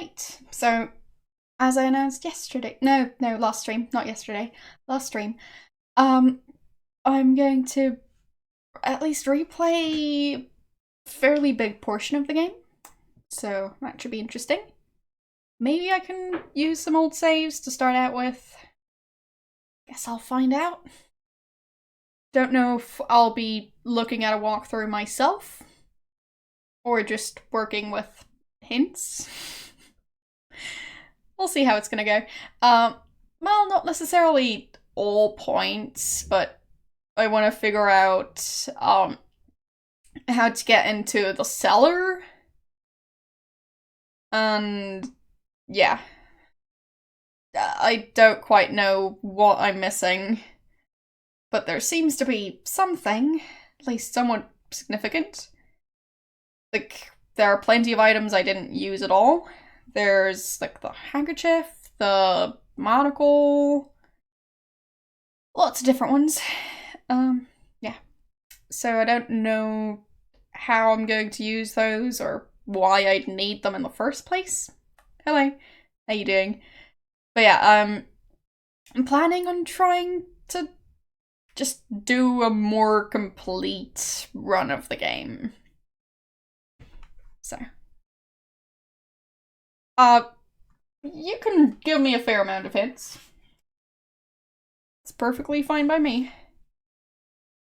night. So, as I announced yesterday, no, last stream, not yesterday, last stream, I'm going to at least replay a fairly big portion of the game. So, that should be interesting. Maybe I can use some old saves to start out with. Guess I'll find out. Don't know if I'll be looking at a walkthrough myself, or just working with hints. We'll see how it's gonna go. Well, not necessarily all points, but I want to figure out how to get into the cellar. And yeah. I don't quite know what I'm missing, but there seems to be something, at least somewhat significant. Like, there are plenty of items I didn't use at all. There's, like, the handkerchief, the monocle, lots of different ones. Yeah. So I don't know how I'm going to use those or why I'd need them in the first place. Hello, how you doing? But yeah, I'm planning on trying to just do a more complete run of the game. So. You can give me a fair amount of hints. It's perfectly fine by me.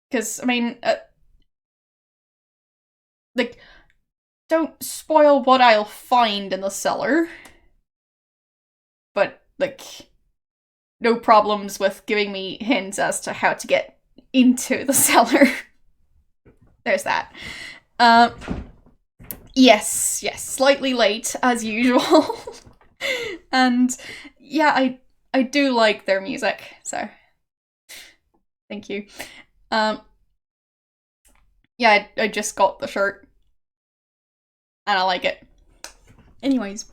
Because, I mean, like, don't spoil what I'll find in the cellar. But, like, no problems with giving me hints as to how to get into the cellar. There's that. Yes, slightly late, as usual. And, yeah, I do like their music, so thank you. Yeah, I just got the shirt, and I like it. Anyways.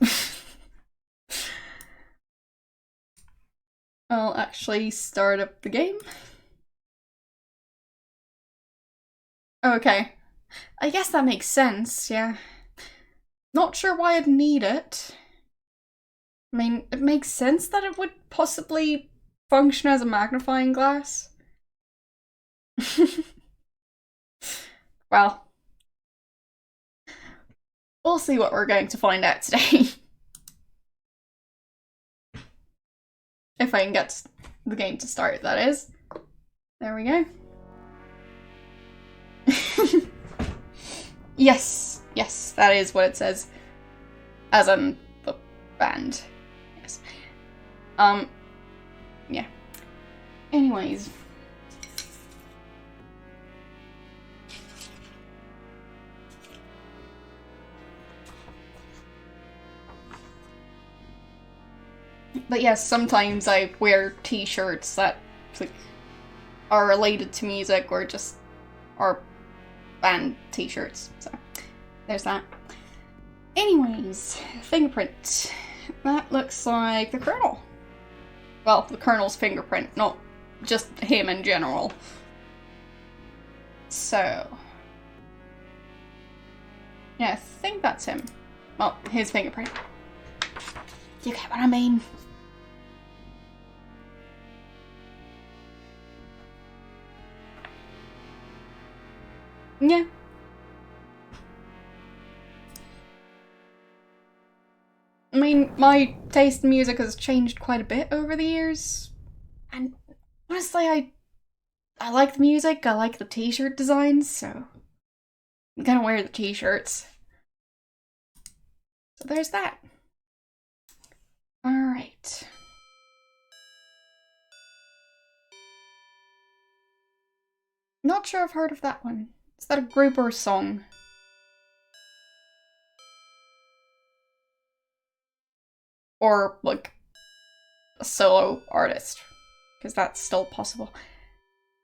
I'll actually start up the game. Okay. I guess that makes sense, yeah. Not sure why I'd need it. I mean, it makes sense that it would possibly function as a magnifying glass. Well, we'll see what we're going to find out today. If I can get the game to start, that is. There we go. Yes, that is what it says. As in the band. Yes. Yeah. Anyways. But yes, sometimes I wear t-shirts that like are related to music or just are band t-shirts. So there's that. Anyways, fingerprint. That looks like the Colonel. Well, the Colonel's fingerprint, not just him in general. So yeah, I think that's him. Well, his fingerprint. You get what I mean? Yeah. I mean, my taste in music has changed quite a bit over the years. And honestly, I like the music, I like the t-shirt designs, so I'm gonna wear the t-shirts. So there's that. Alright. Not sure I've heard of that one. Is that a group or a song? Or, like, a solo artist? Because that's still possible.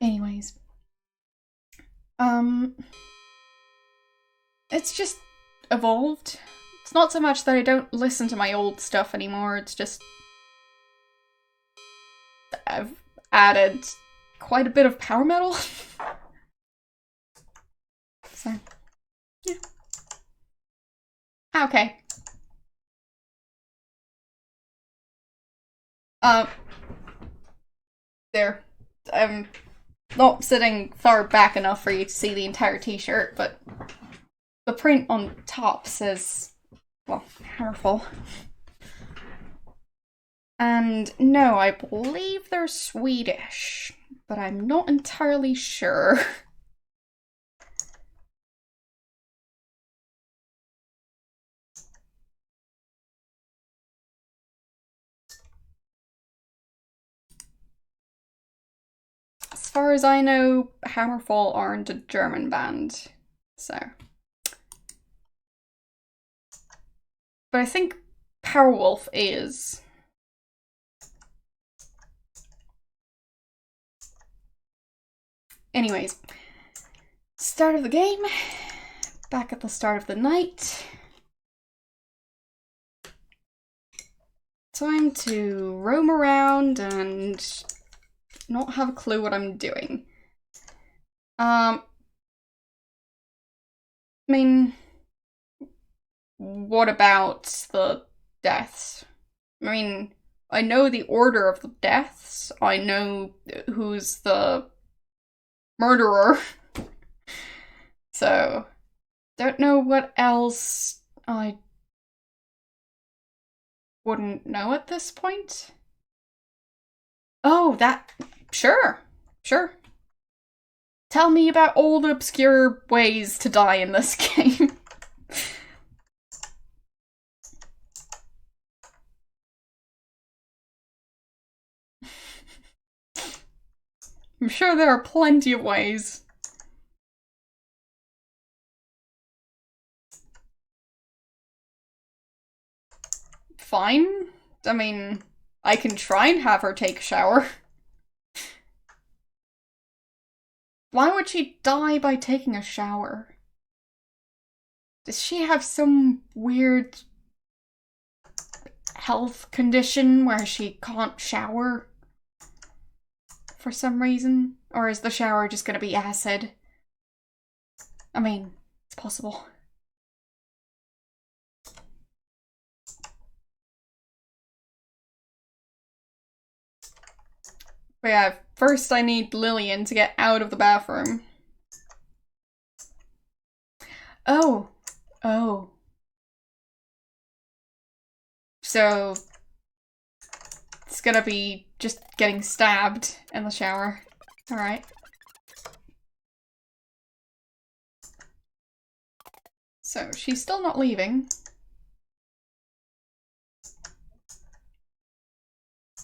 Anyways. It's just evolved. It's not so much that I don't listen to my old stuff anymore, it's just I've added quite a bit of power metal. So, yeah. Okay. Uh, there. I'm not sitting far back enough for you to see the entire t-shirt, but the print on top says, well, powerful. And no, I believe they're Swedish, but I'm not entirely sure. As far as I know, Hammerfall aren't a German band, so. But I think Powerwolf is. Anyways, start of the game, back at the start of the night. Time to roam around and not have a clue what I'm doing. I mean, what about the deaths? I mean, I know the order of the deaths. I know who's the murderer. So, don't know what else I wouldn't know at this point. Oh, that... Sure. Sure. Tell me about all the obscure ways to die in this game. I'm sure there are plenty of ways. Fine. I mean, I can try and have her take a shower. Why would she die by taking a shower? Does she have some weird health condition where she can't shower for some reason? Or is the shower just gonna be acid? I mean, it's possible. But yeah, first I need Lillian to get out of the bathroom. Oh. Oh. So, it's gonna be just getting stabbed in the shower. Alright. So, she's still not leaving.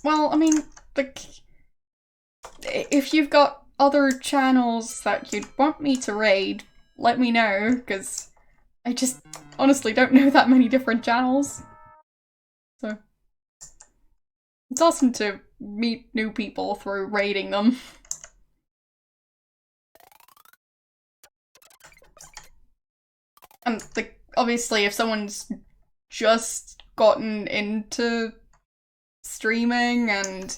Well, I mean, like, if you've got other channels that you'd want me to raid, let me know, because I just honestly don't know that many different channels. So, it's awesome to meet new people through raiding them. And, like, obviously, if someone's just gotten into streaming and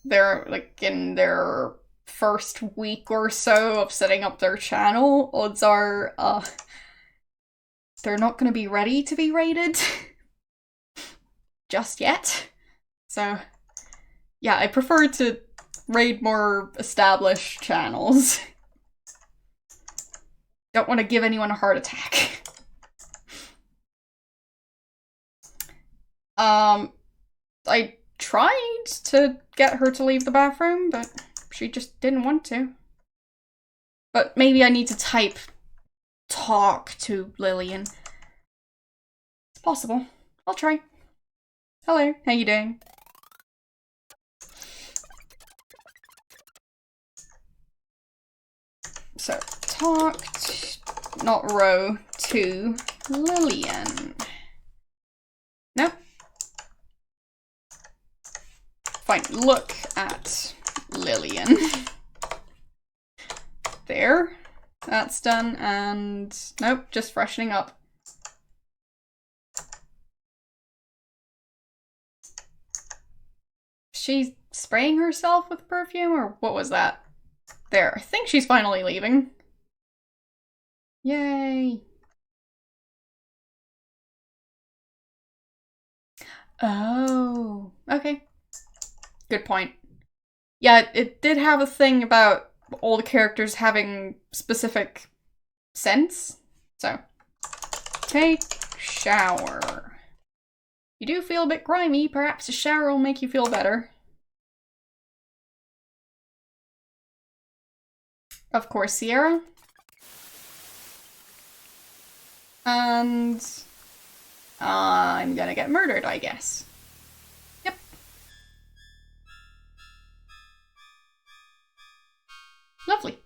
they're, like, in their first week or so of setting up their channel, odds are, they're not gonna be ready to be raided just yet. So, yeah, I prefer to raid more established channels. Don't want to give anyone a heart attack. I tried to get her to leave the bathroom, but she just didn't want to. But maybe I need to type talk to Lillian. It's possible. I'll try. Hello, how you doing? So, talk, not row, to Lillian. Nope. Fine, look at Lillian. There. That's done, and nope, just freshening up. She's spraying herself with perfume, or what was that? There, I think she's finally leaving. Yay. Oh, okay. Good point. Yeah, it did have a thing about all the characters having specific scents. So, take shower. You do feel a bit grimy. Perhaps a shower will make you feel better. Of course, Sierra. And I'm gonna get murdered, I guess. Yep. Lovely.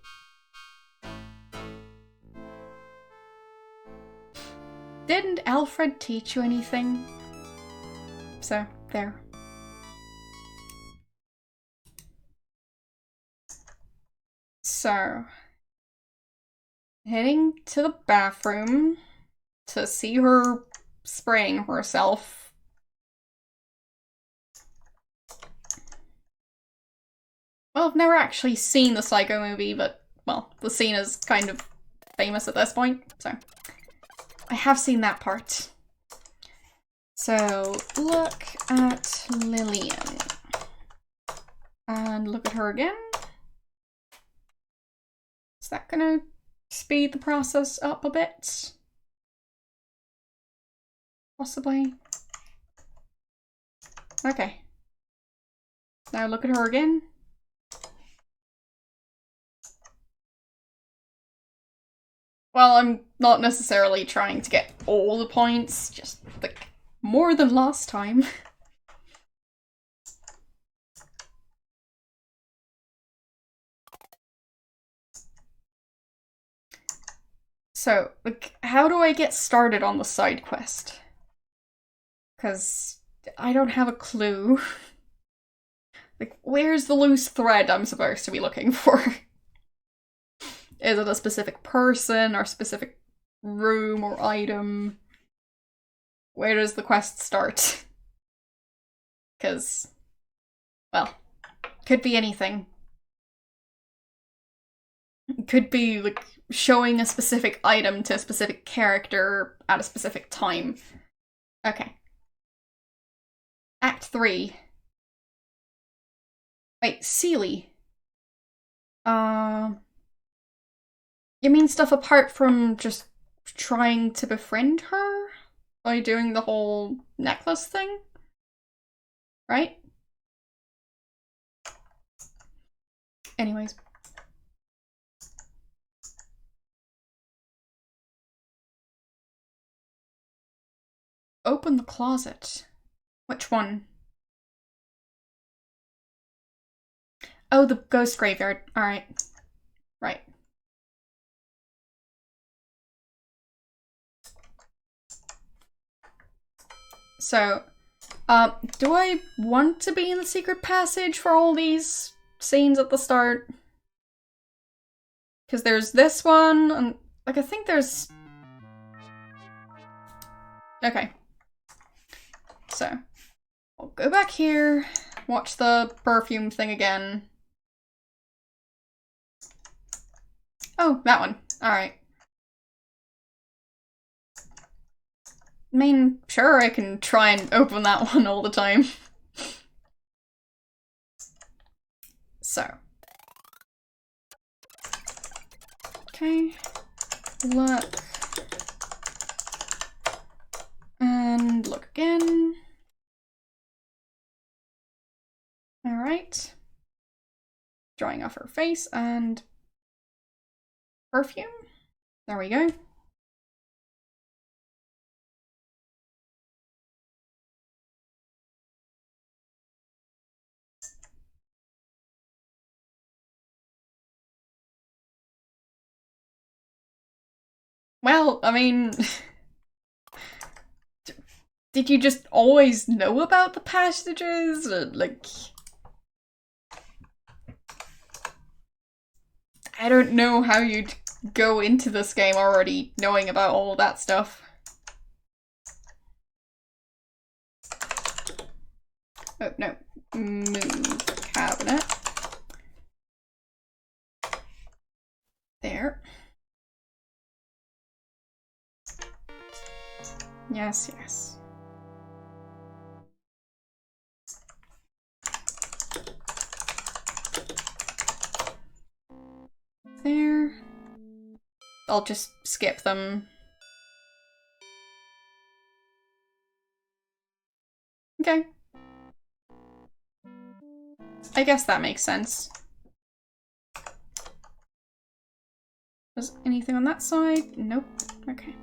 Didn't Alfred teach you anything? So, there. So, heading to the bathroom to see her spraying herself. Well, I've never actually seen the Psycho movie, but, well, the scene is kind of famous at this point, so I have seen that part. So, look at Lillian. And look at her again. Is that gonna speed the process up a bit? Possibly. Okay. Now look at her again. Well, I'm not necessarily trying to get all the points, just like more than last time. So, like, how do I get started on the side quest? Because I don't have a clue. Like, where's the loose thread I'm supposed to be looking for? Is it a specific person or specific room or item? Where does the quest start? Because, well, could be anything. It could be, like, showing a specific item to a specific character at a specific time. Okay. Act 3. Wait, Seely. You mean stuff apart from just trying to befriend her? By doing the whole necklace thing? Right? Anyways. Open the closet. Which one? Oh, the ghost graveyard. Alright. Right. So, do I want to be in the secret passage for all these scenes at the start? Because there's this one, and, like, I think there's... Okay. So, I'll go back here, watch the perfume thing again. Oh, that one. Alright. I mean, sure, I can try and open that one all the time. So. Okay. Look. And look again. Alright. Drawing off her face and perfume. There we go. Well, I mean... Did you just always know about the passages? Like... I don't know how you'd go into this game already knowing about all that stuff. Oh, no. Move cabinet. There. Yes, yes. I'll just skip them. Okay. I guess that makes sense. Was anything on that side? Nope. Okay.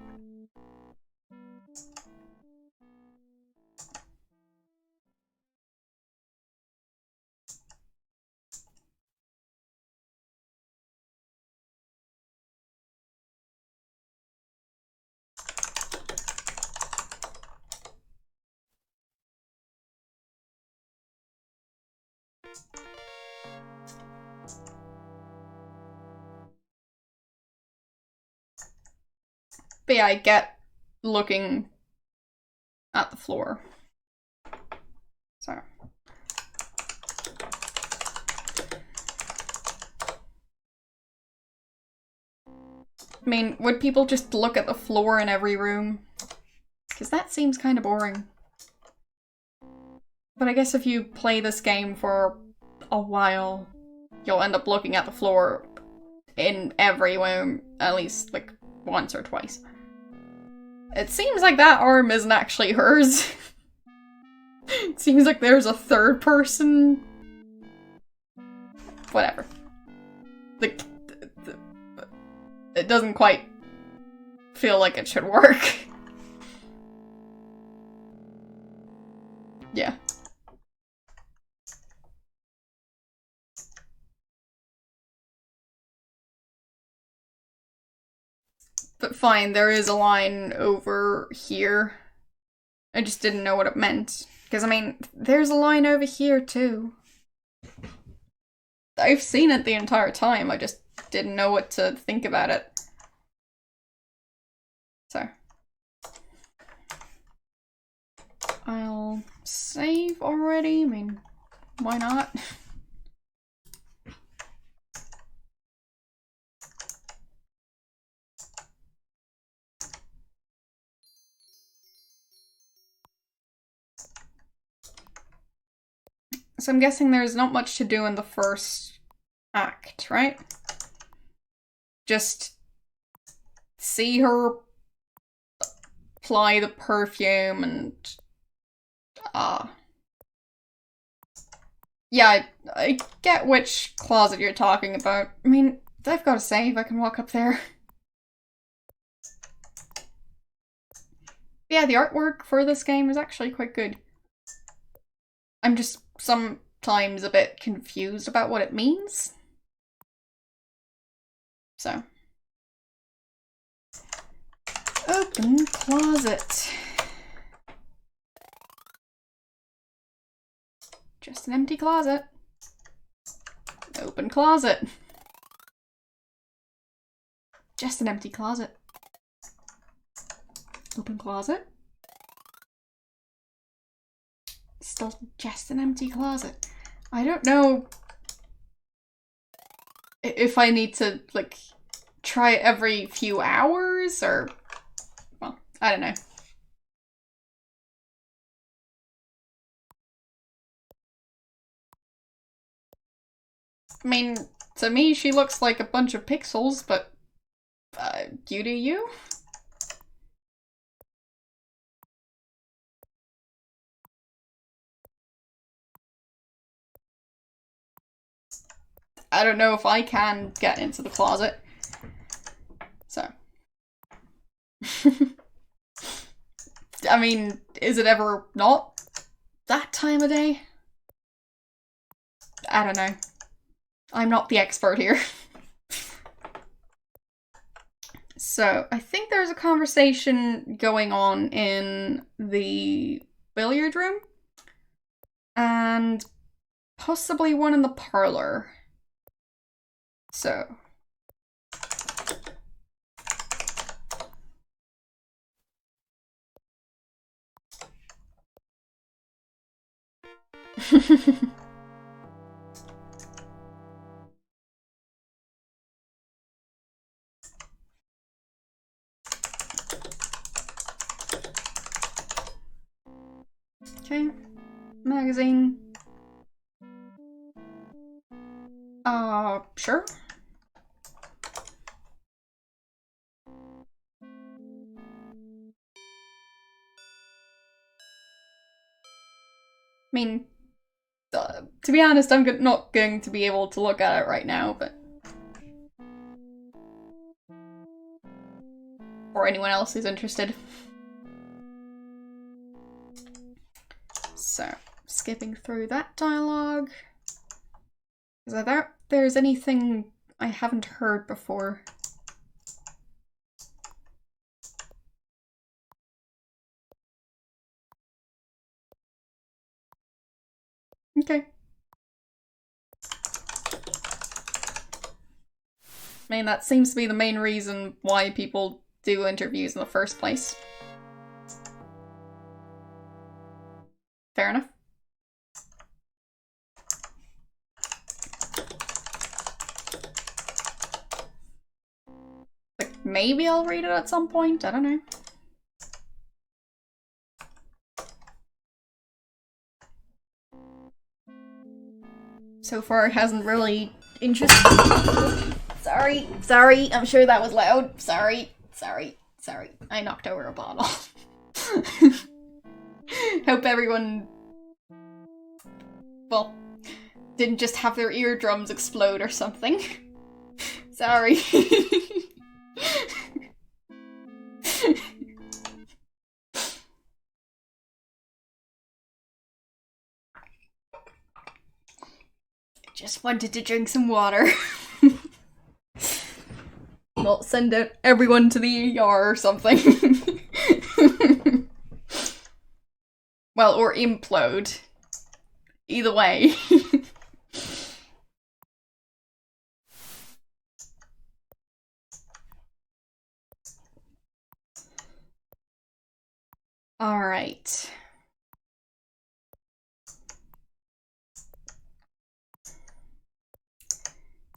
But yeah, I get looking at the floor. So. I mean, would people just look at the floor in every room? Because that seems kind of boring. But I guess if you play this game for a while, you'll end up looking at the floor in every room at least, like, once or twice. It seems like that arm isn't actually hers. It seems like there's a third person. Whatever. Like, it doesn't quite feel like it should work. Yeah. But fine, there is a line over here. I just didn't know what it meant. Because, I mean, there's a line over here, too. I've seen it the entire time, I just didn't know what to think about it. So. I'll save already. I mean, why not? So I'm guessing there's not much to do in the first act, right? Just see her apply the perfume and yeah, I get which closet you're talking about. I mean, I've got a save, I can walk up there. Yeah, the artwork for this game is actually quite good. I'm just sometimes a bit confused about what it means. So. Open closet. Just an empty closet. Open closet. Just an empty closet. Open closet. Still just an empty closet. I don't know if I need to, like, try it every few hours or, well, I don't know. I mean, to me, she looks like a bunch of pixels, but you do you? I don't know if I can get into the closet. So. I mean, is it ever not that time of day? I don't know. I'm not the expert here. So, I think there's a conversation going on in the billiard room. And possibly one in the parlor. So. Okay. Magazine. Sure. mean, to be honest, I'm not going to be able to look at it right now, but... Or anyone else who's interested. So, skipping through that dialogue. Because I doubt there's anything I haven't heard before. Okay. I mean, that seems to be the main reason why people do interviews in the first place. Fair enough. Like, maybe I'll read it at some point, I don't know. So far it hasn't really interested. Sorry, I'm sure that was loud. Sorry. I knocked over a bottle. Hope everyone, well, didn't just have their eardrums explode or something. Sorry. Just wanted to drink some water. Not send out everyone to the ER or something. Well, or implode. Either way. Alright.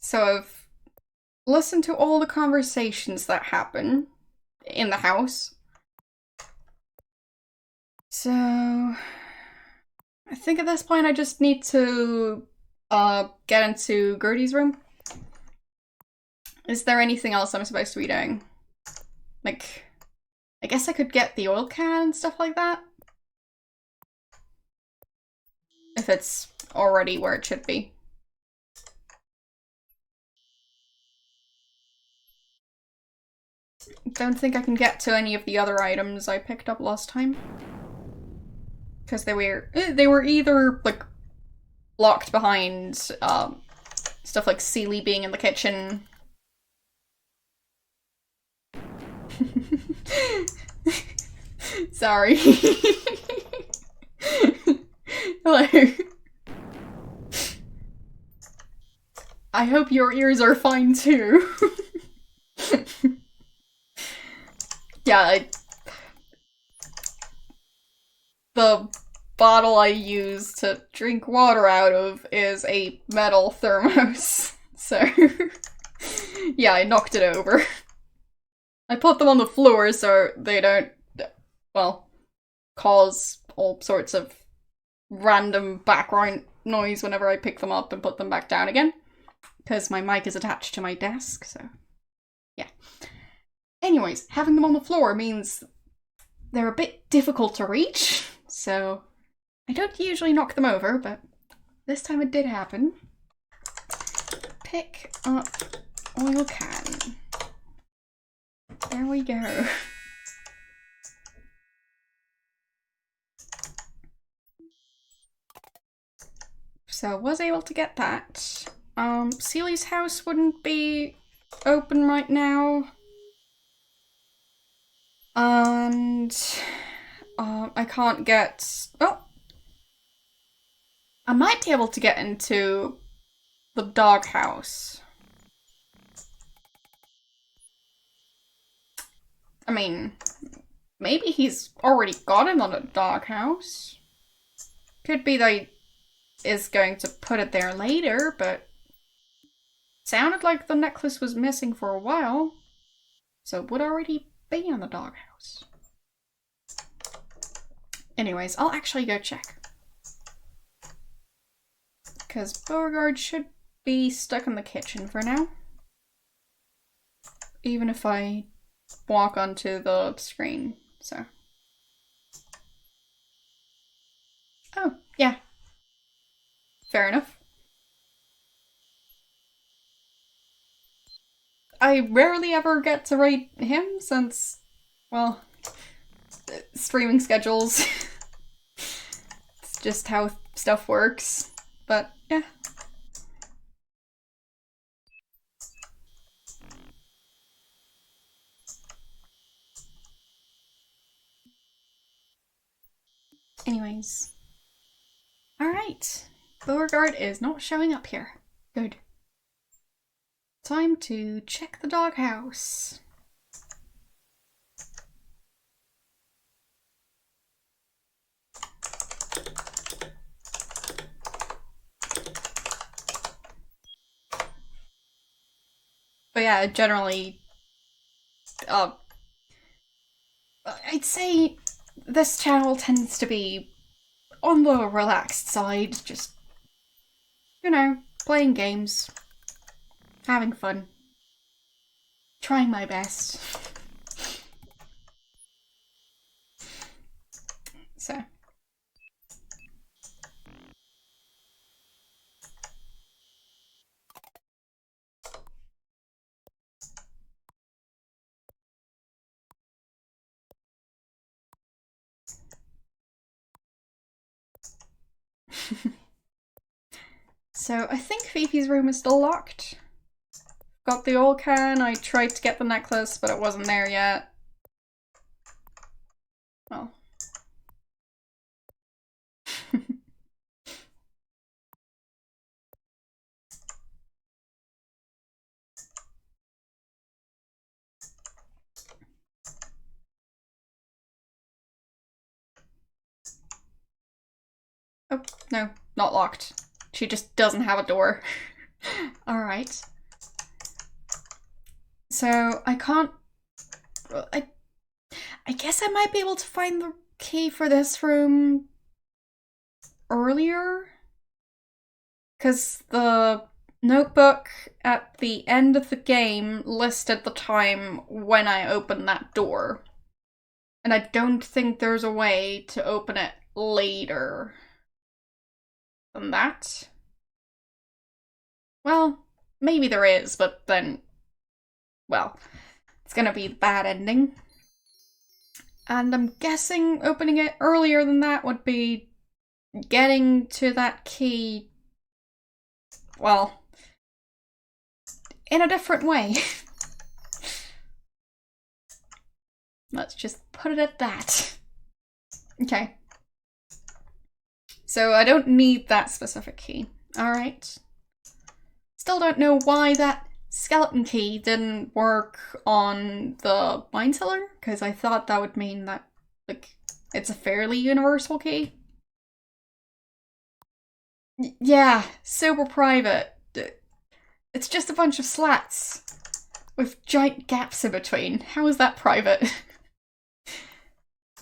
So I've listened to all the conversations that happen in the house. So I think at this point I just need to get into Gertie's room. Is there anything else I'm supposed to be doing? Like, I guess I could get the oil can and stuff like that. If it's already where it should be. Don't think I can get to any of the other items I picked up last time. Because they were either, like, locked behind stuff like Seely being in the kitchen. Sorry. Hello. I hope your ears are fine too. Yeah, the bottle I use to drink water out of is a metal thermos, so yeah, I knocked it over. I put them on the floor so they don't, well, cause all sorts of random background noise whenever I pick them up and put them back down again, because my mic is attached to my desk, so yeah. Anyways, having them on the floor means they're a bit difficult to reach, so I don't usually knock them over, but this time it did happen. Pick up oil can. There we go. So I was able to get that. Seely's house wouldn't be open right now. And I can't get... Oh! I might be able to get into the doghouse. I mean, maybe he's already got him on a doghouse. Could be that he is going to put it there later, but sounded like the necklace was missing for a while, so it would already be on the doghouse. Anyways, I'll actually go check. Because Beauregard should be stuck in the kitchen for now. Even if I walk onto the screen, so. Oh, Yeah. Fair enough. I rarely ever get to rate him since, well, streaming schedules. It's just how stuff works. But yeah. Anyways. Alright. Beauregard is not showing up here. Good. Time to check the doghouse. But yeah, generally, I'd say this channel tends to be on the relaxed side, just, you know, playing games, having fun, trying my best. So. So I think Fifi's room is still locked. Got the oil can, I tried to get the necklace, but it wasn't there yet. Well. Oh, no, not locked. She just doesn't have a door. Alright. So, I can't... I guess I might be able to find the key for this room earlier? Because the notebook at the end of the game listed the time when I opened that door. And I don't think there's a way to open it later than that. Well, maybe there is, but then, well, it's gonna be the bad ending. And I'm guessing opening it earlier than that would be getting to that key, well, in a different way. Let's just put it at that. Okay. So I don't need that specific key. Alright. Still don't know why that skeleton key didn't work on the wine cellar, because I thought that would mean that, like, it's a fairly universal key. Yeah, super private. It's just a bunch of slats with giant gaps in between. How is that private?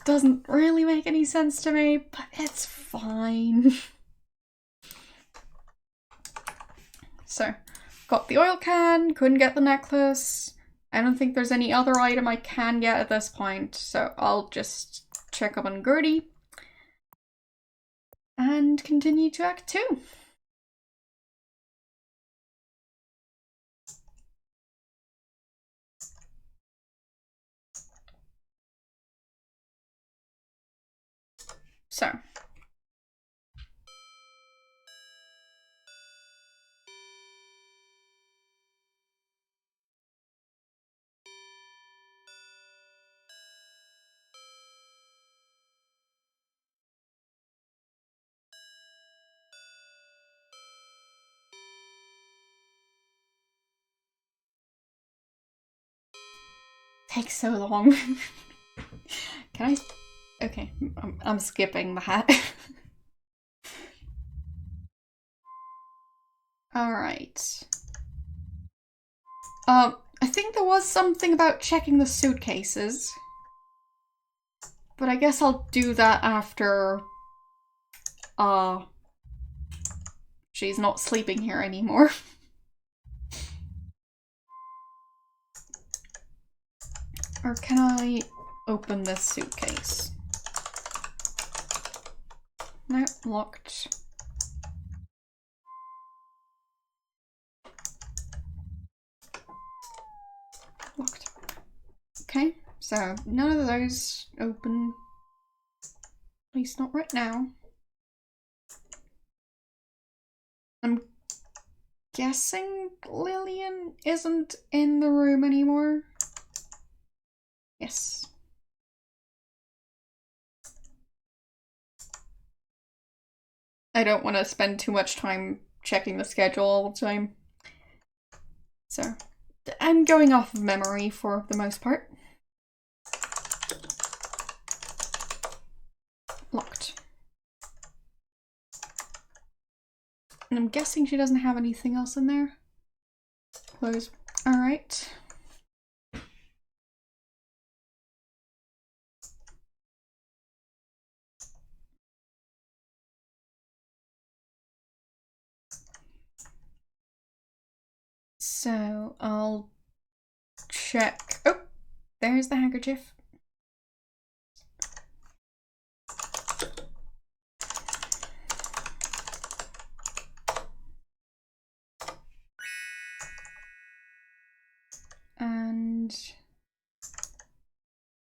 Doesn't really make any sense to me, but it's fine. So, got the oil can, couldn't get the necklace. I don't think there's any other item I can get at this point, so I'll just check up on Gertie and continue to Act 2. So. Takes so long. Can I? Okay, I'm skipping that. Alright. I think there was something about checking the suitcases. But I guess I'll do that after, she's not sleeping here anymore. Or can I open this suitcase? No, locked. Locked. Okay, so none of those open. At least not right now. I'm guessing Lillian isn't in the room anymore. Yes. I don't want to spend too much time checking the schedule all the time. So, I'm going off of memory for the most part. Locked. And I'm guessing she doesn't have anything else in there. Close. Alright. So, I'll check. Oh, there's the handkerchief. And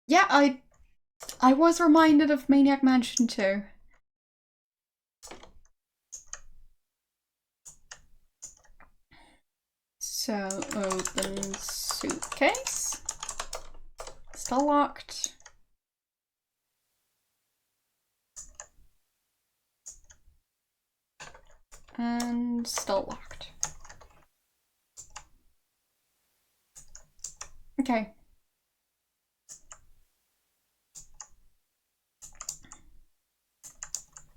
yeah, I was reminded of Maniac Mansion 2. So, open suitcase. Still locked. And still locked. Okay.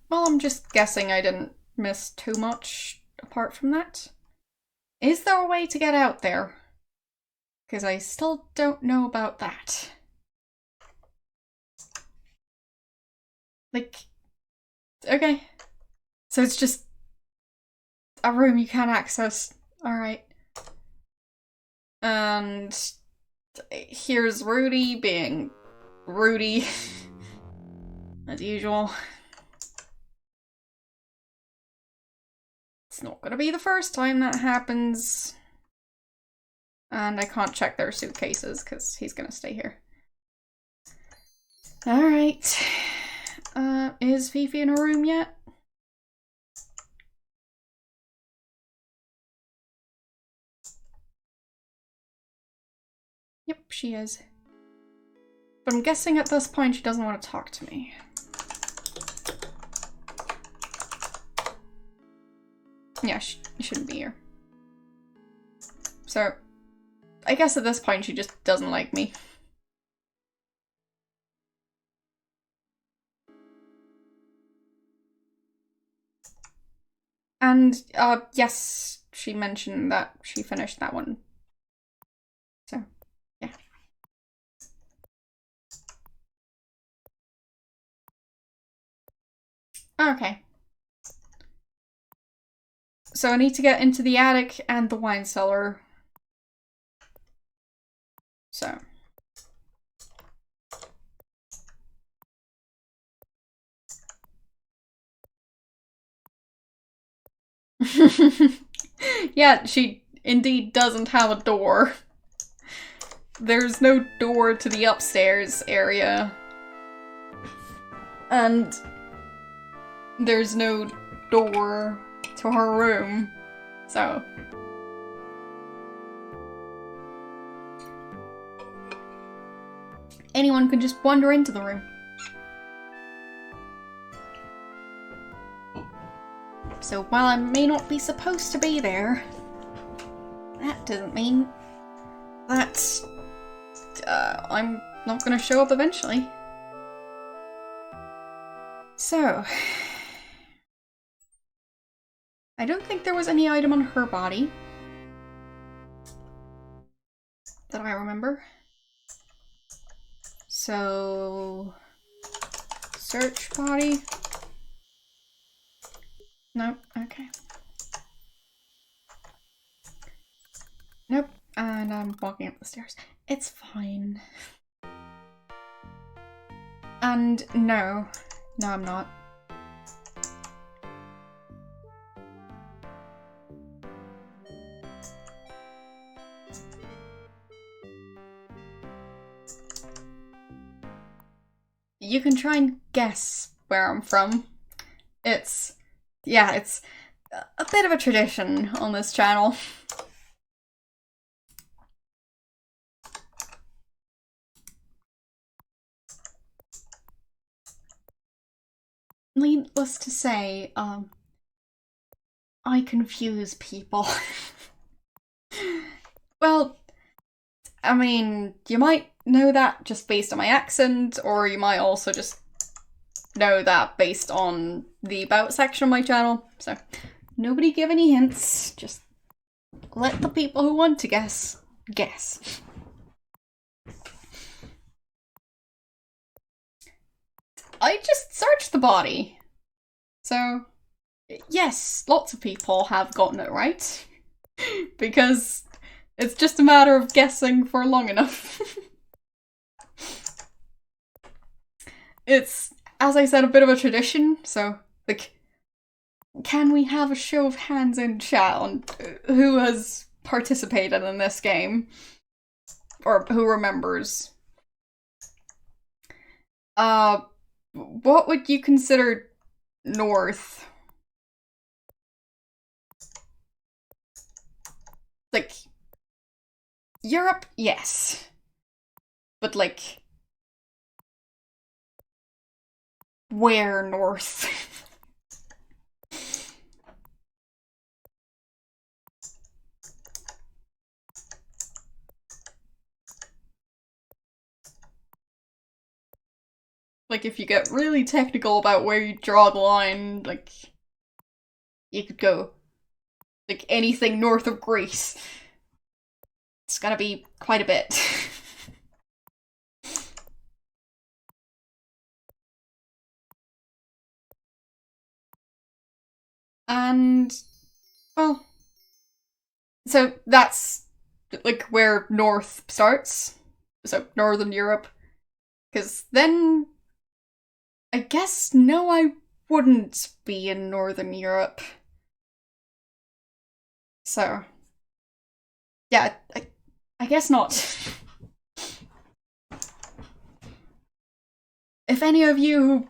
Well, I'm just guessing I didn't miss too much apart from that. Is there a way to get out there? Because I still don't know about that. Like, okay. So it's just a room you can't access. Alright. And here's Rudy being Rudy. As usual. It's not gonna be the first time that happens. And I can't check their suitcases because he's gonna stay here. Alright. Is Fifi in her room yet? Yep, she is. But I'm guessing at this point she doesn't want to talk to me. Yeah, she shouldn't be here. So, I guess at this point she just doesn't like me. And, yes, she mentioned that she finished that one. So, yeah. Okay. So I need to get into the attic and the wine cellar. So. Yeah, she indeed doesn't have a door. There's no door to the upstairs area. And there's no door to her room. So. Anyone could just wander into the room. So while I may not be supposed to be there, that doesn't mean that I'm not gonna show up eventually. So, I don't think there was any item on her body that I remember. So, search body. Nope, okay. Nope, and I'm walking up the stairs. It's fine. And no, I'm not. you can try and guess where I'm from. It's a bit of a tradition on this channel. Needless to say, I confuse people. Well, I mean, you might know that just based on my accent, or you might also just know that based on the About section of my channel. So, nobody give any hints, just let the people who want to guess. I just searched the body. So, yes, lots of people have gotten it right. Because it's just a matter of guessing for long enough. It's, as I said, a bit of a tradition, so, like, can we have a show of hands in chat on who has participated in this game? Or who remembers? What would you consider north? Like, Europe, yes. But, like, where north? Like, if you get really technical about where you draw the line, like, you could go, like, anything north of Greece. It's gonna be quite a bit. And, well, so that's, like, where north starts. So, Northern Europe. Because then, I guess, no, I wouldn't be in Northern Europe. So, yeah, I guess not. If any of you who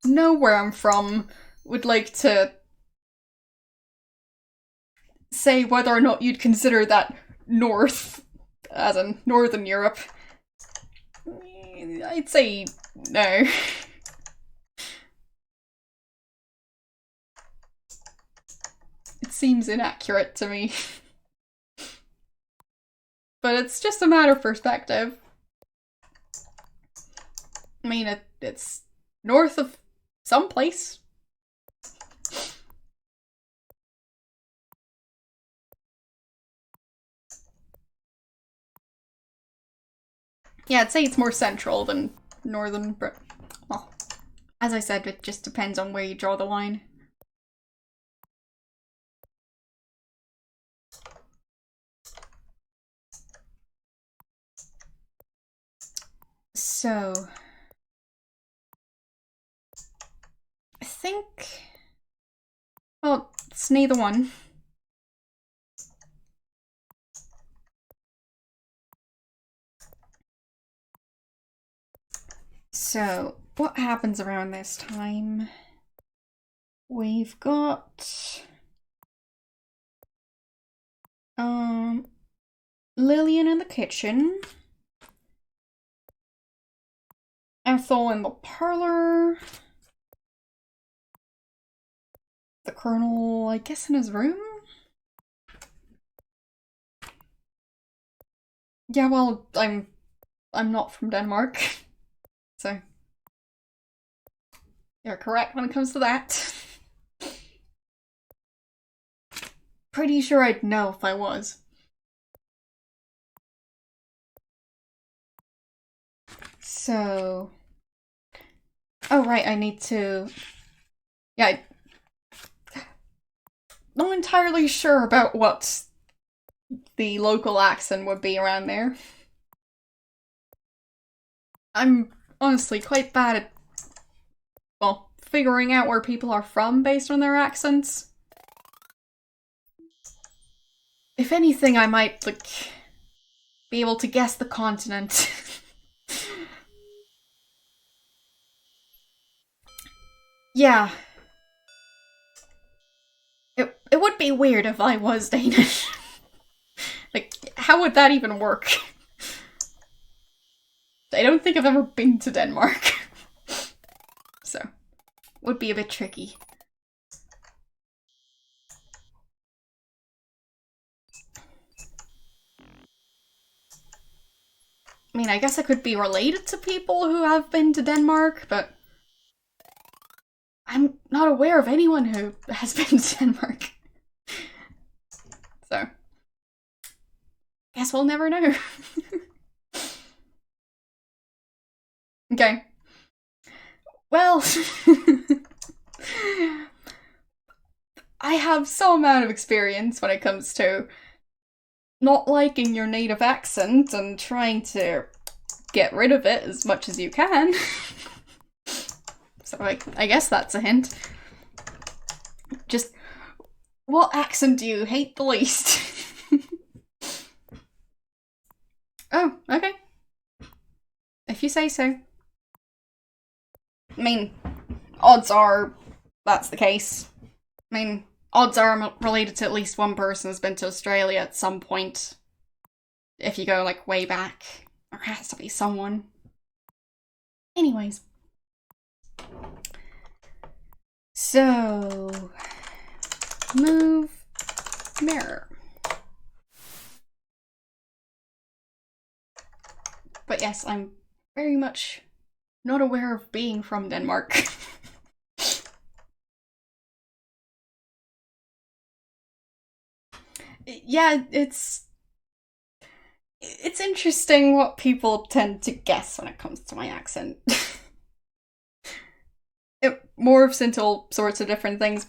know where I'm from would like to say whether or not you'd consider that north, as in Northern Europe, I'd say no. It seems inaccurate to me. But it's just a matter of perspective. I mean, it's north of someplace. Yeah, I'd say it's more central than northern, but, well, as I said, it just depends on where you draw the line. So, I think, well, it's neither one. So, what happens around this time? We've got Lillian in the kitchen, Ethel in the parlor, the Colonel, I guess, in his room? Yeah, well, I'm not from Denmark, so you're correct when it comes to that. Pretty sure I'd know if I was. So, oh right, I need to, yeah, not entirely sure about what the local accent would be around there. I'm honestly quite bad at, well, figuring out where people are from based on their accents. If anything, I might, like, be able to guess the continent. Yeah. It would be weird if I was Danish. Like, how would that even work? I don't think I've ever been to Denmark. So, would be a bit tricky. I mean, I guess I could be related to people who have been to Denmark, but I'm not aware of anyone who has been to Denmark. So, guess we'll never know. Okay. Well, I have some amount of experience when it comes to not liking your native accent and trying to get rid of it as much as you can. So I guess that's a hint. Just, what accent do you hate the least? Oh, okay. If you say so. I mean, odds are that's the case. I mean, odds are I'm related to at least one person who's been to Australia at some point. If you go, like, way back. There has to be someone. Anyways. So... move mirror. But yes, I'm very much not aware of being from Denmark. Yeah, it's interesting what people tend to guess when it comes to my accent. It morphs into all sorts of different things.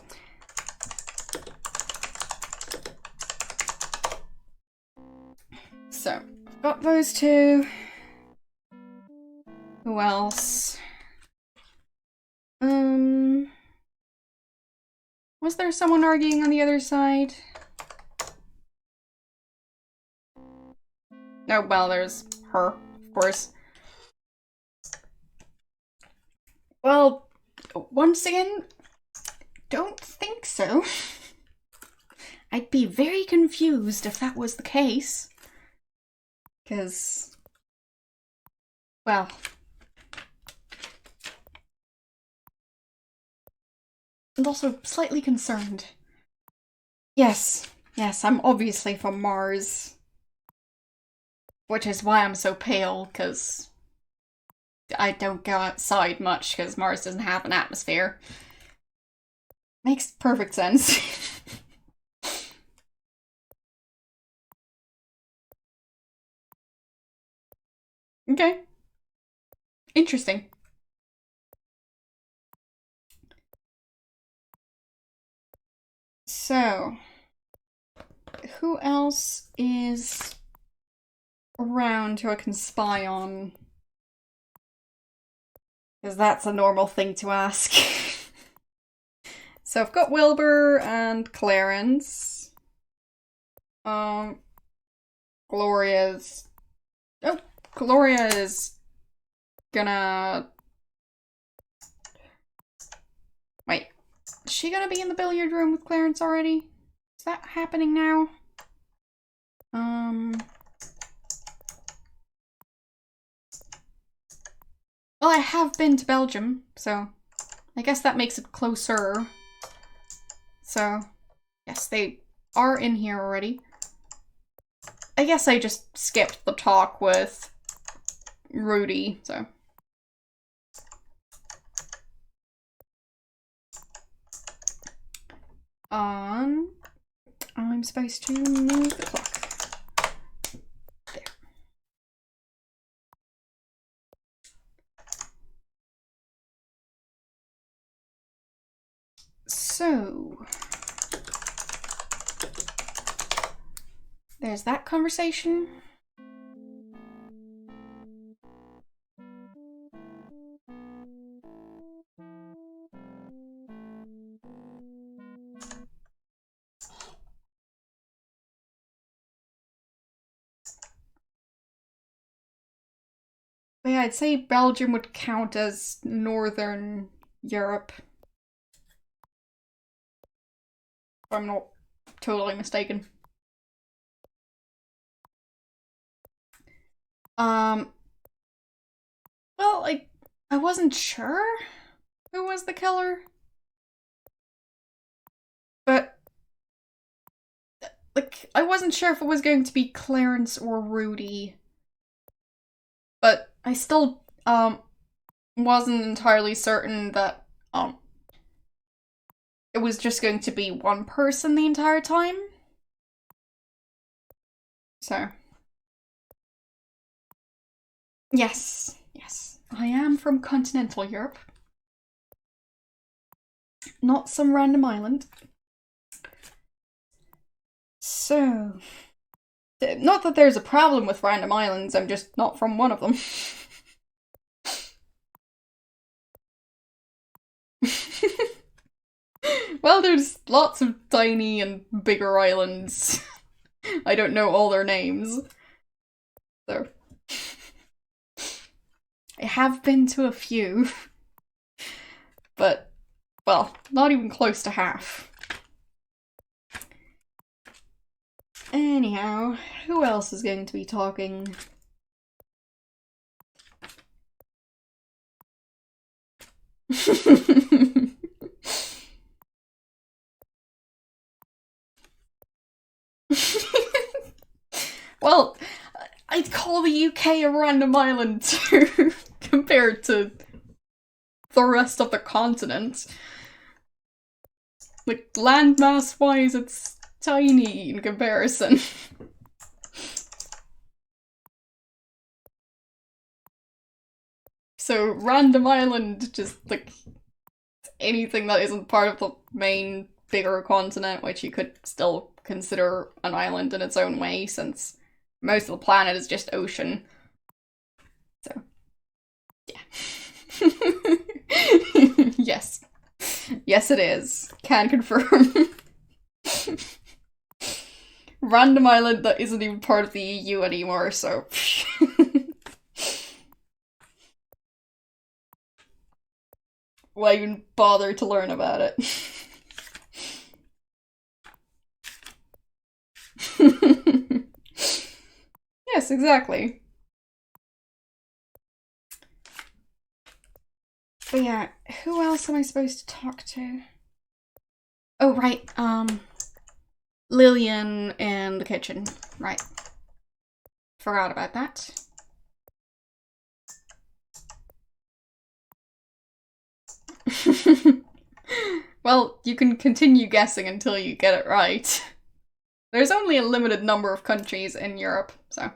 So, got those two. Who else? Was there someone arguing on the other side? Oh, well, there's her, of course. Well, once again, don't think so. I'd be very confused if that was the case. Because, well... and also slightly concerned. Yes, I'm obviously from Mars. Which is why I'm so pale, because I don't go outside much, because Mars doesn't have an atmosphere. Makes perfect sense. Okay. Interesting. So, who else is around who I can spy on? Because that's a normal thing to ask. So I've got Wilbur and Clarence. Gloria's... oh, Gloria is gonna... wait. Is she gonna be in the billiard room with Clarence already? Is that happening now? Well, I have been to Belgium, so I guess that makes it closer. So, yes, they are in here already. I guess I just skipped the talk with Rudy, so... I'm supposed to move the clock. There. So... there's that conversation. But yeah, I'd say Belgium would count as Northern Europe. I'm not totally mistaken. Well, I wasn't sure who was the killer. But, like, I wasn't sure if it was going to be Clarence or Rudy. But I still, wasn't entirely certain that, it was just going to be one person the entire time. So. Yes, yes. I am from continental Europe. Not some random island. So. Not that there's a problem with random islands, I'm just not from one of them. Well, there's lots of tiny and bigger islands. I don't know all their names. So. I have been to a few. But, well, not even close to half. Anyhow, who else is going to be talking? Well, I'd call the UK a random island too, compared to the rest of the continent. Like, landmass-wise, it's tiny in comparison. So, random island, just, like, anything that isn't part of the main, bigger continent, which you could still consider an island in its own way, since most of the planet is just ocean. So, yeah. Yes. Yes, it is. Can confirm. Random island that isn't even part of the EU anymore, so. Why even bother to learn about it? Yes, exactly. But yeah, who else am I supposed to talk to? Oh, right, Lillian in the kitchen. Right. Forgot about that. Well, you can continue guessing until you get it right. There's only a limited number of countries in Europe, so.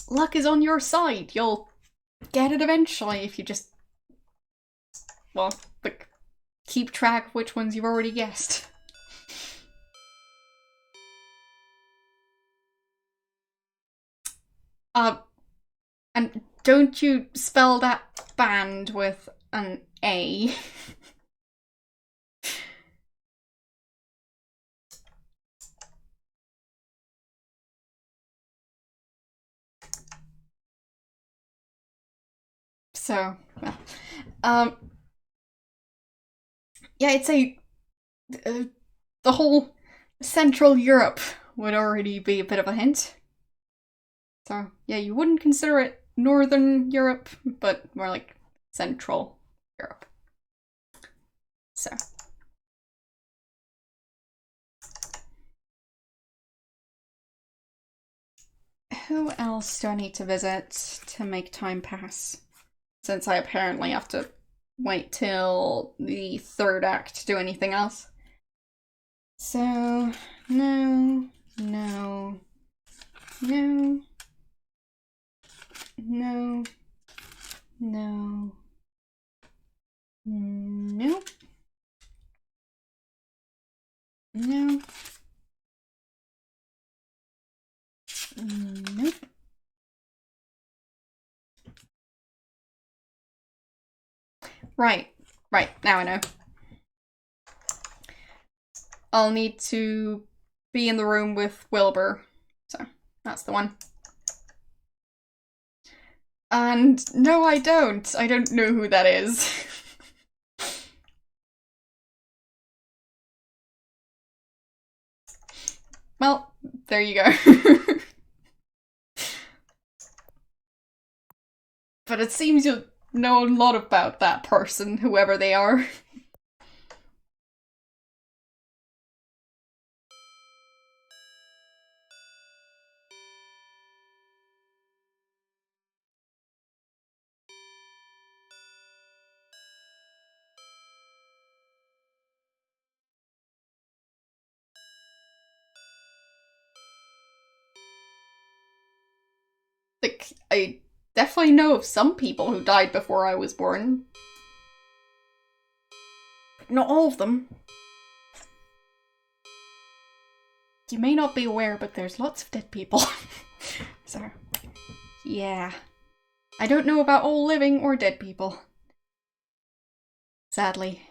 Luck is on your side. You'll get it eventually if you just, well, like, keep track of which ones you've already guessed. And don't you spell that band with an A? So, yeah, I'd say the whole Central Europe would already be a bit of a hint. So, yeah, you wouldn't consider it Northern Europe, but more like Central Europe. So. Who else do I need to visit to make time pass? Since I apparently have to wait till the third act to do anything else. So, no, no, no, no, no, nope, no, nope. Right, now I know. I'll need to be in the room with Wilbur, so that's the one. And no, I don't. I don't know who that is. Well, there you go. But it seems you know a lot about that person, whoever they are. Like, I definitely know of some people who died before I was born. Not all of them. You may not be aware, but there's lots of dead people. So, yeah. I don't know about all living or dead people. Sadly.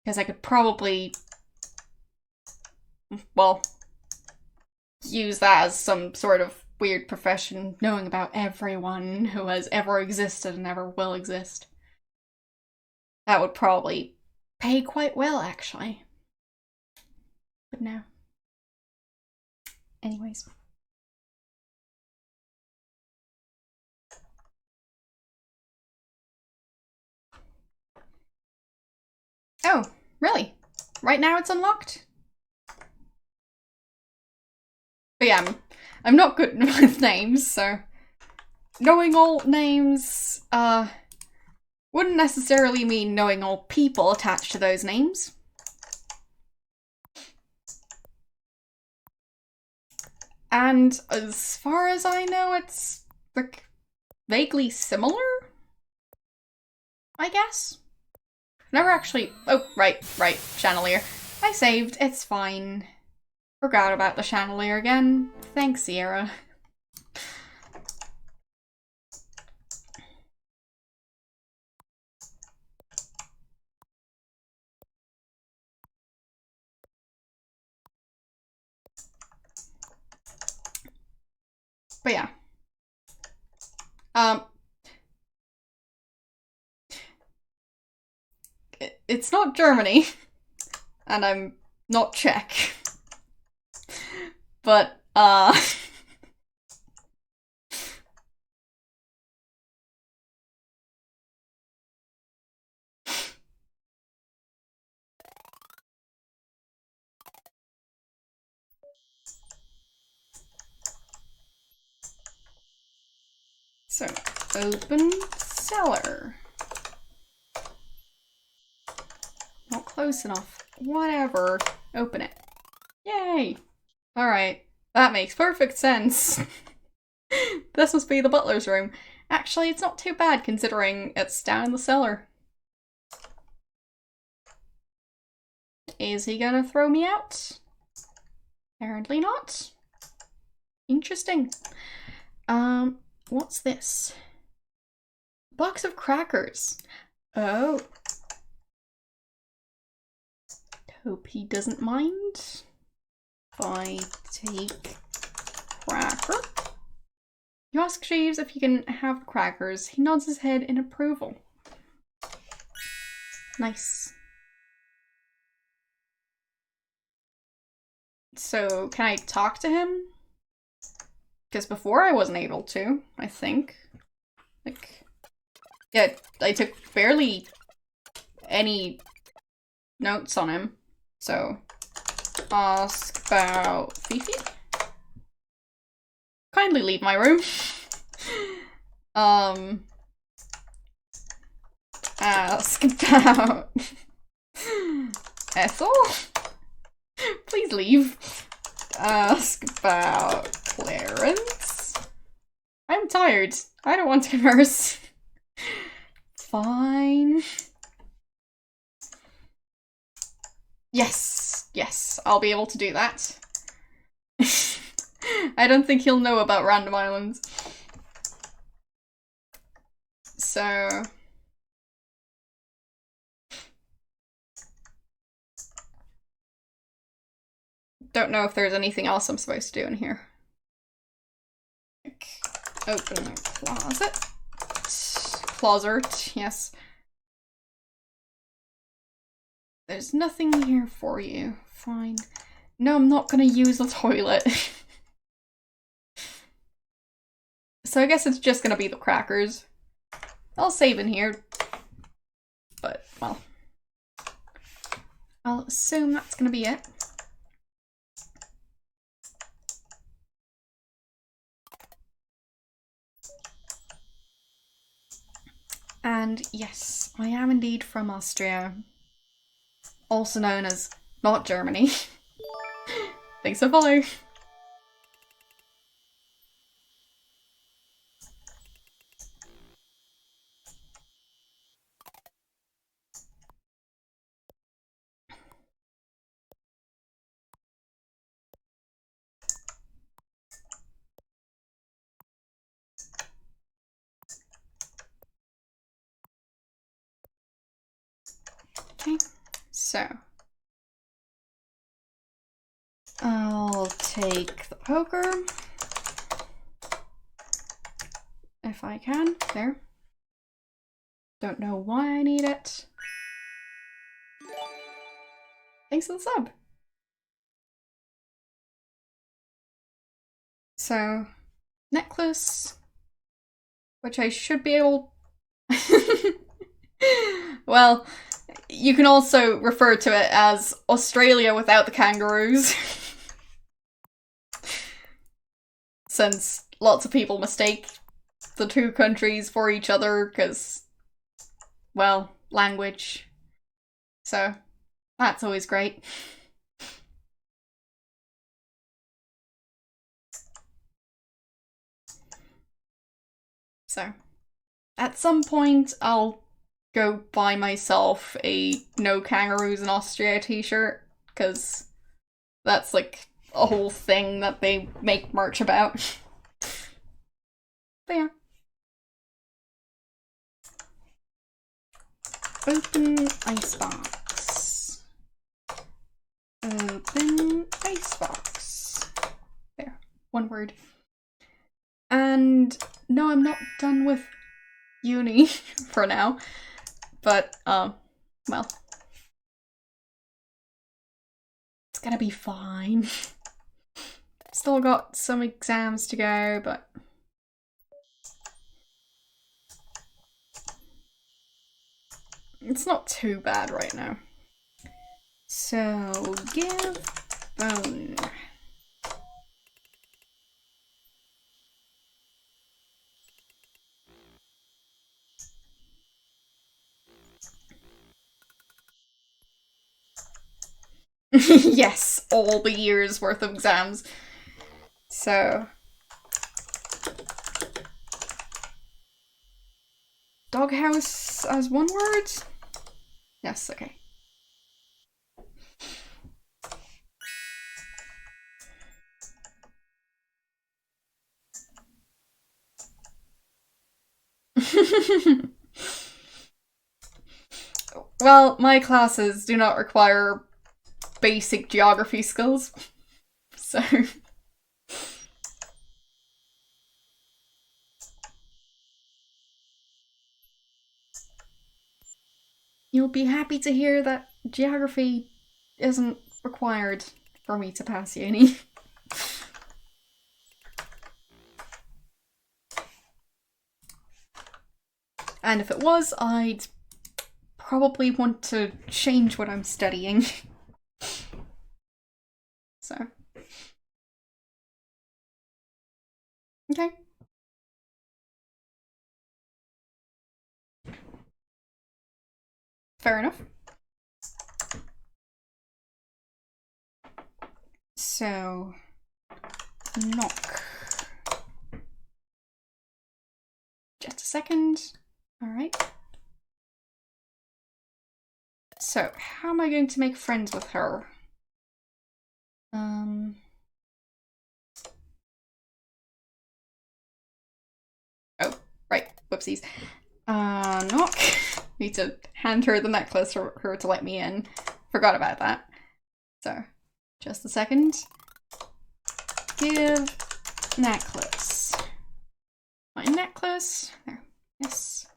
Because I could probably, well, use that as some sort of weird profession, knowing about everyone who has ever existed and ever will exist. That would probably pay quite well, actually. But no. Anyways. Oh, really? Right now it's unlocked? But yeah, I'm not good with names, so knowing all names, wouldn't necessarily mean knowing all people attached to those names. And as far as I know, it's like vaguely similar, I guess. Never actually. Oh, right, chandelier. I saved. It's fine. Forgot about the chandelier again. Thanks, Sierra. But yeah. It's not Germany, and I'm not Czech. But, so, open cellar. Not close enough. Whatever. Open it. Yay! Alright. That makes perfect sense. This must be the butler's room. Actually, it's not too bad considering it's down in the cellar. Is he gonna throw me out? Apparently not. Interesting. What's this? Box of crackers. Oh. Hope he doesn't mind if I take cracker. You ask Jeeves if he can have crackers. He nods his head in approval. Nice. So, can I talk to him? Because before I wasn't able to, I think. Like, yeah, I took barely any notes on him. So, ask about Fifi? Kindly leave my room. Ask about Ethel? Please leave. Ask about Clarence? I'm tired. I don't want to converse. Fine. Yes, I'll be able to do that. I don't think he'll know about random islands. So... don't know if there's anything else I'm supposed to do in here. Open the closet. Closet, yes. There's nothing here for you. Fine. No, I'm not gonna use the toilet. So I guess it's just gonna be the crackers. I'll save in here. But, well. I'll assume that's gonna be it. And yes, I am indeed from Austria. Also known as not Germany. Thanks for following. Okay, so I'll take the poker if I can. There. Don't know why I need it. Thanks for the sub. So, necklace, which I should be able. Well, you can also refer to it as Australia without the kangaroos. Since lots of people mistake the two countries for each other because, well, language. So, that's always great. So, at some point, I'll go buy myself a No Kangaroos in Austria t-shirt, because that's like a whole thing that they make merch about. But yeah. Open icebox. Open icebox. There. One word. And no, I'm not done with uni for now. But, well. It's gonna be fine. Still got some exams to go, but it's not too bad right now. So, give bone. Yes, all the year's worth of exams. So, doghouse as one word? Yes, okay. Well, my classes do not require basic geography skills, so you'll be happy to hear that geography isn't required for me to pass uni. And if it was, I'd probably want to change what I'm studying. So. Okay. Fair enough. So, knock. Just a second. Alright. So, how am I going to make friends with her? Oh, right. Whoopsies. Knock. Need to hand her the necklace for her to let me in. Forgot about that. So, just a second. Give necklace. My necklace. There. Yes.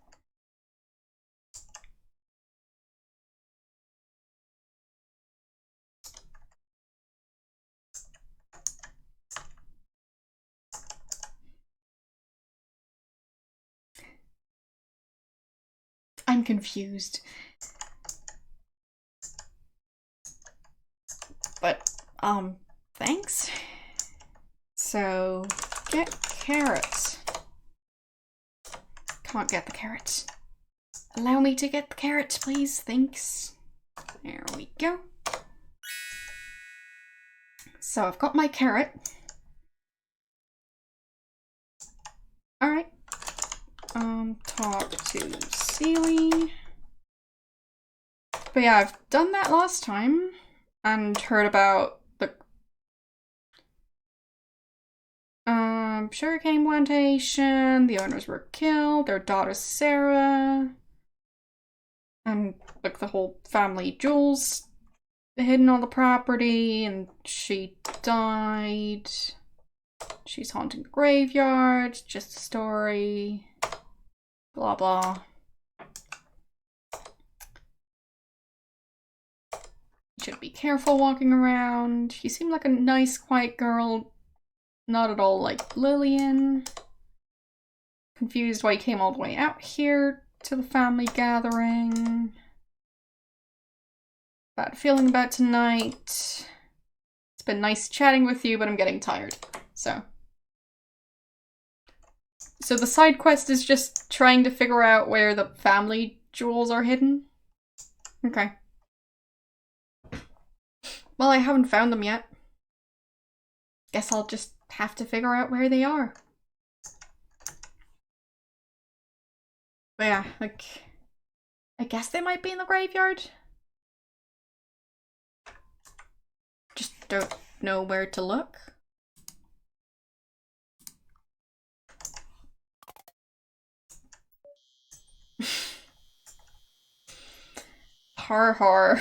I'm confused. But, thanks. So, get carrots. Can't get the carrots. Allow me to get the carrots, please. Thanks. There we go. So I've got my carrot. Alright. Talk to Sealy. But yeah, I've done that last time and heard about the sugarcane plantation. The owners were killed. Their daughter Sarah. And like the whole family jewels hidden on the property, and she died. She's haunting the graveyard. Just a story. Blah blah. You should be careful walking around. You seem like a nice, quiet girl. Not at all like Lillian. Confused why you came all the way out here to the family gathering. Bad feeling about tonight. It's been nice chatting with you, but I'm getting tired. So the side quest is just trying to figure out where the family jewels are hidden? Okay. Well, I haven't found them yet. Guess I'll just have to figure out where they are. But yeah, like, I guess they might be in the graveyard. Just don't know where to look. Har har.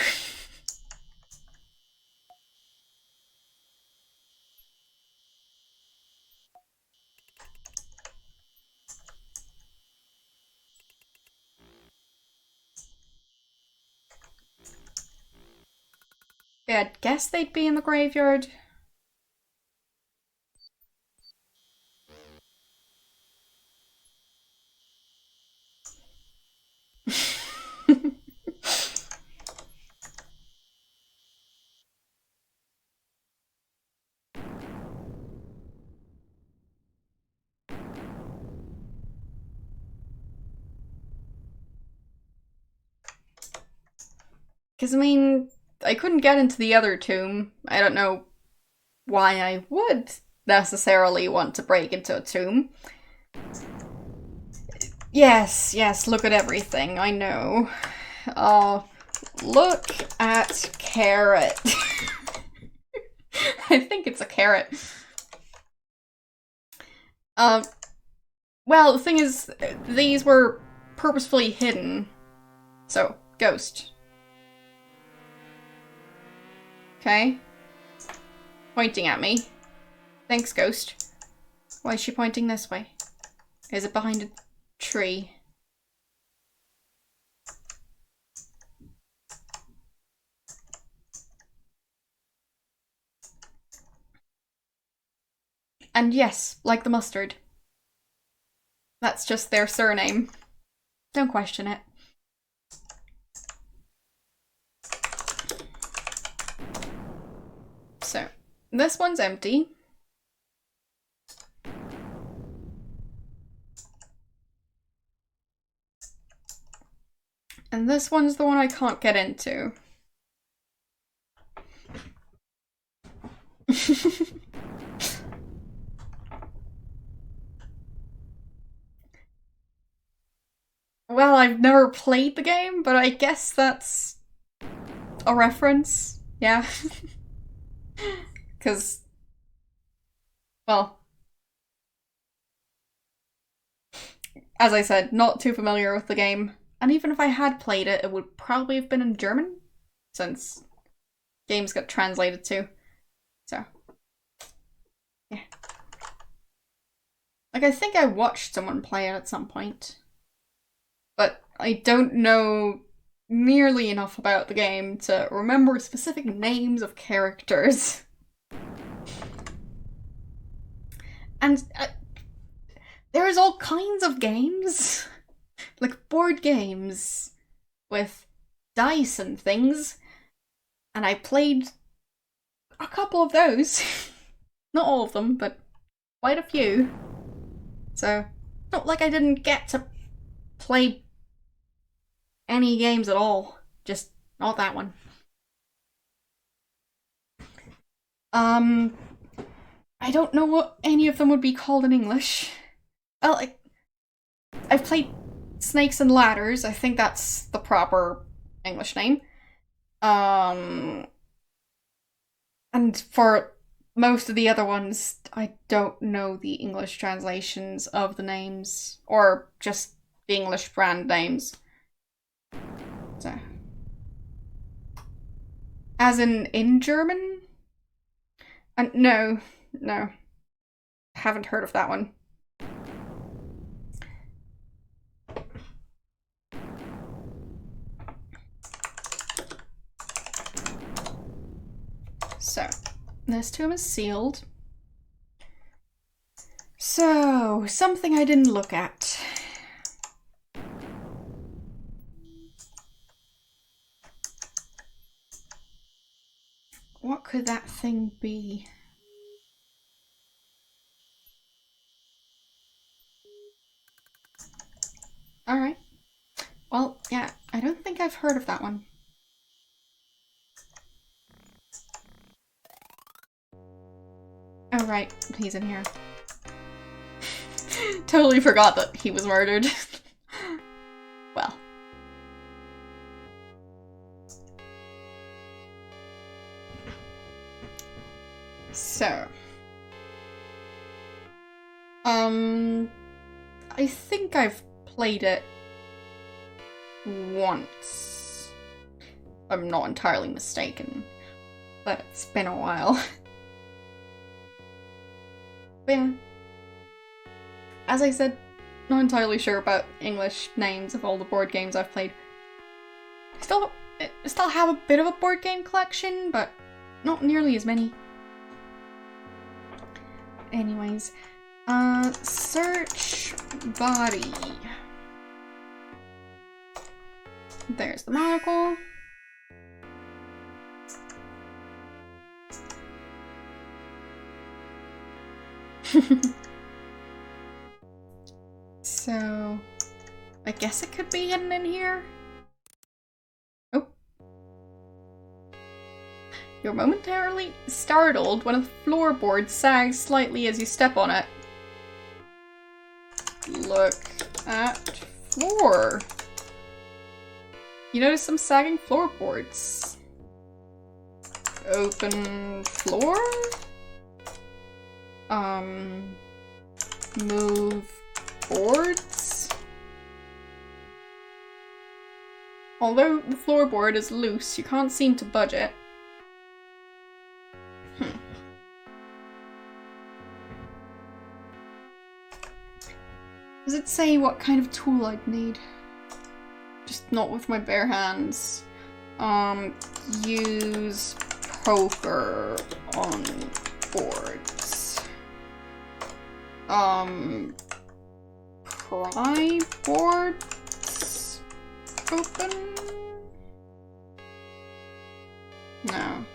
Yeah, I'd guess they'd be in the graveyard. Because, I mean, I couldn't get into the other tomb. I don't know why I would necessarily want to break into a tomb. Yes, yes, look at everything, I know. Look at carrot. I think it's a carrot. Well, the thing is, these were purposefully hidden. So, ghost. Okay. Pointing at me. Thanks, ghost. Why is she pointing this way? Is it behind a tree? And yes, like the mustard. That's just their surname. Don't question it. So, this one's empty. And this one's the one I can't get into. Well, I've never played the game, but I guess that's a reference. Yeah. Because, well, as I said, not too familiar with the game. And even if I had played it, it would probably have been in German, since games got translated too. So, yeah. Like, I think I watched someone play it at some point. But I don't know nearly enough about the game to remember specific names of characters. And there's all kinds of games. like board games with dice and things, and I played a couple of those. Not all of them, but quite a few. So, not like I didn't get to play any games at all. Just not that one. I don't know what any of them would be called in English. Well, I've played Snakes and Ladders. I think that's the proper English name. And for most of the other ones, I don't know the English translations of the names, or just the English brand names. So, as in German? And no, haven't heard of that one. So, this tomb is sealed. So, something I didn't look at. What could that thing be? Alright. Well, yeah, I don't think I've heard of that one. Oh right, he's in here. Totally forgot that he was murdered. Well. So. I think I've played it once. I'm not entirely mistaken, but it's been a while. But yeah. As I said, not entirely sure about English names of all the board games I've played. I still have a bit of a board game collection, but not nearly as many. Anyways, search body. There's the monocle. So, I guess it could be hidden in here. Oh. You're momentarily startled when a floorboard sags slightly as you step on it. Look at floor. You notice some sagging floorboards. Open floor? Move boards? Although the floorboard is loose, you can't seem to budge it. Does it say what kind of tool I'd need? Just not with my bare hands. Use poker on boards. Pry boards open? No.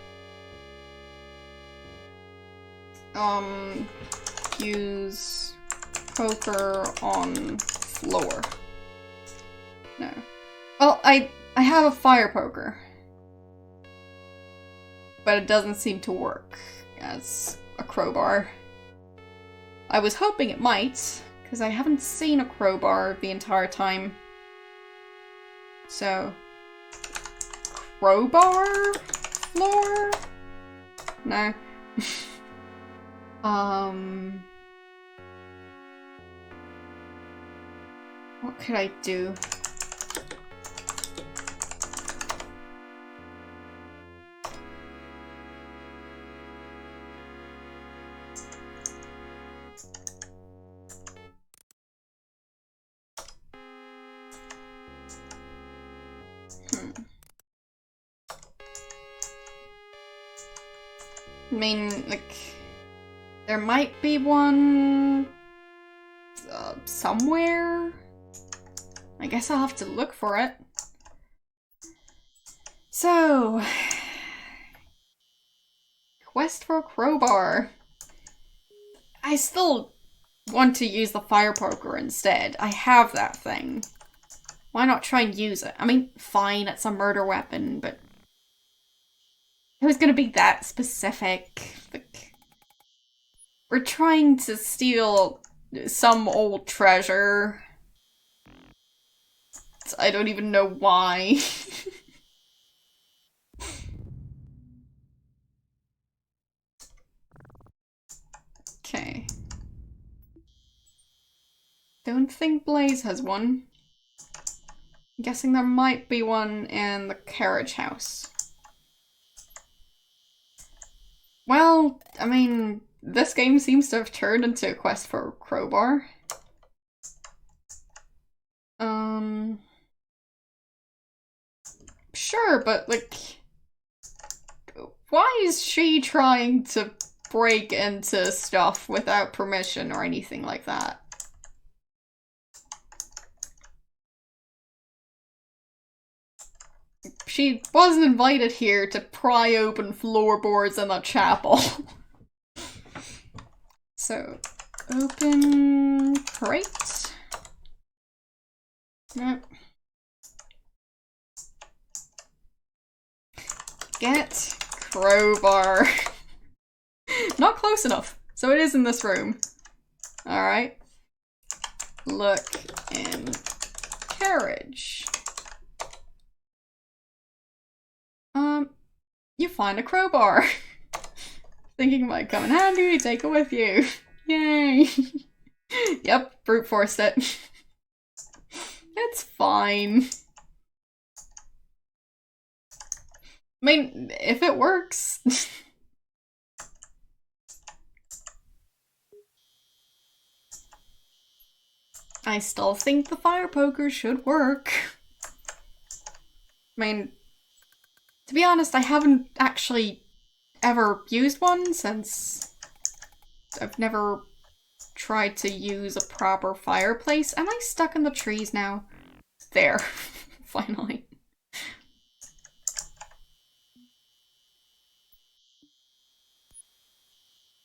Use poker on floor. No. Well, I have a fire poker. But it doesn't seem to work as a crowbar. I was hoping it might, because I haven't seen a crowbar the entire time. So, crowbar floor? No. What could I do? I mean, like, there might be one somewhere. I guess I'll have to look for it. So, quest for a crowbar. I still want to use the fire poker instead. I have that thing. Why not try and use it? I mean, fine, it's a murder weapon, but who's gonna be that specific? Like, we're trying to steal some old treasure. I don't even know why. Okay. Don't think Blaze has one. I'm guessing there might be one in the carriage house. Well, I mean, this game seems to have turned into a quest for a crowbar. Sure, but like, why is she trying to break into stuff without permission or anything like that? She wasn't invited here to pry open floorboards in the chapel. So, open crate. Nope. Get crowbar. Not close enough. So it is in this room. Alright. Look in carriage. You find a crowbar. Thinking it might come in handy, take it with you. Yay. Yep, brute forced it. It's fine. I mean, if it works. I still think the fire poker should work. I mean, to be honest, I haven't actually ever used one since I've never tried to use a proper fireplace. Am I stuck in the trees now? There. Finally.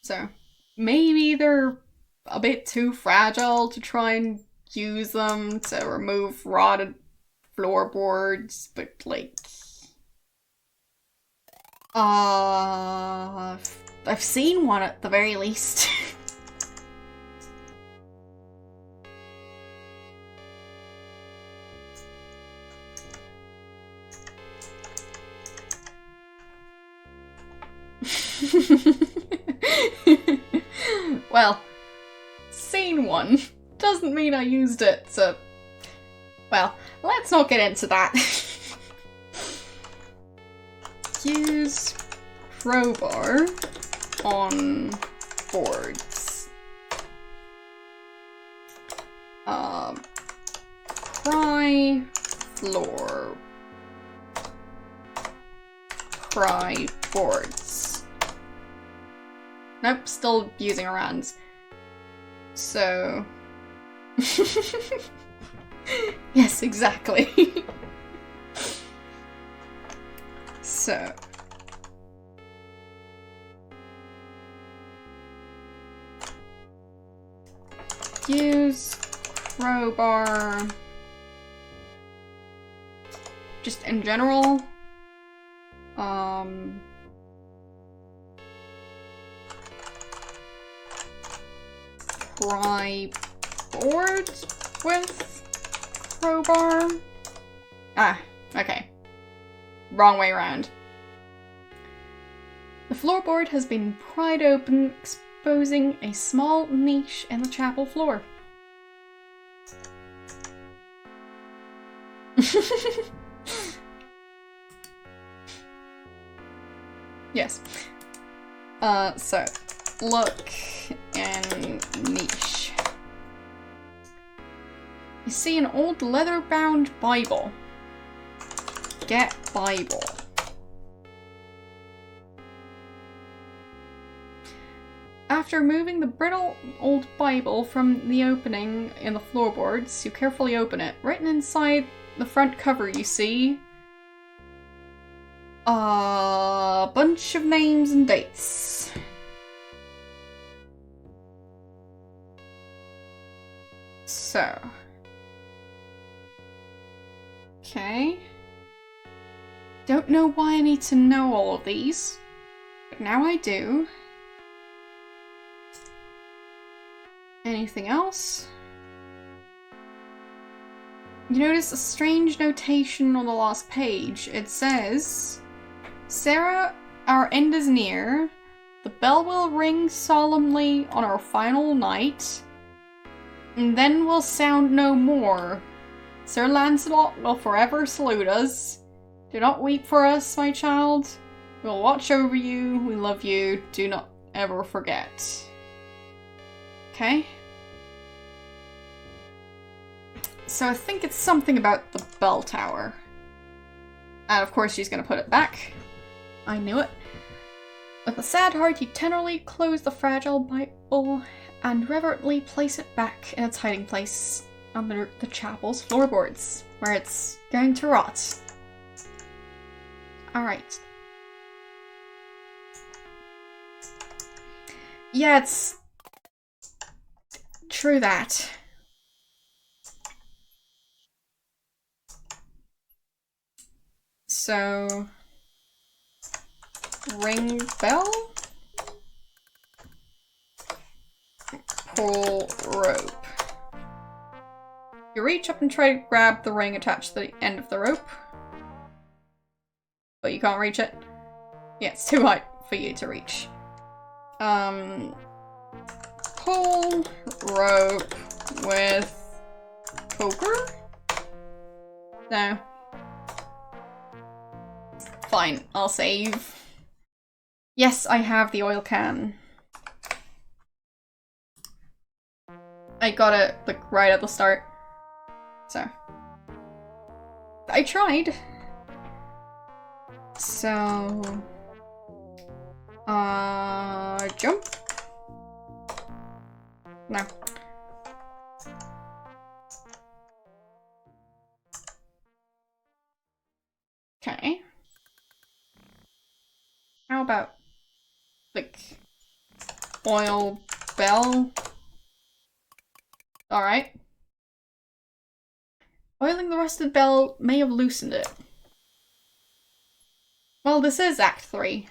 So, maybe they're a bit too fragile to try and use them to remove rotted floorboards, but like... I've seen one at the very least. Well, seen one doesn't mean I used it, so... Well, let's not get into that. Use crowbar on boards. Pry floor. Pry boards. Nope, still using our hands. So... Yes, exactly. So... Use crowbar... Just in general. Pry board with crowbar. Ah, okay. Wrong way around. The floorboard has been pried open, exposing a small niche in the chapel floor. Yes. So, look in niche. You see an old leather-bound Bible. Get Bible. After removing the brittle old Bible from the opening in the floorboards, you carefully open it. Written inside the front cover, you see a bunch of names and dates. So. Okay. Don't know why I need to know all of these, but now I do. Anything else? You notice a strange notation on the last page. It says, Sarah, our end is near. The bell will ring solemnly on our final night, and then will sound no more. Sir Lancelot will forever salute us. Do not weep for us, my child. We'll watch over you. We love you. Do not ever forget. Okay. So I think it's something about the bell tower. And of course she's gonna put it back. I knew it. With a sad heart, you tenderly close the fragile Bible and reverently place it back in its hiding place under the chapel's floorboards, where it's going to rot. Alright. Yeah, it's true that. So, ring bell, pull rope. You reach up and try to grab the ring attached to the end of the rope, but you can't reach it. Yeah, it's too high for you to reach. Pull rope with poker? No. Fine, I'll save. Yes, I have the oil can. I got it, like, right at the start. So. I tried. So. Jump? No. Okay. How about, like, oil bell? Alright. Oiling the rusted bell may have loosened it. Well, this is Act 3.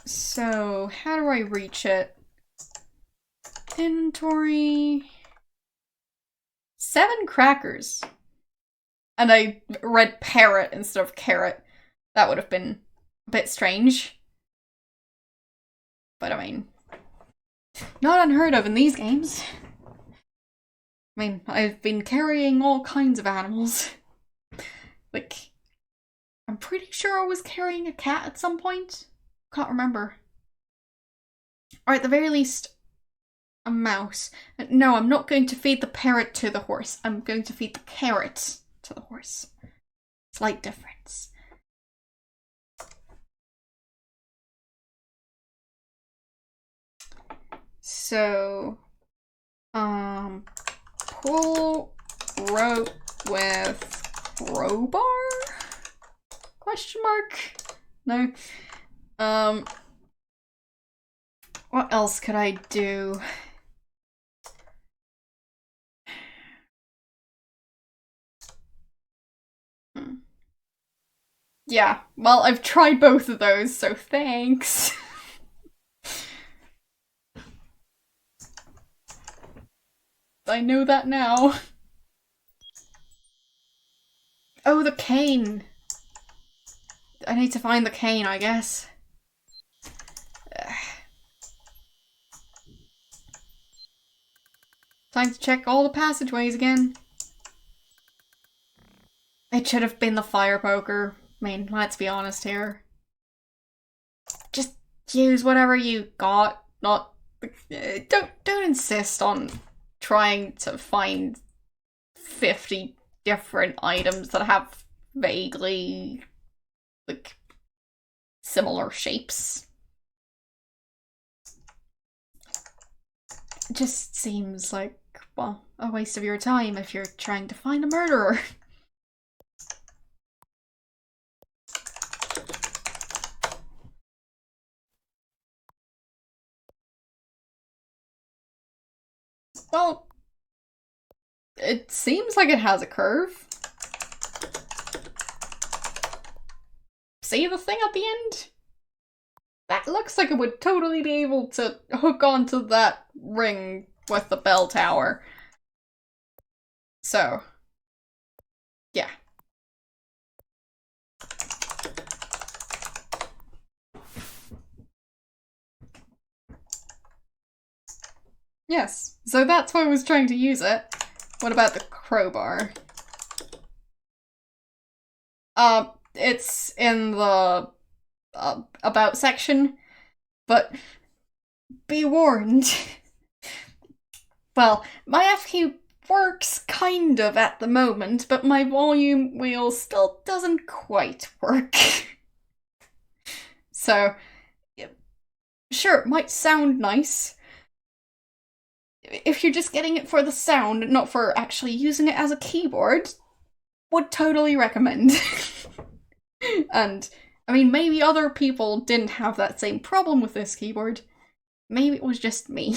So, how do I reach it? Inventory. 7 crackers. And I read parrot instead of carrot. That would have been a bit strange. But I mean, not unheard of in these games. I mean, I've been carrying all kinds of animals. Like, I'm pretty sure I was carrying a cat at some point. Can't remember. Or at the very least, a mouse. No, I'm not going to feed the parrot to the horse. I'm going to feed the carrot to the horse. Slight difference. So, pull rope with crowbar? Question mark? No. What else could I do? Yeah, well, I've tried both of those, so thanks. I know that now. Oh, the cane. I need to find the cane, I guess. Time to check all the passageways again. It should have been the fire poker. I mean, let's be honest here. Just use whatever you got. Not... Don't insist on trying to find 50 different items that have vaguely, like, similar shapes. It just seems like, well, a waste of your time if you're trying to find a murderer. Well, it seems like it has a curve. See the thing at the end? That looks like it would totally be able to hook onto that ring with the bell tower. So, yeah. Yes, so that's why I was trying to use it. What about the crowbar? It's in the about section, but be warned. Well, my F key works kind of at the moment, but my volume wheel still doesn't quite work. So, sure, it might sound nice. If you're just getting it for the sound, not for actually using it as a keyboard, would totally recommend. And, I mean, maybe other people didn't have that same problem with this keyboard. Maybe it was just me.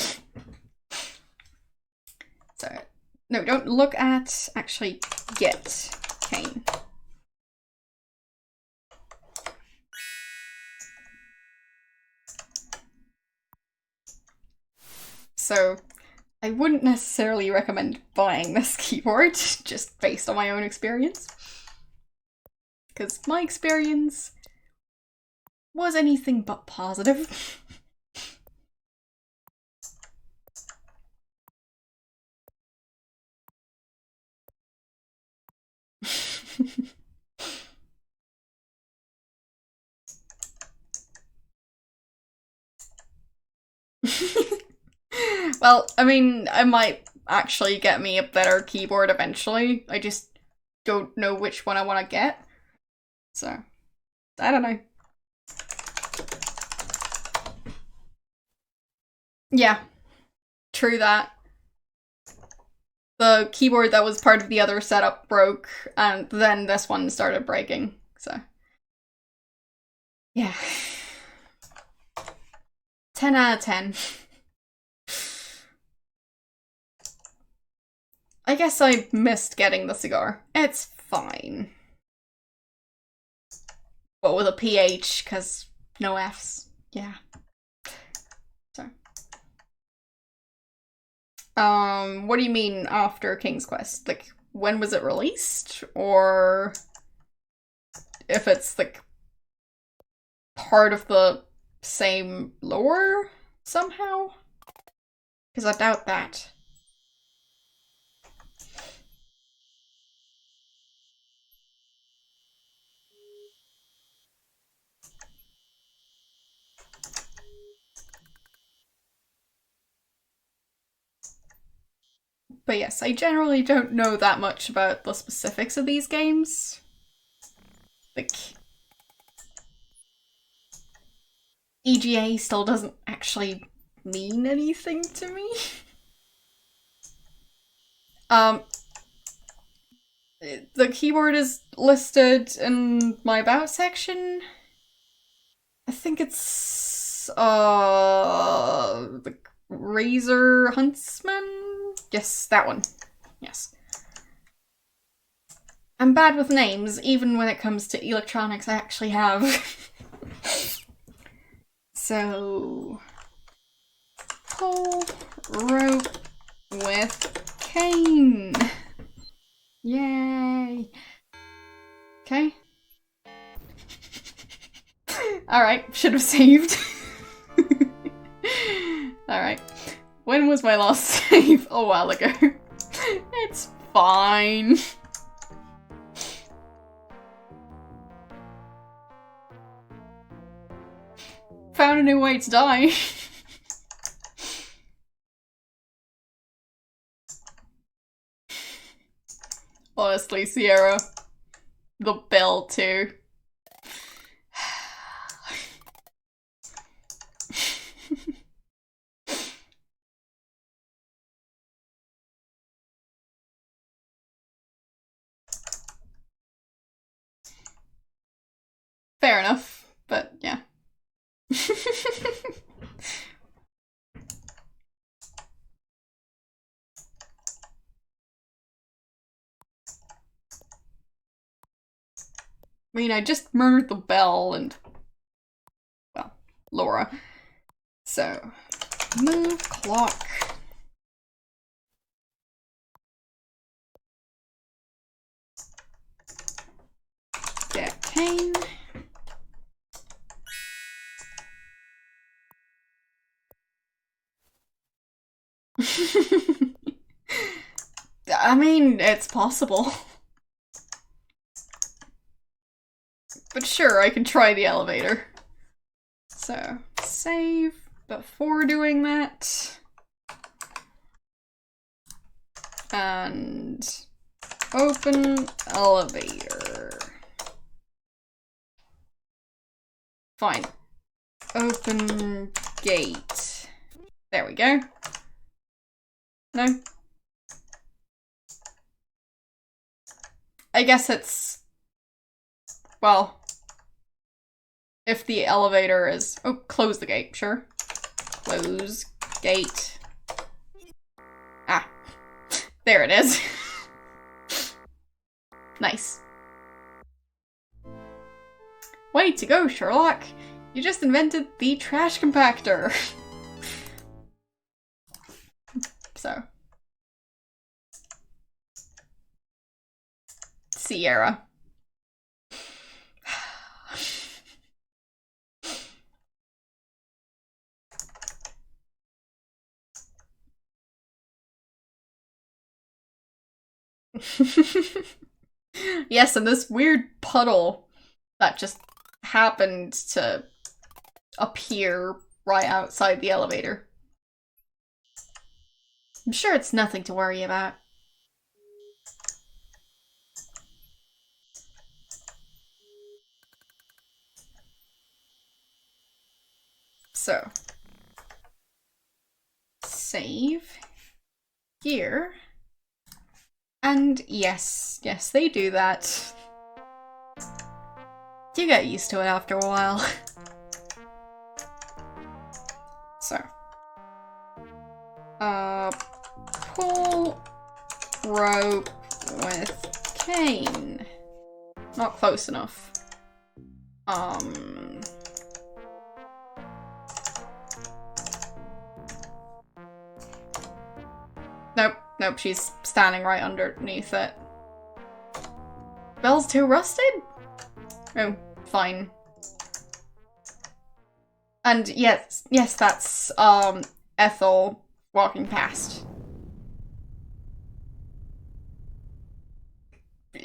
So, no, don't look at, actually get cane. So, I wouldn't necessarily recommend buying this keyboard, just based on my own experience. Because my experience was anything but positive. Well, I mean, I might actually get me a better keyboard eventually. I just don't know which one I want to get. So, I don't know. Yeah, true that. The keyboard that was part of the other setup broke, and then this one started breaking, so. Yeah. 10 out of 10. I guess I missed getting the cigar. It's fine. But with a PH, because no Fs. Yeah. So. What do you mean after King's Quest? Like, when was it released? Or if it's, like, part of the same lore somehow? Because I doubt that. But yes, I generally don't know that much about the specifics of these games. Like, EGA still doesn't actually mean anything to me. The keyboard is listed in my about section. I think it's the Razor Huntsman? Yes, that one. Yes. I'm bad with names, even when it comes to electronics I actually have. So, pull rope with cane. Yay. Okay. Alright, should have saved. Alright. When was my last save? A while ago. It's fine. Found a new way to die. Honestly, Sierra, the bell too. Fair enough, but yeah. I mean, I just murdered the bell and, well, Laura. So, move clock. Get Kane. I mean, it's possible. But sure, I can try the elevator. So, save before doing that. And open elevator. Fine. Open gate. There we go. No? I guess it's... well... if the elevator is... oh, close the gate, sure. Close gate. Ah. There it is. Nice. Way to go, Sherlock! You just invented the trash compactor! So. Sierra. Yes, and this weird puddle that just happened to appear right outside the elevator. I'm sure it's nothing to worry about. So, save here. And yes, they do that. You get used to it after a while. So, pull rope with cane. Not close enough. Nope, she's standing right underneath it. Bell's too rusted? Oh, fine. And yes, that's, Ethel walking past.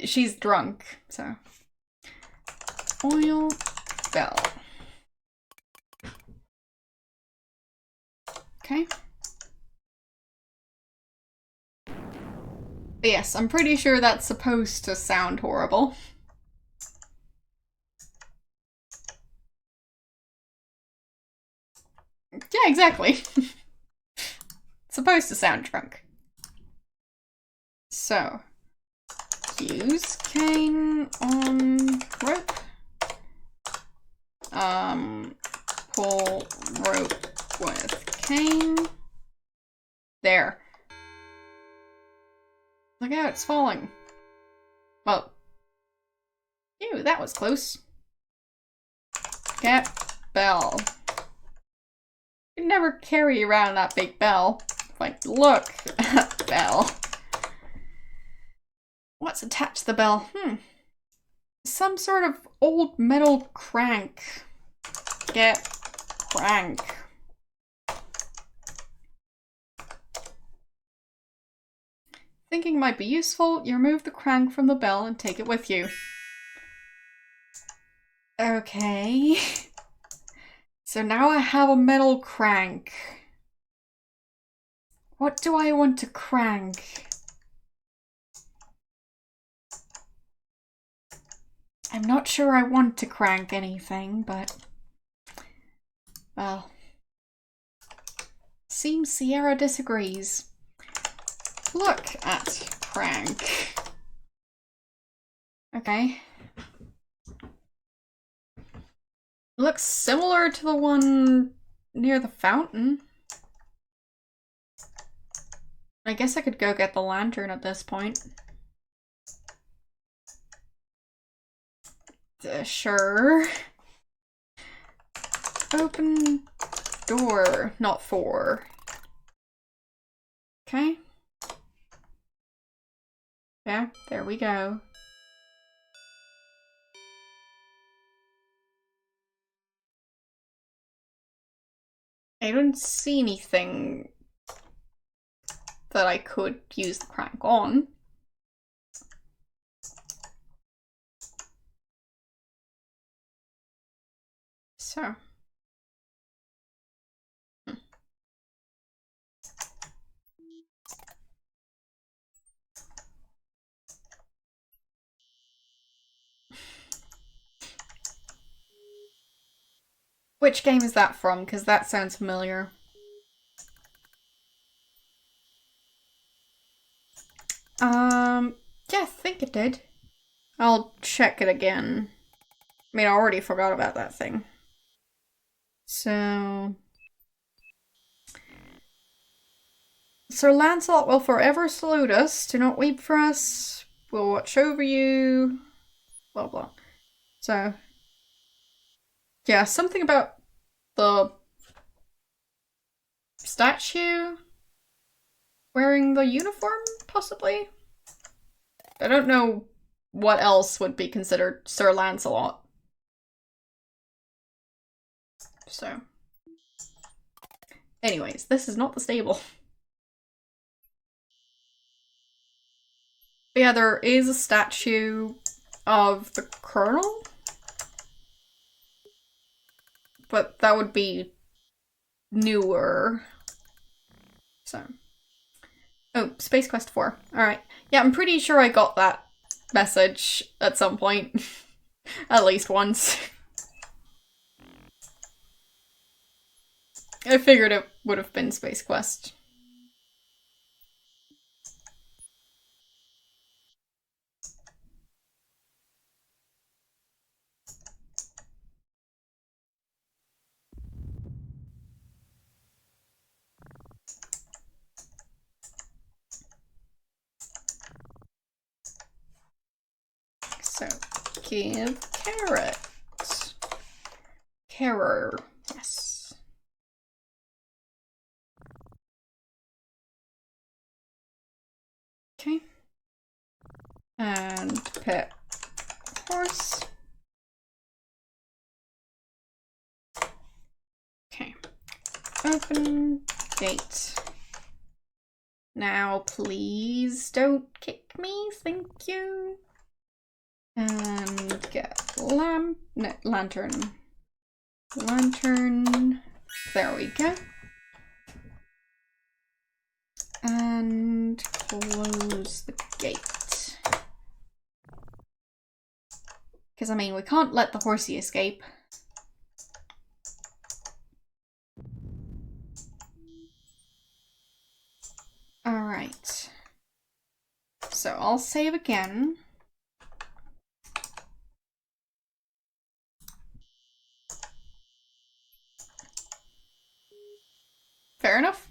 She's drunk, so. Oil bell. Okay. But yes, I'm pretty sure that's supposed to sound horrible. Yeah, exactly. It's supposed to sound drunk. So, use cane on rope. Pull rope with cane. There. Look out, it's falling. Well. Ew, that was close. Get bell. You never carry around that big bell. Like, look at the bell. What's attached to the bell? Some sort of old metal crank. Get crank. Thinking might be useful, you remove the crank from the bell and take it with you. Okay. So now I have a metal crank. What do I want to crank? I'm not sure I want to crank anything, but... well... seems Sierra disagrees. Look at crank. Okay. Looks similar to the one near the fountain. I guess I could go get the lantern at this point. Sure. Open door, not 4. Okay. Yeah, there we go. I don't see anything that I could use the crank on. So. Which game is that from? Because that sounds familiar. Yeah, I think it did. I'll check it again. I mean, I already forgot about that thing. So... Sir Lancelot will forever salute us. Do not weep for us. We'll watch over you. Blah, blah. So... yeah, something about the statue wearing the uniform, possibly? I don't know what else would be considered Sir Lancelot. So. Anyways, this is not the stable. But yeah, there is a statue of the Colonel. But that would be newer. So. Oh, Space Quest 4. Alright. Yeah, I'm pretty sure I got that message at some point. At least once. I figured it would have been Space Quest. So, give carrot. Carer. Yes. Okay. And pet horse. Okay. Open gate. Now, please don't kick me. Thank you. And get lantern. Lantern. There we go. And close the gate. Because, I mean, we can't let the horsey escape. Alright. So I'll save again. Fair enough.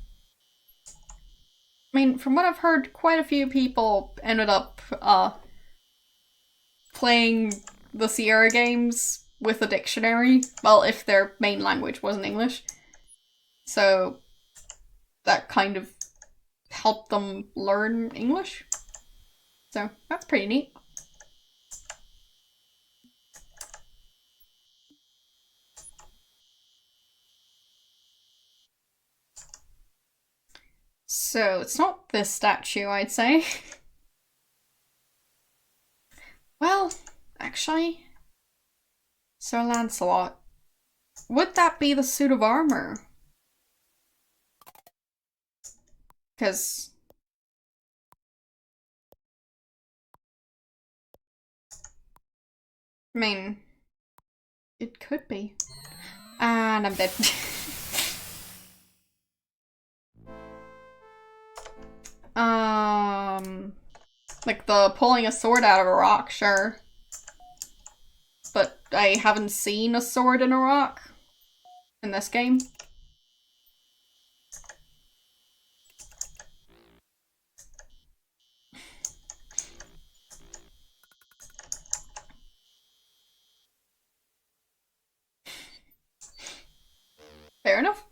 I mean, from what I've heard, quite a few people ended up playing the Sierra games with a dictionary. Well, if their main language wasn't English. So that kind of helped them learn English. So that's pretty neat. So it's not this statue, I'd say. Well, actually, Sir Lancelot. Would that be the suit of armor? Because... I mean, it could be. And I'm dead. Like the pulling a sword out of a rock, sure. But I haven't seen a sword in a rock in this game. Fair enough.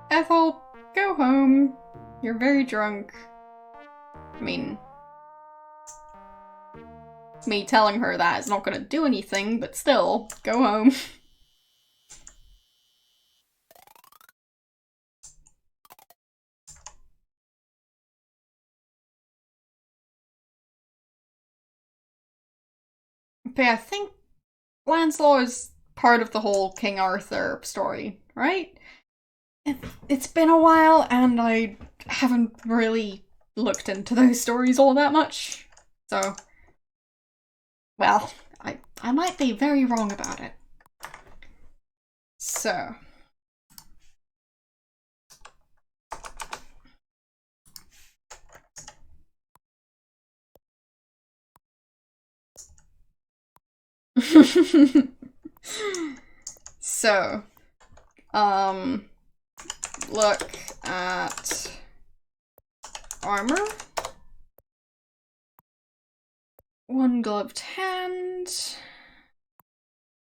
Ethel, go home. You're very drunk. I mean, me telling her that is not gonna do anything, but still, go home. But I think Lancelot is part of the whole King Arthur story, right? It's been a while, and I haven't really looked into those stories all that much. So, well, I might be very wrong about it. So. So, look at armor. One gloved hand.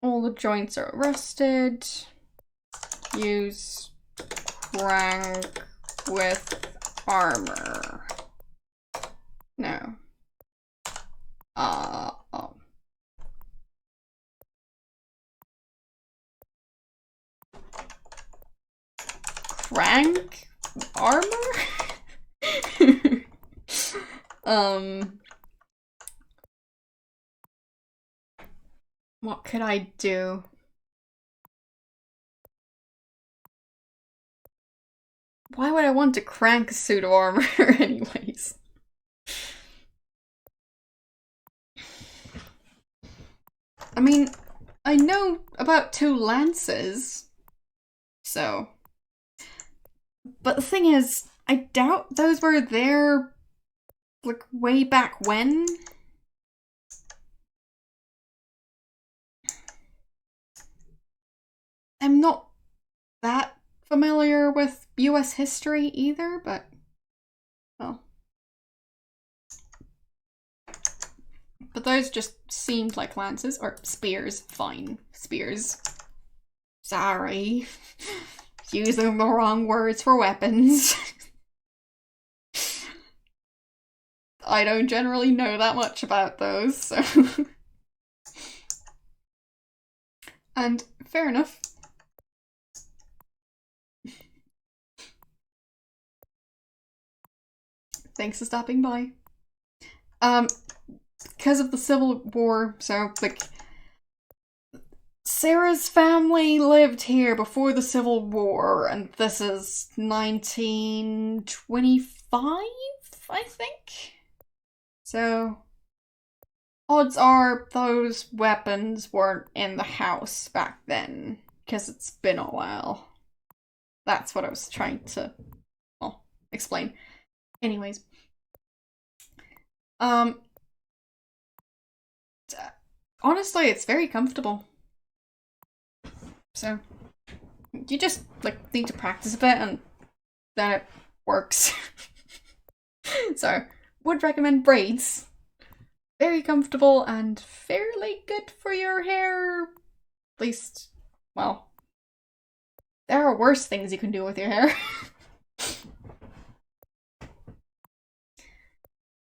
All the joints are rusted. Use crank with armor. No. Oh. Crank armor? What could I do? Why would I want to crank a suit of armor anyways? I mean, I know about 2 lances, so. But the thing is, I doubt those were there, like, way back when. I'm not that familiar with US history either, but, well. But those just seemed like lances, or spears, fine, spears. Sorry. Using the wrong words for weapons. I don't generally know that much about those, so. And fair enough. Thanks for stopping by. Because of the Civil War, so, like, Sarah's family lived here before the Civil War, and this is 1925, I think? So, odds are those weapons weren't in the house back then, because it's been a while. That's what I was trying to, well, explain. Anyways. Honestly, it's very comfortable. So, you just, like, need to practice a bit and then it works. So, would recommend braids. Very comfortable and fairly good for your hair. At least, well, there are worse things you can do with your hair.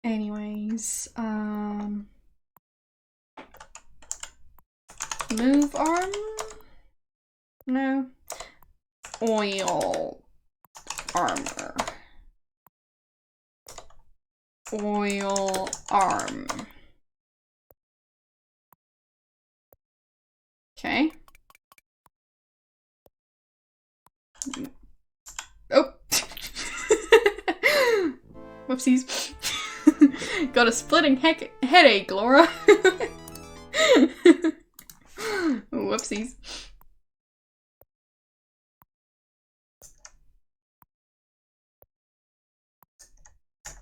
Anyways, move arm? No. Oil armor. Oil arm. Okay. Oh. Whoopsies. Got a splitting headache, Laura. Whoopsies.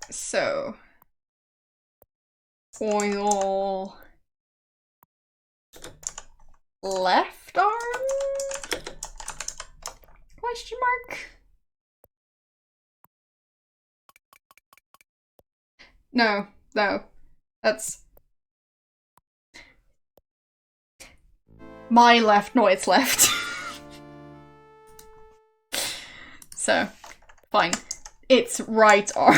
So, oil left arm? Question mark? No, that's my left, no, it's left. So, fine. It's right arm.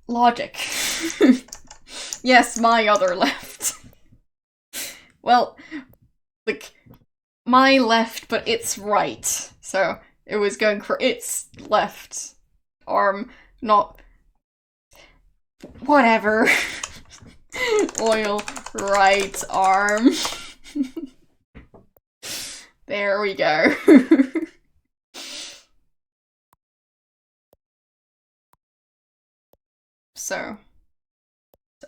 Logic. Yes, my other left. Well, like, my left, but it's right. So, it was going for its left arm, not... Whatever. Oil right arm. There we go. So,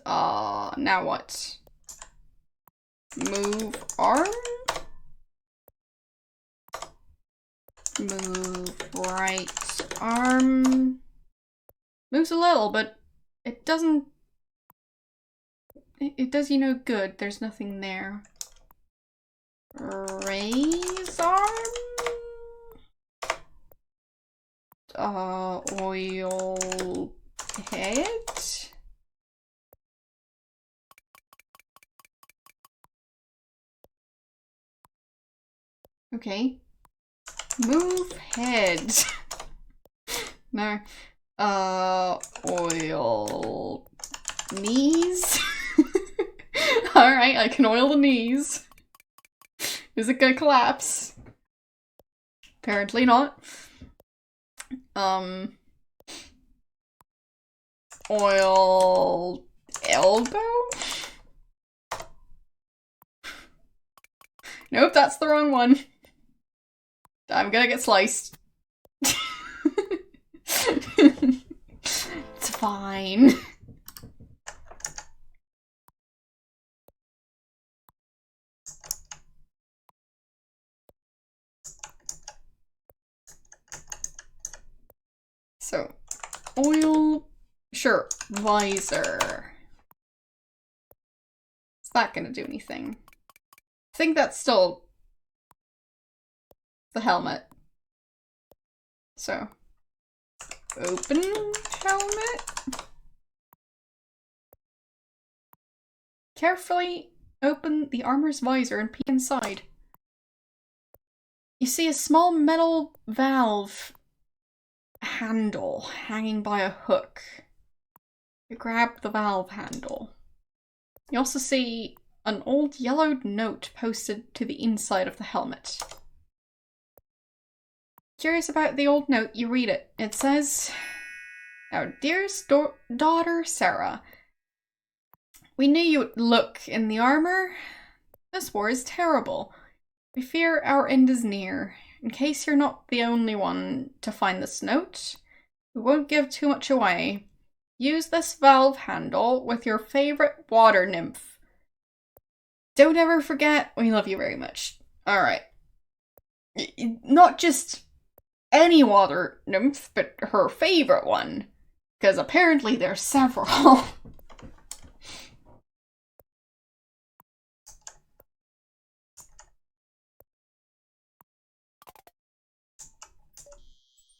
now what? Move arm? Move right arm. Moves a little, but it doesn't... It does you no good. There's nothing there. Raise arm? Oil head? Okay. Move head. No. Oil knees? Alright, I can oil the knees. Is it gonna collapse? Apparently not. Oil elbow? Nope, that's the wrong one. I'm gonna get sliced. It's fine. So, oil, sure, visor. Is that gonna do anything? I think that's still the helmet. So, open helmet. Carefully open the armor's visor and peek inside. You see a small metal valve handle hanging by a hook. You grab the valve handle. You also see an old yellowed note posted to the inside of the helmet. Curious about the old note, you read it. It says, "Our dearest daughter, Sarah. We knew you would look in the armor. This war is terrible. We fear our end is near. In case you're not the only one to find this note, we won't give too much away. Use this valve handle with your favorite water nymph. Don't ever forget, we love you very much." Alright. Not just any water nymph, but her favorite one. Because apparently there's several.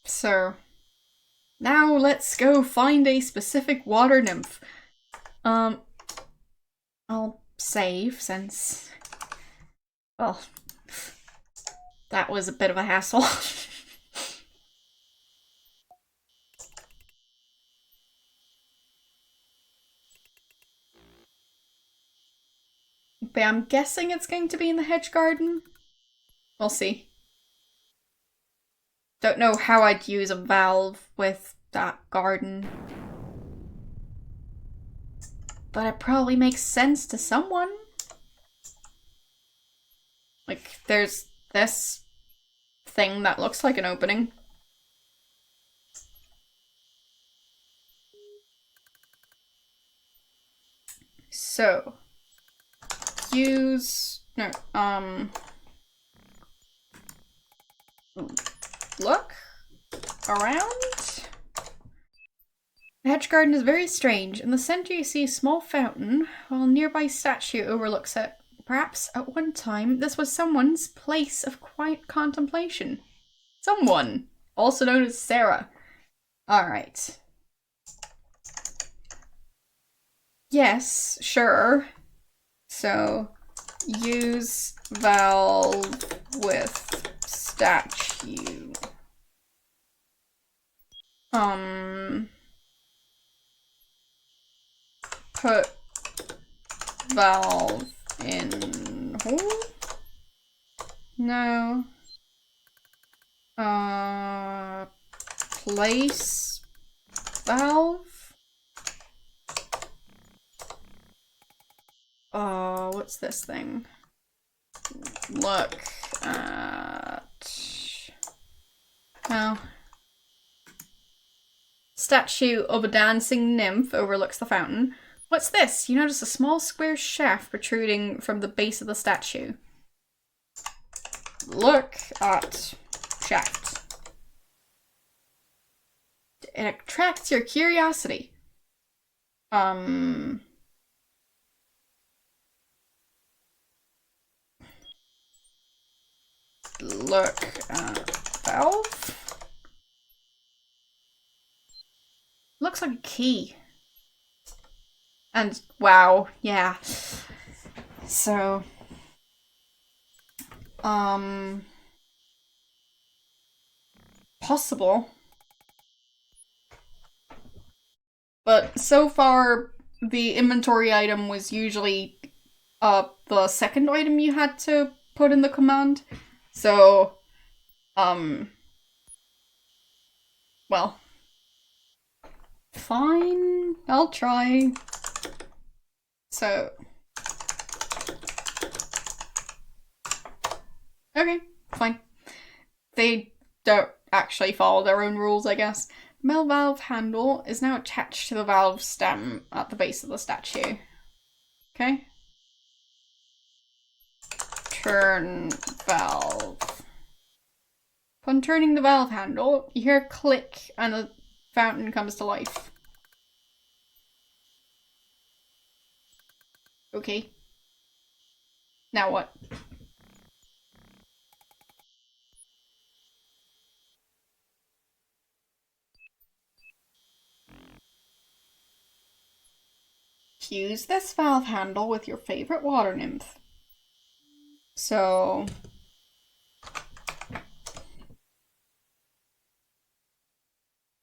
So, now let's go find a specific water nymph. I'll save since, well, that was a bit of a hassle. But I'm guessing it's going to be in the hedge garden. We'll see. Don't know how I'd use a valve with that garden. But it probably makes sense to someone. Like, there's this thing that looks like an opening. So use look around. The hedge garden is very strange. In the center you see a small fountain, while a nearby statue overlooks it. Perhaps at one time this was someone's place of quiet contemplation. Someone, also known as Sarah. Alright. Yes, sure. So, use valve with statue. Put valve in hole? No. Place valve? What's this thing? Look at... Oh. Statue of a dancing nymph overlooks the fountain. What's this? You notice a small square shaft protruding from the base of the statue. Look at shaft. It attracts your curiosity. Look at valve. Looks like a key. And wow, yeah. So possible. But so far the inventory item was usually the second item you had to put in the command. So well, fine, I'll try. So okay, fine. They don't actually follow their own rules, I guess. The metal valve handle is now attached to the valve stem at the base of the statue. Okay. Turn valve. Upon turning the valve handle, you hear a click and the fountain comes to life. Okay. Now what? Use this valve handle with your favorite water nymph. So...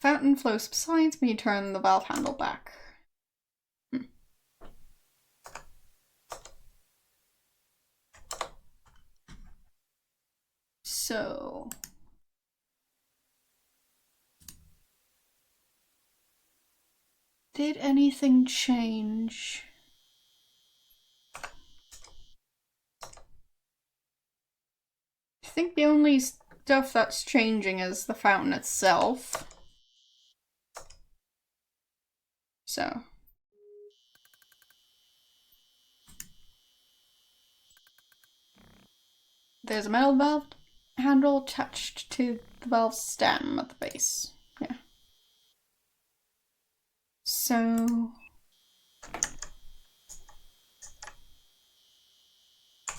fountain flows subsides when you turn the valve handle back. So... did anything change? I think the only stuff that's changing is the fountain itself. So. There's a metal valve handle attached to the valve stem at the base. Yeah. So...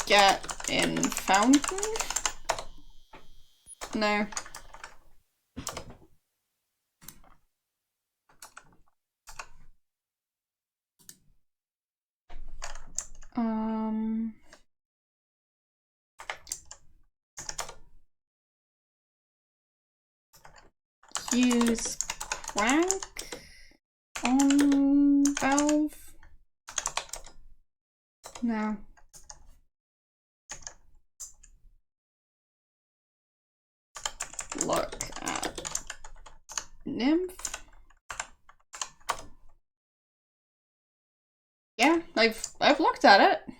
get in fountain? No. Use crank on valve? No. Look at nymph. Yeah, I've looked at it.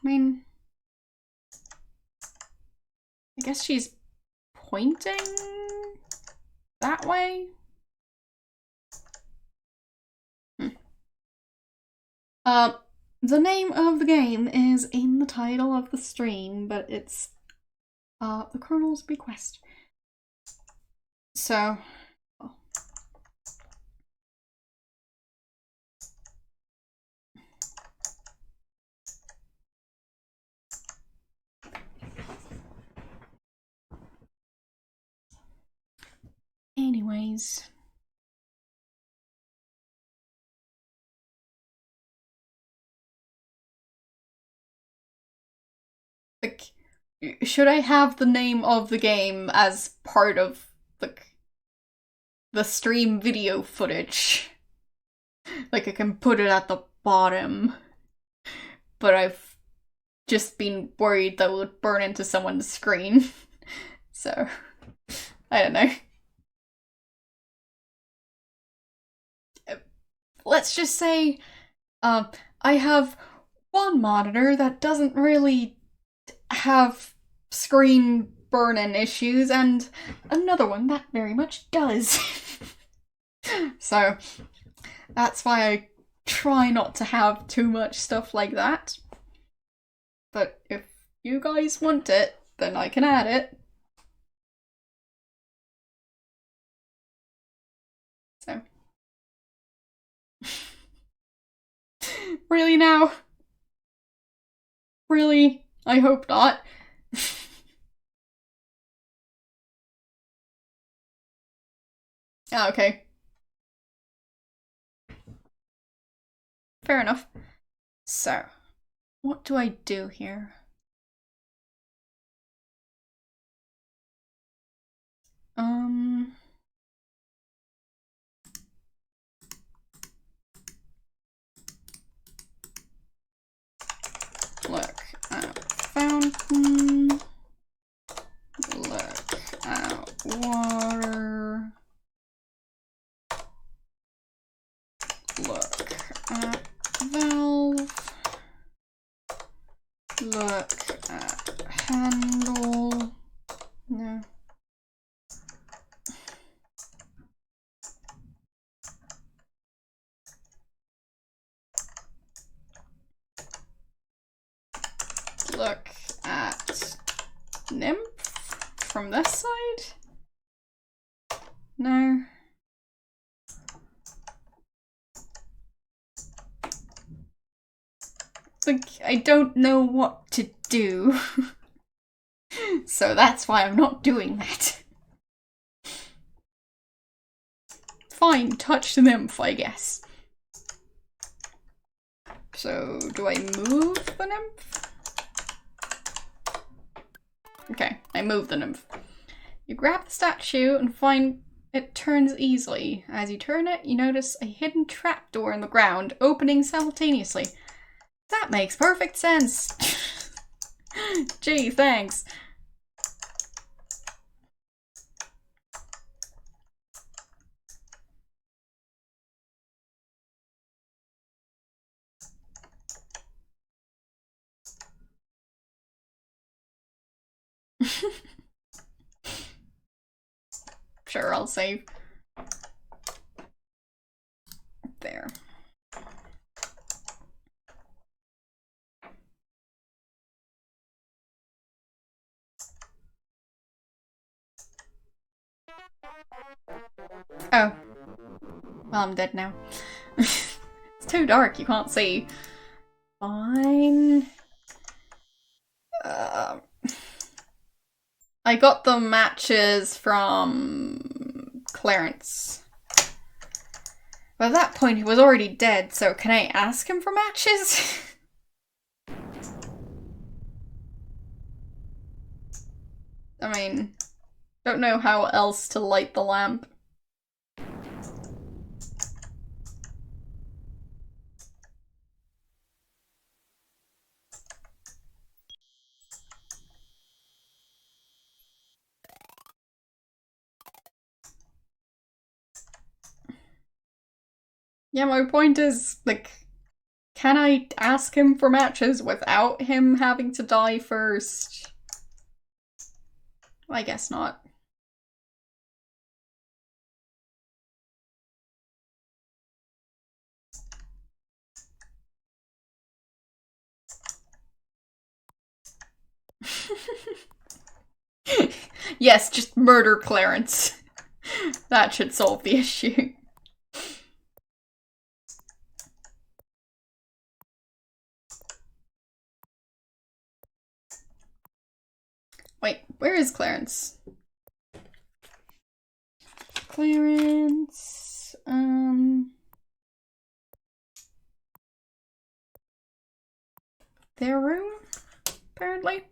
I mean, I guess she's pointing that way. The name of the game is in the title of the stream, but it's the Colonel's Bequest. So anyways. Like, should I have the name of the game as part of the stream video footage? Like, I can put it at the bottom, but I've just been worried that it would burn into someone's screen. So, I don't know. Let's just say, I have one monitor that doesn't really have screen burn-in issues, and another one that very much does. So, that's why I try not to have too much stuff like that. But if you guys want it, then I can add it. So. Really now? Really? I hope not. Oh, okay. Fair enough. So, what do I do here? Look at fountain. Look at water. Look at valve. Look at handle. No. Look at nymph from this side. No. Like, I don't know what to do. So that's why I'm not doing that. Fine, touch the nymph, I guess. So, do I move the nymph? Okay, I move the nymph. You grab the statue and find it turns easily. As you turn it, you notice a hidden trapdoor in the ground, opening simultaneously. That makes perfect sense. Gee, thanks. Sure, I'll save. There. Oh. Well, I'm dead now. It's too dark, you can't see. Fine. I got the matches from Clarence. But at that point, he was already dead, so can I ask him for matches? I mean, don't know how else to light the lamp. Yeah, my point is, like, can I ask him for matches without him having to die first? I guess not. Yes, just murder Clarence. That should solve the issue. Wait, where is Clarence? Clarence, their room, apparently.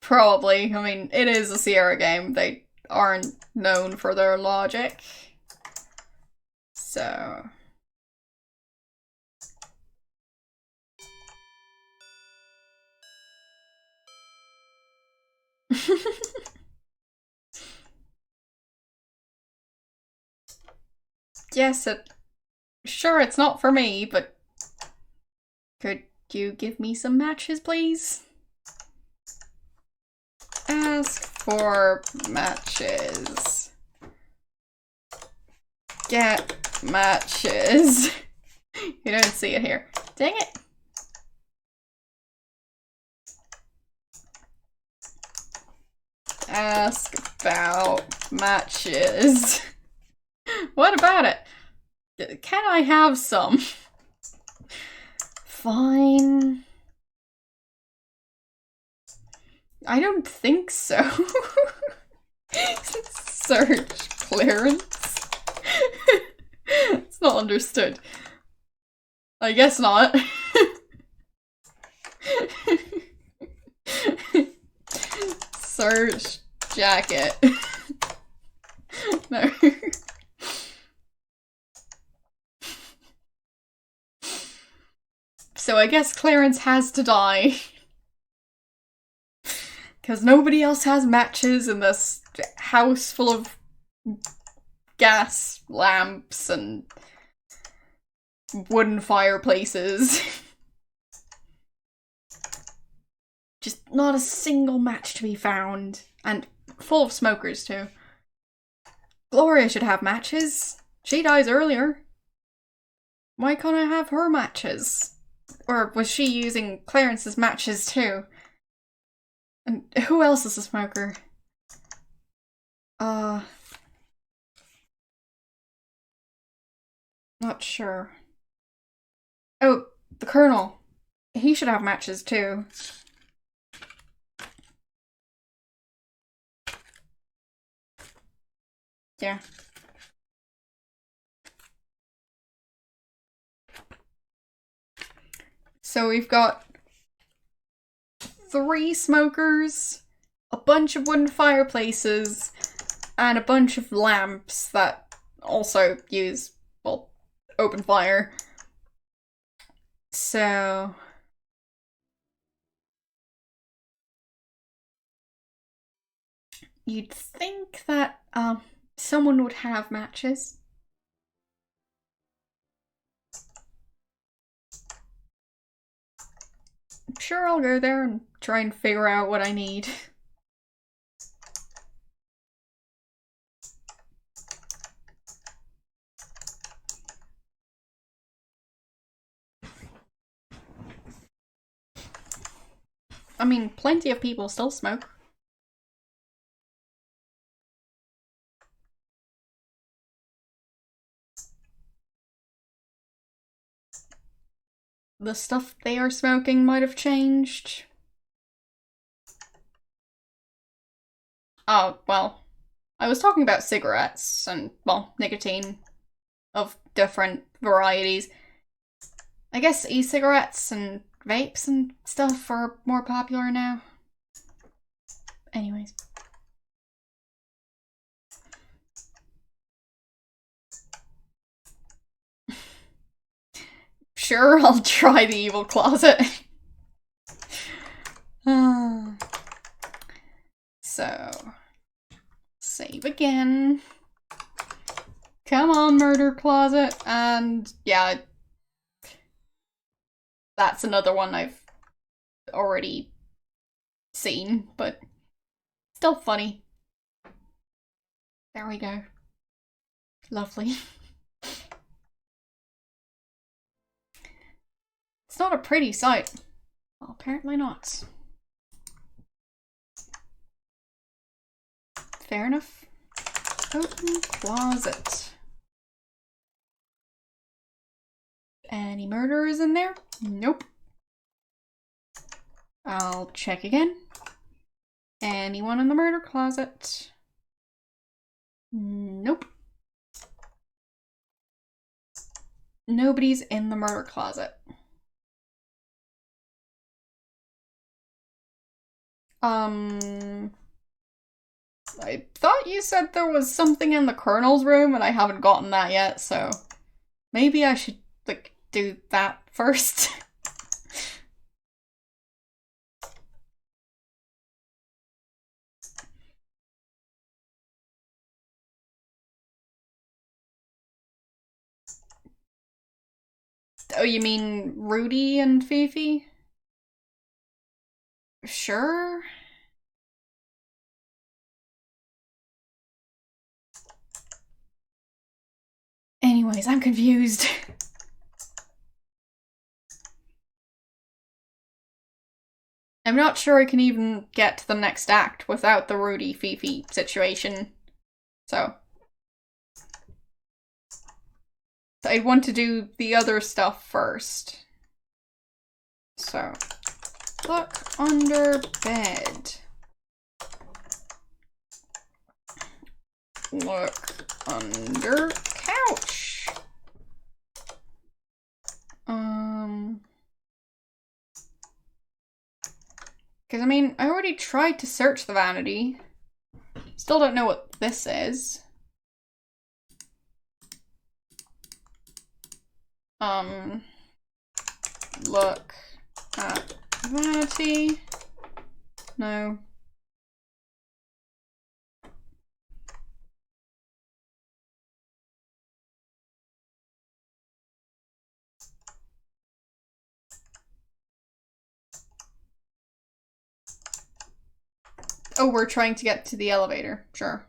Probably. I mean, it is a Sierra game. They aren't known for their logic. So... Yes, sure, it's not for me, but could you give me some matches, please? Ask for matches. Get matches. You don't see it here. Dang it. Ask about matches. What about it? Can I have some? Fine. I don't think so. Search clearance. It's not understood. I guess not. Search jacket. No. So I guess Clarence has to die. Because nobody else has matches in this house full of gas lamps and wooden fireplaces. Just not a single match to be found. And full of smokers, too. Gloria should have matches. She dies earlier. Why can't I have her matches? Or was she using Clarence's matches, too? And who else is a smoker? Not sure. Oh, the Colonel. He should have matches, too. Yeah. So we've got 3 smokers, a bunch of wooden fireplaces, and a bunch of lamps that also use, well, open fire. So... you'd think that, someone would have matches. Sure, I'll go there and try and figure out what I need. I mean, plenty of people still smoke. The stuff they are smoking might have changed. Oh, well, I was talking about cigarettes and, well, nicotine of different varieties. I guess e-cigarettes and vapes and stuff are more popular now. Anyways. Sure, I'll try the evil closet. So, save again. Come on, murder closet. And yeah, that's another one I've already seen, but still funny. There we go. Lovely. not a pretty sight. Well, apparently not. Fair enough. Open closet. Any murderers in there? Nope. I'll check again. Anyone in the murder closet? Nope. Nobody's in the murder closet. I thought you said there was something in the Colonel's room and I haven't gotten that yet, so maybe I should, like, do that first. Oh, you mean Rudy and Fifi? Sure. Anyways, I'm confused. I'm not sure I can even get to the next act without the Rudy Fifi situation. So I'd want to do the other stuff first. So, look under bed. Look under couch. Because, I mean, I already tried to search the vanity. Still don't know what this is. Look at vanity. No. Oh, we're trying to get to the elevator. Sure.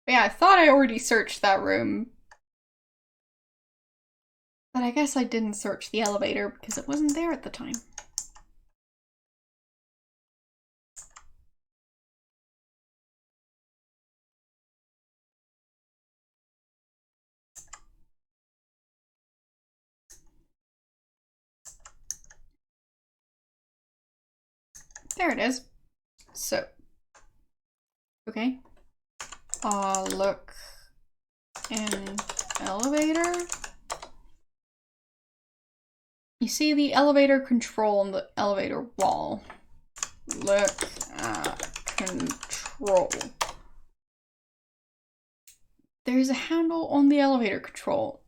But yeah, I thought I already searched that room. But I guess I didn't search the elevator because it wasn't there at the time. There it is. So, okay. Look in elevator. You see the elevator control on the elevator wall. Look at control. There's a handle on the elevator control.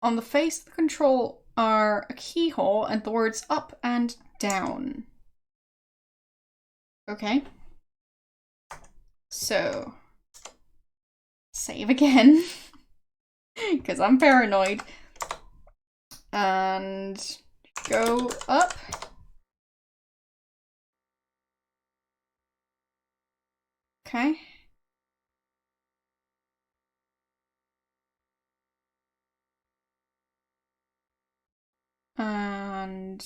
On the face of the control are a keyhole and the words up and down. Okay. So, save again, because I'm paranoid. And go up. Okay. And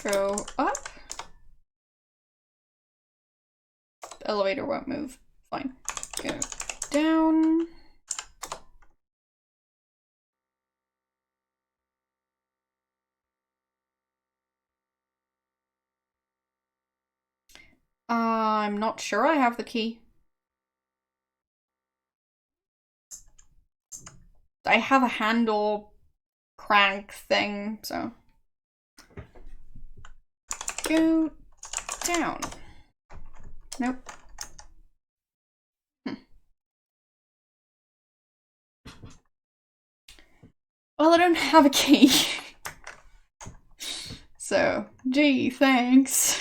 go up. The elevator won't move. Fine. Go down. I'm not sure I have the key. I have a handle crank thing, so. Go down. Nope. Well, I don't have a key. So, gee, thanks.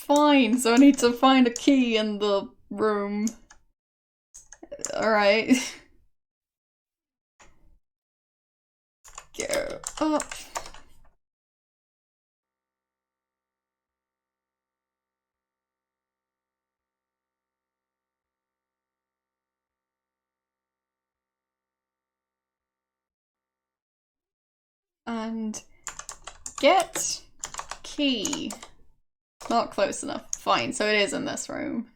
Fine, so I need to find a key in the room. Alright. Go up. And get key. Not close enough. Fine, so it is in this room.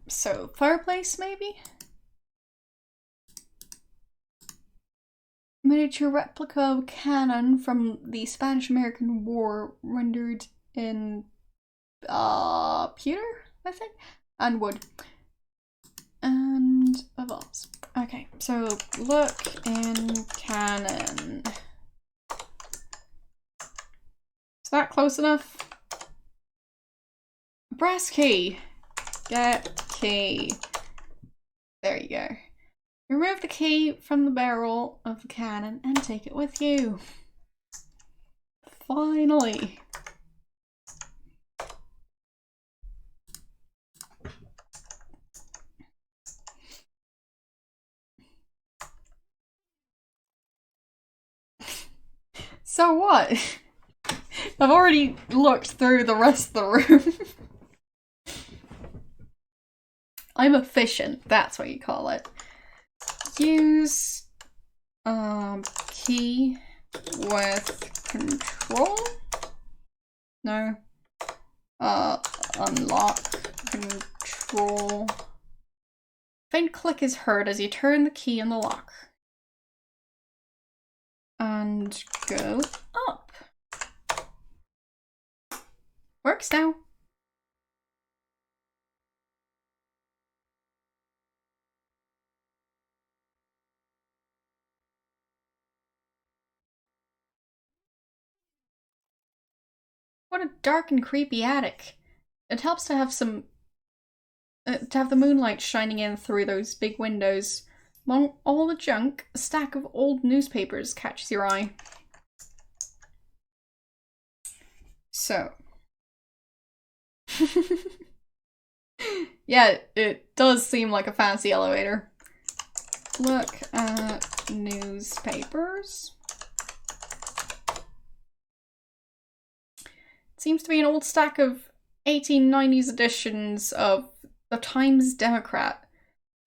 So, fireplace maybe? Miniature replica of cannon from the Spanish-American War rendered in pewter, I think? And wood. And a vase. Okay, so look in cannon. Is that close enough? Brass key. Get key. There you go. Remove the key from the barrel of the cannon and take it with you. Finally. So what? I've already looked through the rest of the room. I'm efficient, that's what you call it. Use key with control. No. Unlock control. Faint click is heard as you turn the key in the lock. And go up. Works now. What a dark and creepy attic. It helps to have some to have the moonlight shining in through those big windows. Among all the junk, a stack of old newspapers catches your eye. So. Yeah, it does seem like a fancy elevator. Look at newspapers. It seems to be an old stack of 1890s editions of the Times Democrat.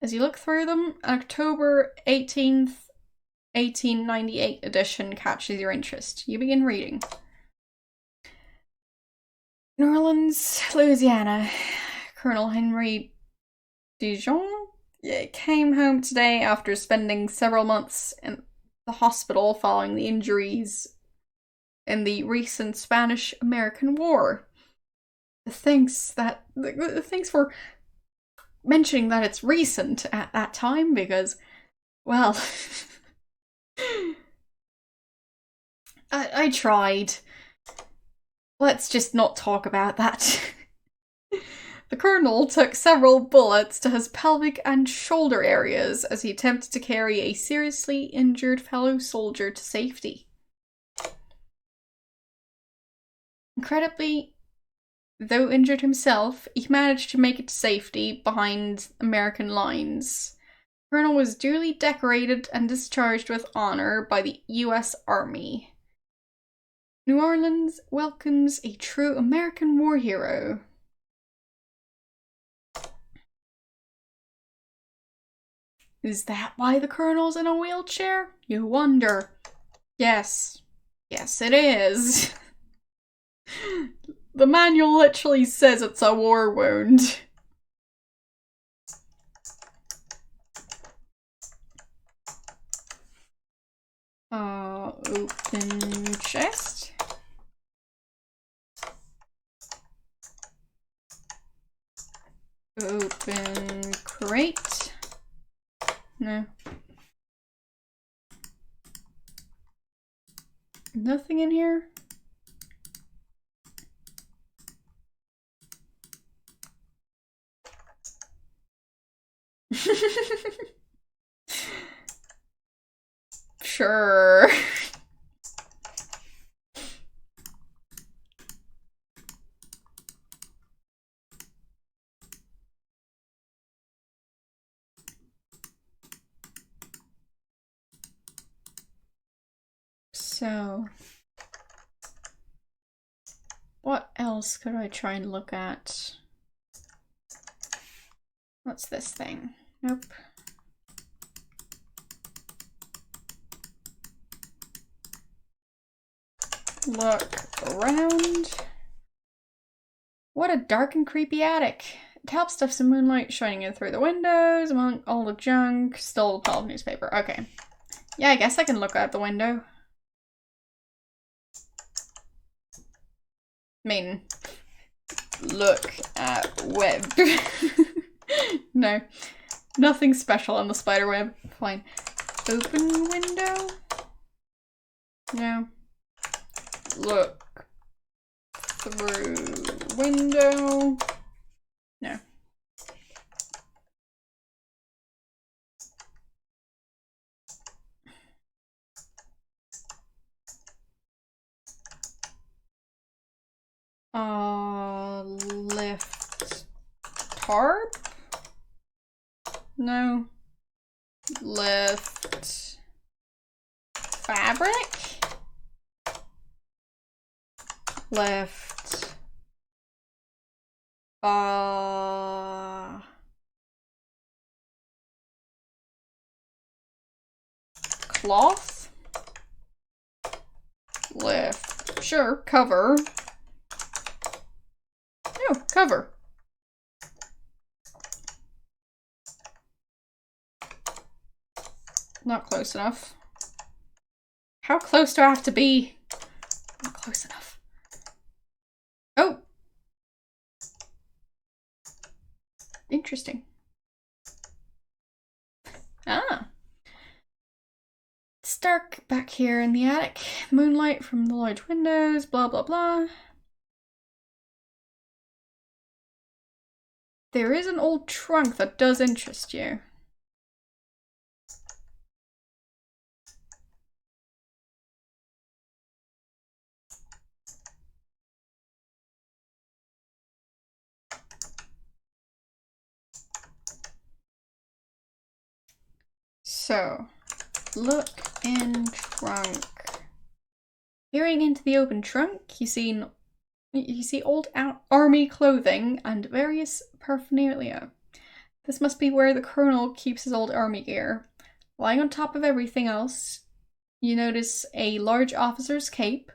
As you look through them, an October 18th, 1898 edition catches your interest. You begin reading. New Orleans, Louisiana. Colonel Henry Dijon came home today after spending several months in the hospital following the injuries in the recent Spanish-American War. Thanks for mentioning that it's recent at that time, because, well, I tried. Let's just not talk about that. The colonel took several bullets to his pelvic and shoulder areas as he attempted to carry a seriously injured fellow soldier to safety. Incredibly, though injured himself, he managed to make it to safety behind American lines. The colonel was duly decorated and discharged with honor by the U.S. Army. New Orleans welcomes a true American war hero. Is that why the colonel's in a wheelchair? You wonder. Yes. Yes, it is. The manual literally says it's a war wound. Open chest. Open crate. No. Nothing in here? Sure. So, what else could I try and look at? What's this thing? Nope. Look around. What a dark and creepy attic. Top stuff's some moonlight shining in through the windows, among all the junk, still a pile of newspaper. Okay. Yeah, I guess I can look out the window. I mean, look at web. No, nothing special on the spider web. Fine. Open window? No. Look through window? No. Lift tarp? No. Lift fabric? Lift cloth? Lift, sure, cover. No, cover. Not close enough. How close do I have to be? Not close enough. Oh! Interesting. Ah. It's dark back here in the attic. Moonlight from the large windows, blah blah blah. There is an old trunk that does interest you. So, look in trunk. Peering into the open trunk, you see old army clothing and various paraphernalia. This must be where the colonel keeps his old army gear. Lying on top of everything else, you notice a large officer's cape,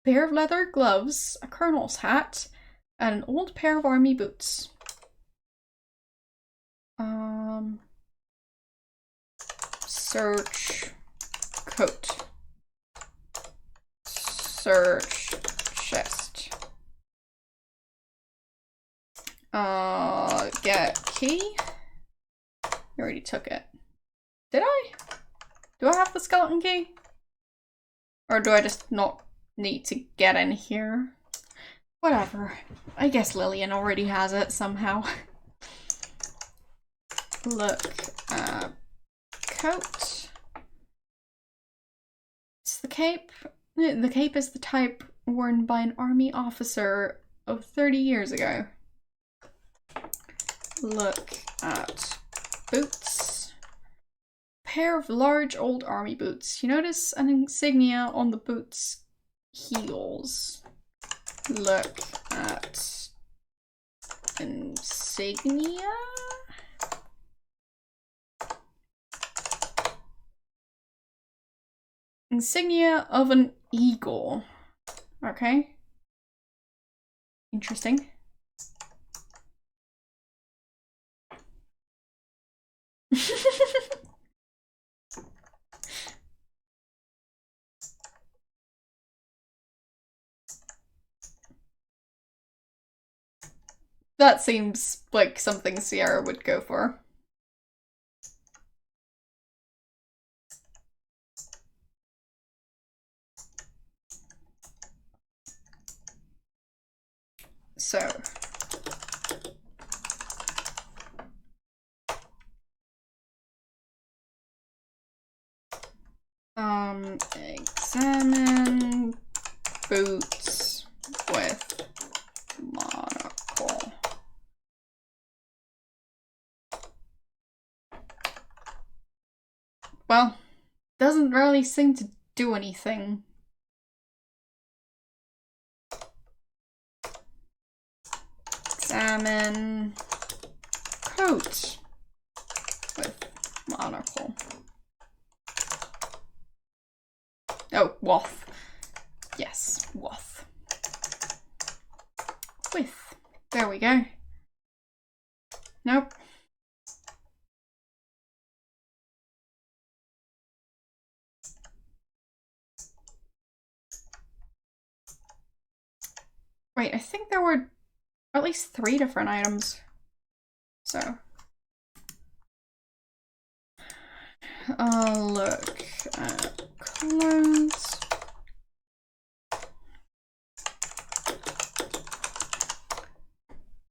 a pair of leather gloves, a colonel's hat, and an old pair of army boots. Search coat. Search chest. Get key? You already took it. Did I? Do I have the skeleton key? Or do I just not need to get in here? Whatever. I guess Lillian already has it somehow. Look at coat. It's the cape. The cape is the type worn by an army officer of 30 years ago. Look at boots. Pair of large old army boots. You notice an insignia on the boots' heels. Look at insignia. Insignia of an eagle. Okay. Interesting. That seems like something Sierra would go for. So. Examine boots with monocle. Well, doesn't really seem to do anything salmon coat with monocle. Oh, wath. Yes, wath. With. There we go. Nope. Wait, I think there were at least 3 different items. So. I'll look at clothes.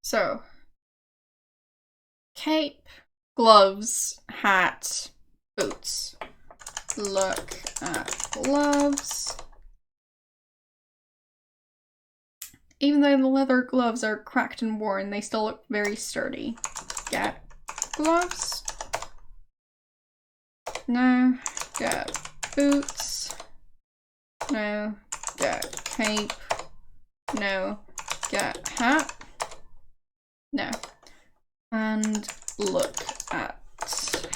So. Cape, gloves, hat, boots. Look at gloves. Even though the leather gloves are cracked and worn, they still look very sturdy. Get gloves. No. Get boots. No. Get cape. No. Get hat. No. And look at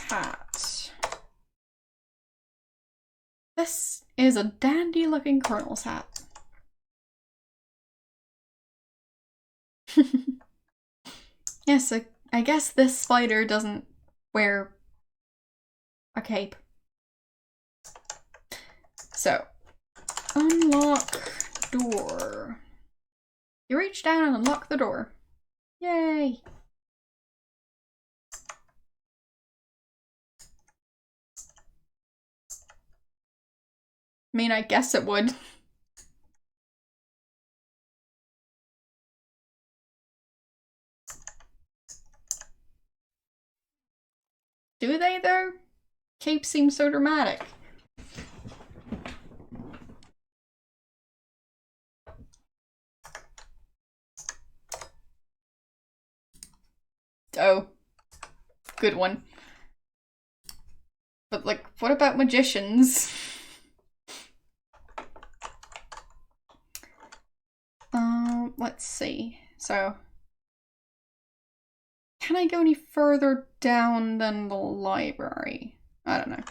hat. This is a dandy looking colonel's hat. Yes, I guess this spider doesn't wear a cape. So, unlock door. You reach down and unlock the door. Yay! I mean, I guess it would. Do they, though? Capes seem so dramatic. Oh. Good one. But, like, what about magicians? Let's see. So, can I go any further down than the library? I don't know.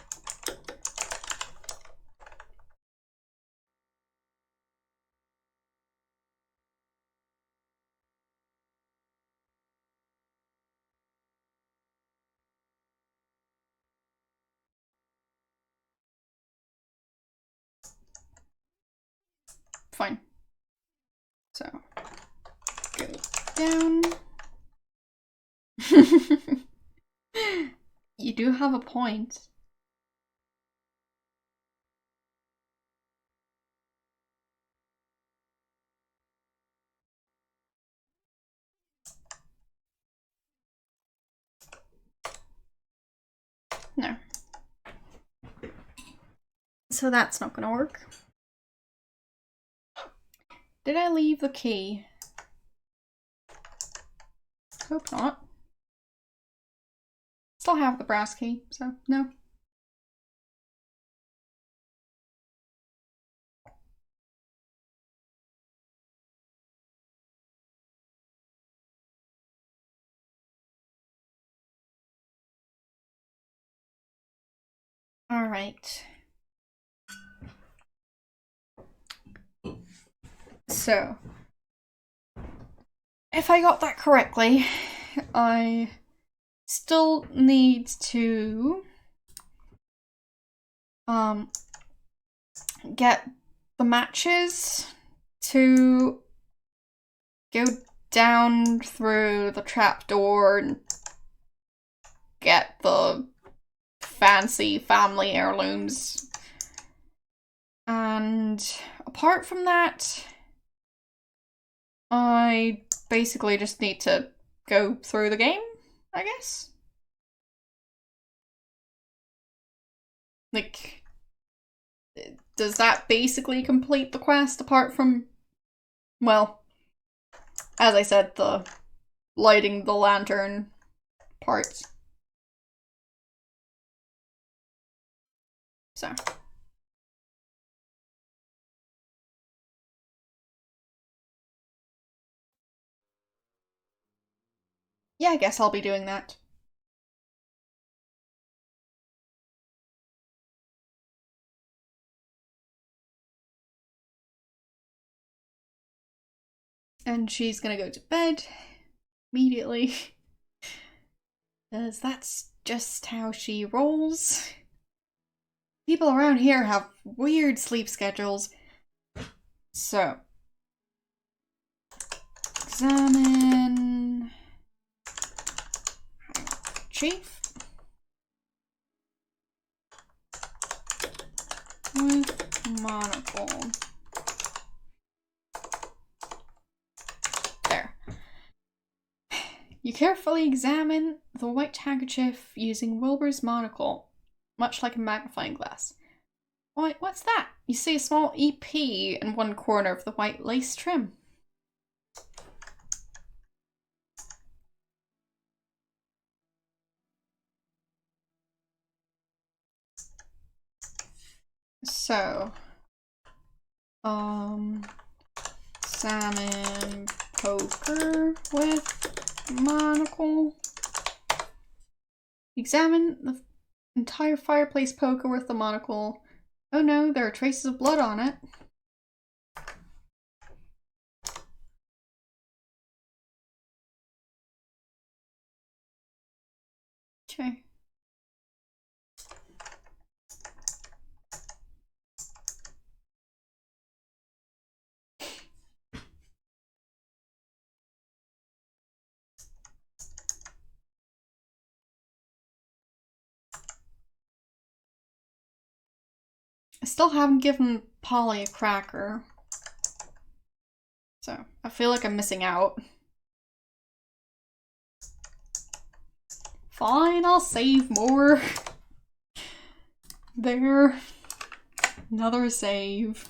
Fine. So, go down. You do have a point. No. So that's not gonna work. Did I leave the key? Hope not. Still have the brass key, so no. All right. So, if I got that correctly, I still need to get the matches to go down through the trapdoor and get the fancy family heirlooms. And apart from that, I basically just need to go through the game, I guess. Like, does that basically complete the quest apart from, well, as I said, the lighting the lantern part? So. Yeah, I guess I'll be doing that. And she's gonna go to bed immediately. Because that's just how she rolls. People around here have weird sleep schedules. So, examine Chief with monocle. There. You carefully examine the white handkerchief using Wilbur's monocle, much like a magnifying glass. What's that? You see a small EP in one corner of the white lace trim. So, salmon poker with monocle. Examine the entire fireplace poker with the monocle. Oh no, there are traces of blood on it. Okay. I still haven't given Polly a cracker. So, I feel like I'm missing out. Fine, I'll save more. There. Another save.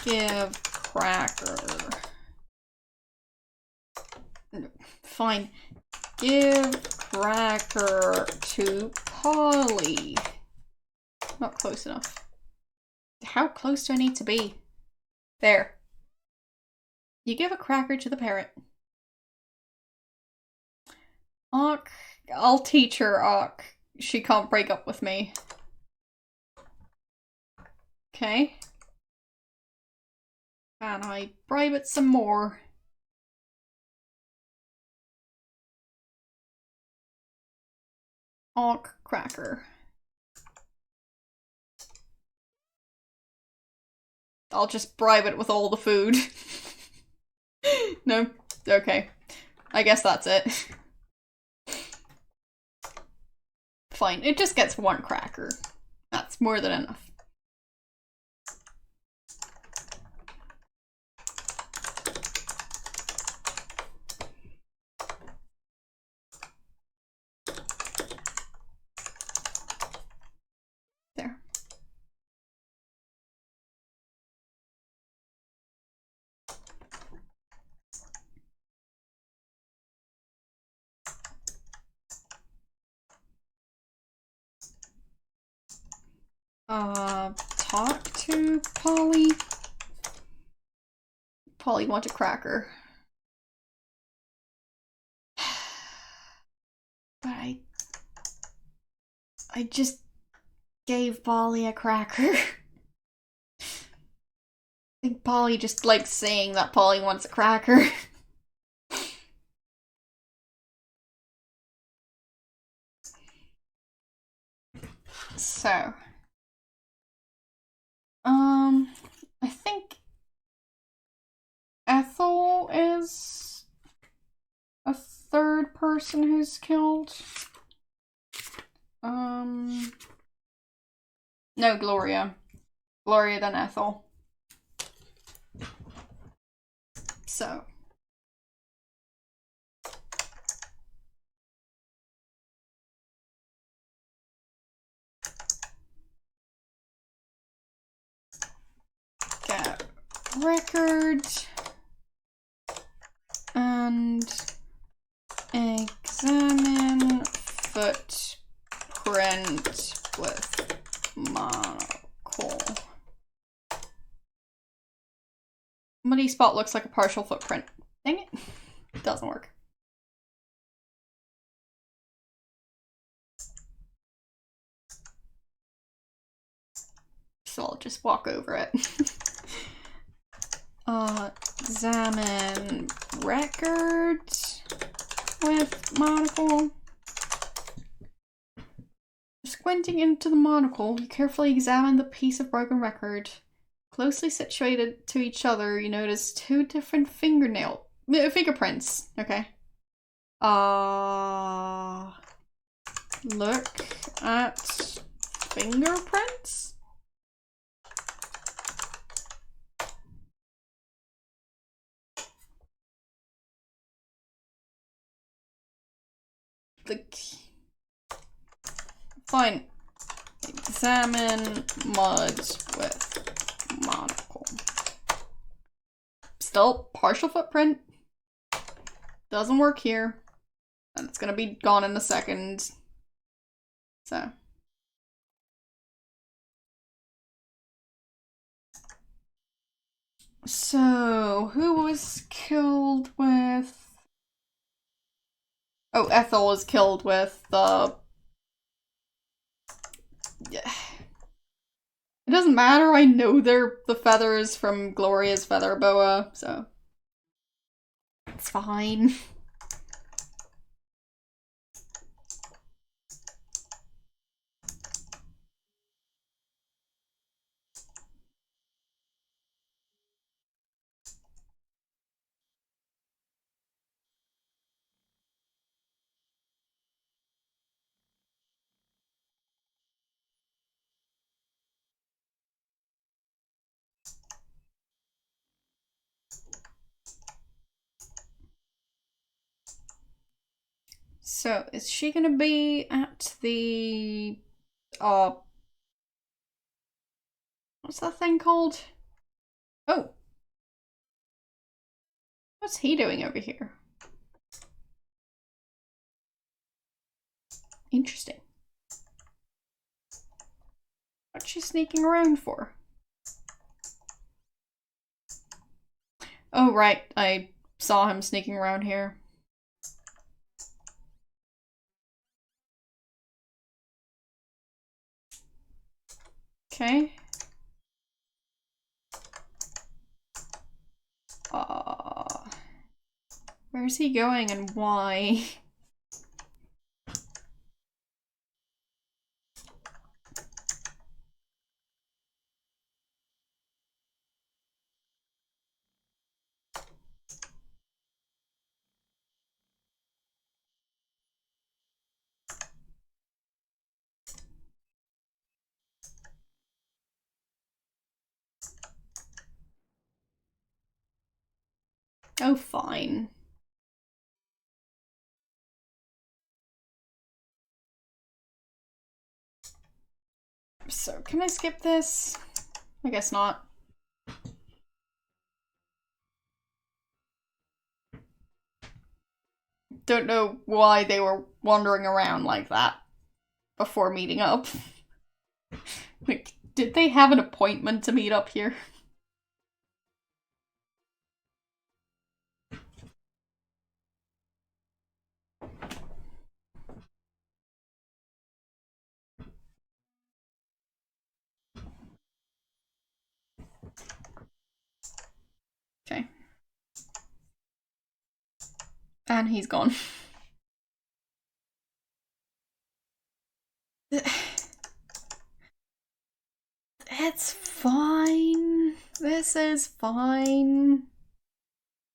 Give cracker. Fine. Give cracker to Polly. Not close enough. How close do I need to be? There. You give a cracker to the parrot. Ock. I'll teach her, Ock. She can't break up with me. Okay. And I bribe it some more. Ock cracker. I'll just bribe it with all the food. No? Okay. I guess that's it. Fine, it just gets one cracker. That's more than enough. There. Talk to Polly. Polly want a cracker. But I just gave Polly a cracker. I think Polly just likes saying that Polly wants a cracker. So, I think Ethel is a third person who's killed. No, Gloria. Gloria, then Ethel. So. Get record and examine footprint with monocle. spot looks like a partial footprint. Dang it. It doesn't work. So I'll just walk over it. Examine record with monocle. Squinting into the monocle, you carefully examine the piece of broken record. Closely situated to each other, you notice two different fingerprints. Okay. Look at fingerprints? Fine. Examine mud with monocle. Still, partial footprint. Doesn't work here. And it's gonna be gone in a second. So. So, who was killed with... Oh, Ethel was killed with the... Yeah. It doesn't matter, I know they're the feathers from Gloria's feather boa, so... It's fine. So, is she gonna be at the... what's that thing called? Oh. What's he doing over here? Interesting. What's she sneaking around for? Oh, right. I saw him sneaking around here. Okay. Where's he going and why? Oh, fine. So, can I skip this? I guess not. Don't know why they were wandering around like that before meeting up. Like, did they have an appointment to meet up here? Okay. And he's gone. It's fine. This is fine.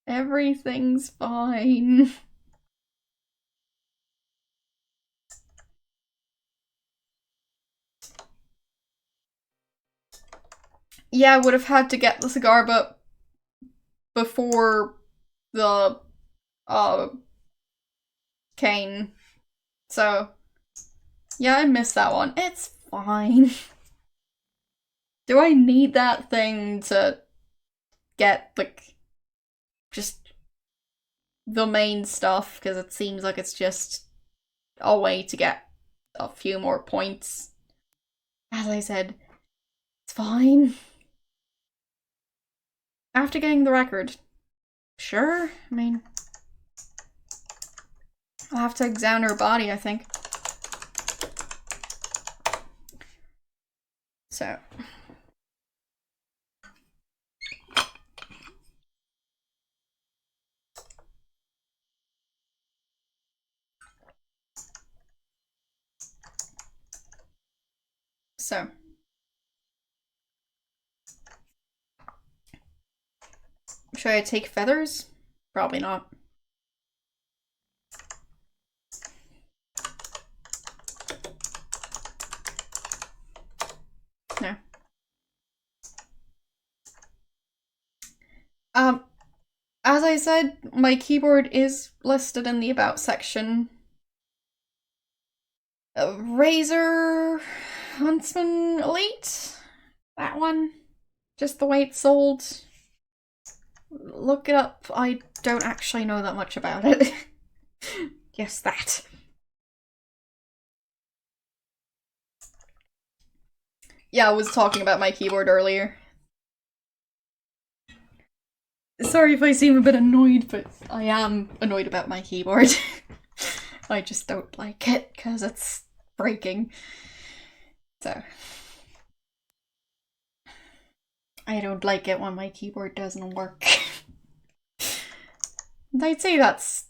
Everything's fine. Yeah, I would have had to get the cigar butt before the cane. So yeah, I missed that one. It's fine. Do I need that thing to get, like, just the main stuff? Because it seems like it's just a way to get a few more points. As I said, it's fine. after getting the record. Sure, I mean, I'll have to examine her body, I think. So. So. Should I take feathers? Probably not. No. As I said, my keyboard is listed in the About section. Razer Huntsman Elite? That one? Just the way it's sold. Look it up. I don't actually know that much about it. Yes, that. Yeah, I was talking about my keyboard earlier. Sorry if I seem a bit annoyed, but I am annoyed about my keyboard. I just don't like it, because it's breaking. So. I don't like it when my keyboard doesn't work. And I'd say that's,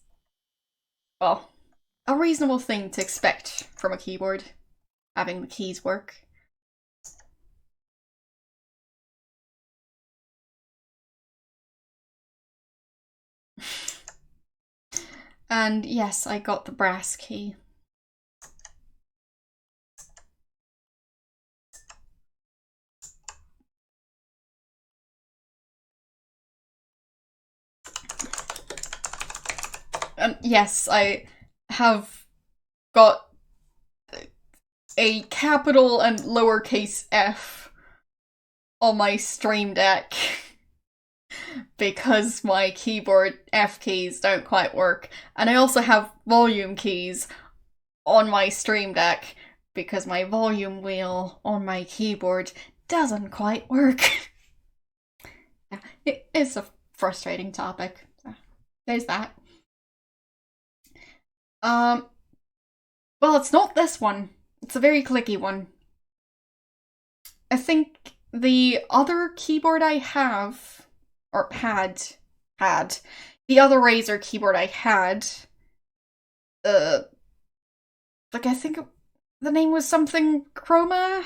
well, a reasonable thing to expect from a keyboard, having the keys work. And yes, I got the brass key. And yes, I have got a capital and lowercase f on my Stream Deck because my keyboard F keys don't quite work. And I also have volume keys on my Stream Deck because my volume wheel on my keyboard doesn't quite work. It's a frustrating topic. There's that. Well, it's not this one. It's a very clicky one. I think the other keyboard I have, or had, the other Razer keyboard I had, like I think the name was something Chroma?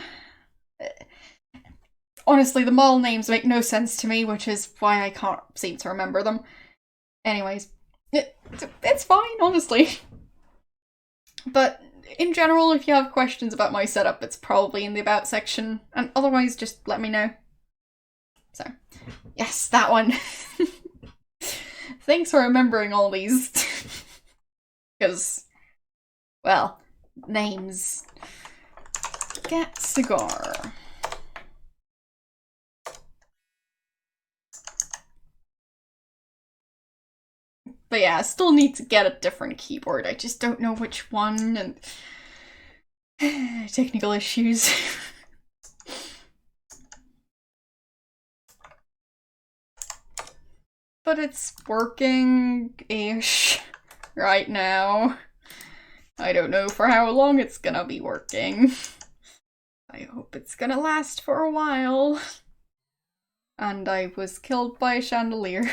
Honestly, the model names make no sense to me, which is why I can't seem to remember them. Anyways, it's fine, honestly. But in general, if you have questions about my setup, it's probably in the About section, and otherwise just let me know. So, yes, that one. Thanks for remembering all these. Because, well, names. Get cigar. But yeah, I still need to get a different keyboard. I just don't know which one, and technical issues. But it's working-ish right now. I don't know for how long it's gonna be working. I hope it's gonna last for a while. And I was killed by a chandelier.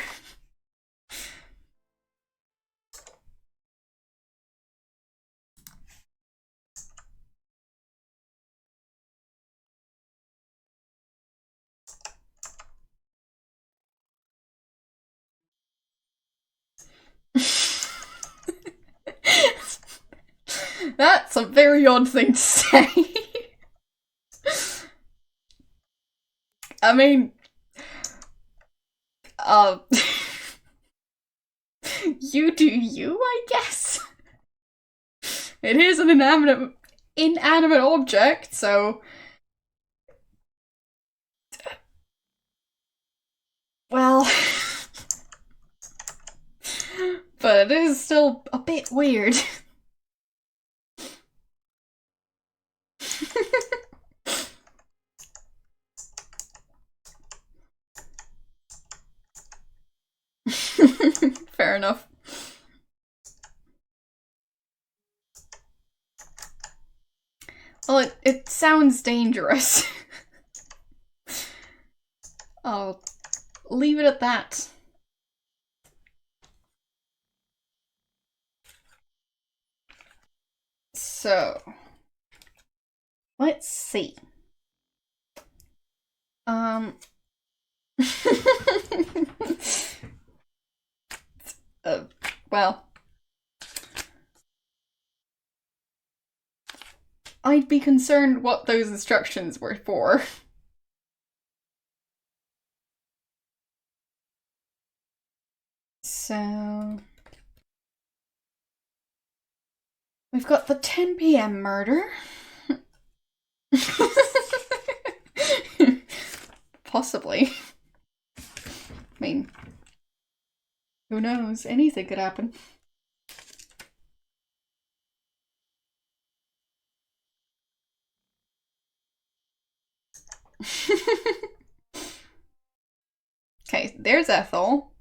That's a very odd thing to say. I mean, you do you, I guess. It is an inanimate object, so... Well... but it is still a bit weird. Fair enough. Well, it sounds dangerous. I'll leave it at that. So, let's see. Well, I'd be concerned what those instructions were for. So, we've got the 10 p.m. murder. Possibly. I mean, who knows? Anything could happen. Okay, there's Ethel.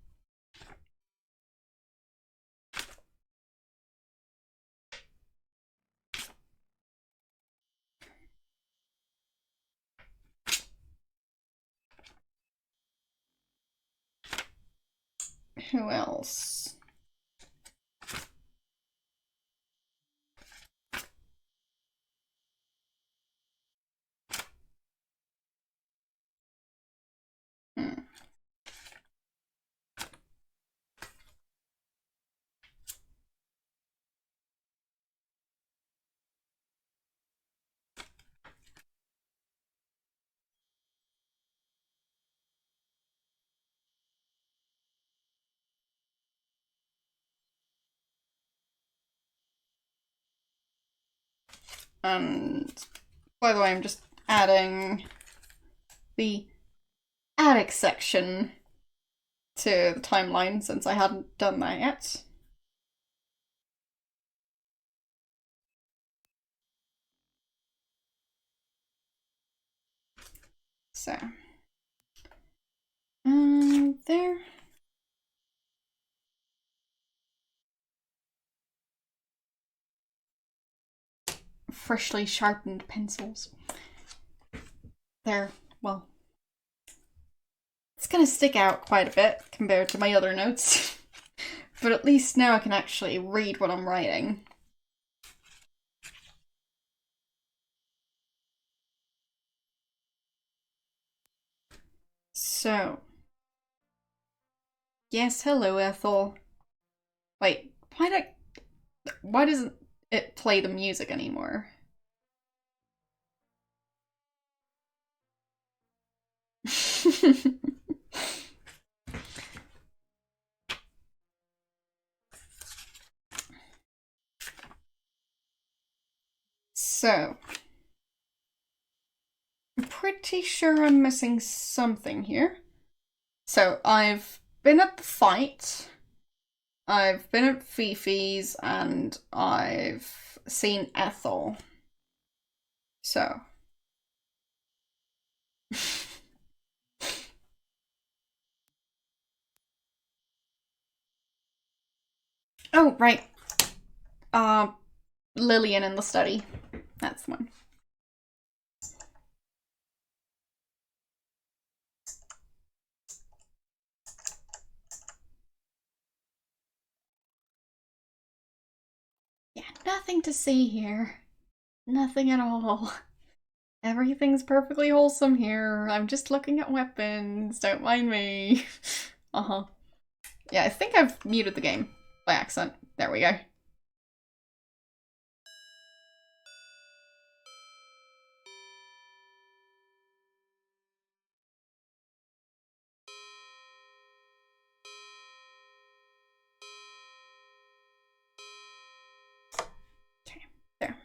Who else? And by the way, I'm just adding the attic section to the timeline since I hadn't done that yet. So, there. Freshly sharpened pencils. There, well, it's gonna stick out quite a bit compared to my other notes. But at least now I can actually read what I'm writing. So, yes, hello, Ethel. Wait, why doesn't it play the music anymore? So, I'm pretty sure I'm missing something here. So, I've been at the fight, I've been at Fifi's, and I've seen Ethel. So. Oh, right. Lillian in the study. That's the one. Yeah, nothing to see here. Nothing at all. Everything's perfectly wholesome here. I'm just looking at weapons. Don't mind me. Uh-huh. Yeah, I think I've muted the game by accident. There we go. Okay, there.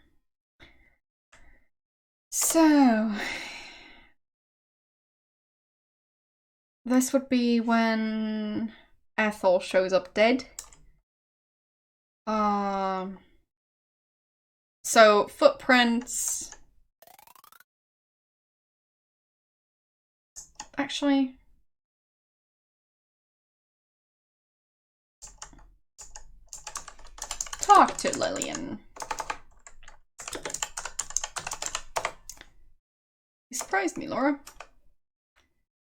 So, this would be when Ethel shows up dead. So footprints. Actually, talk to Lillian. You surprised me, Laura.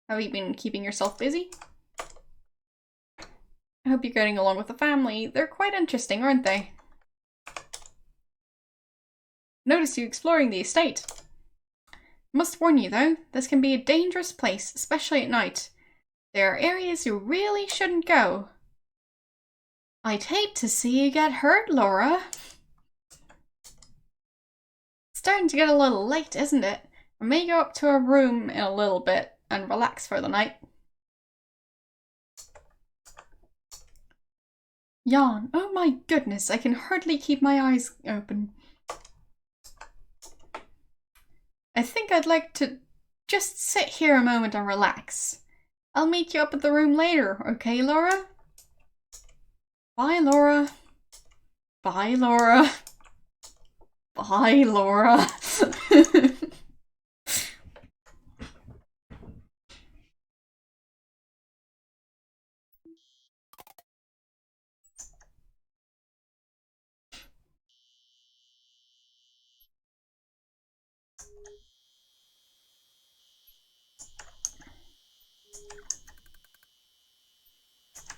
Have you been keeping yourself busy? I hope you're getting along with the family. They're quite interesting, aren't they? Noticed you exploring the estate. Must warn you though, this can be a dangerous place, especially at night. There are areas you really shouldn't go. I'd hate to see you get hurt, Laura. It's starting to get a little late, isn't it? I may go up to our room in a little bit and relax for the night. Yawn. Oh my goodness, I can hardly keep my eyes open. I think I'd like to just sit here a moment and relax. I'll meet you up at the room later, okay, Laura? Bye, Laura. Bye, Laura. Bye, Laura.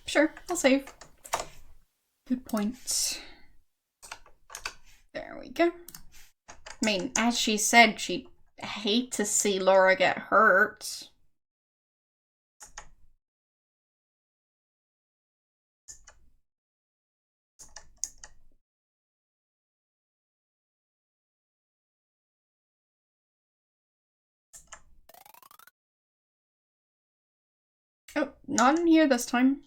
Sure, I'll save. Good point. There we go. I mean, as she said, she'd hate to see Laura get hurt. Oh, not in here this time.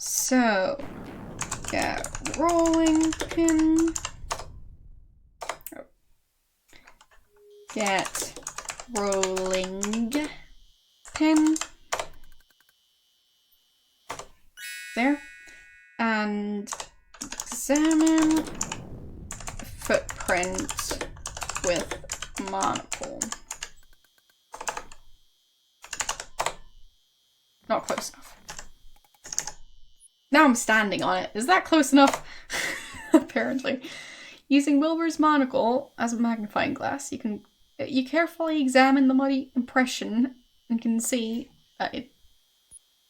So, get rolling pin. Oh. Get rolling pin. There. And examine footprint with monocle. Not close enough. Now I'm standing on it. Is that close enough? Apparently. Using Wilbur's monocle as a magnifying glass, you carefully examine the muddy impression and can see that it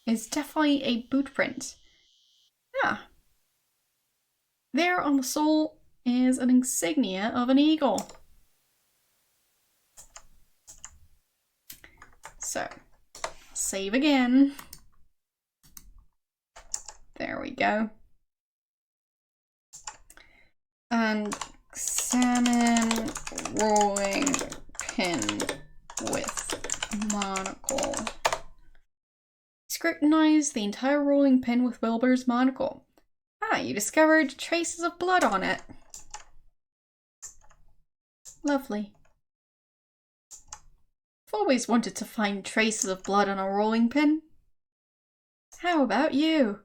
is definitely a boot print. Ah. There on the sole is an insignia of an eagle. So, save again. There we go. And examine rolling pin with monocle. Scrutinize the entire rolling pin with Wilbur's monocle. Ah, you discovered traces of blood on it. Lovely. I've always wanted to find traces of blood on a rolling pin. How about you?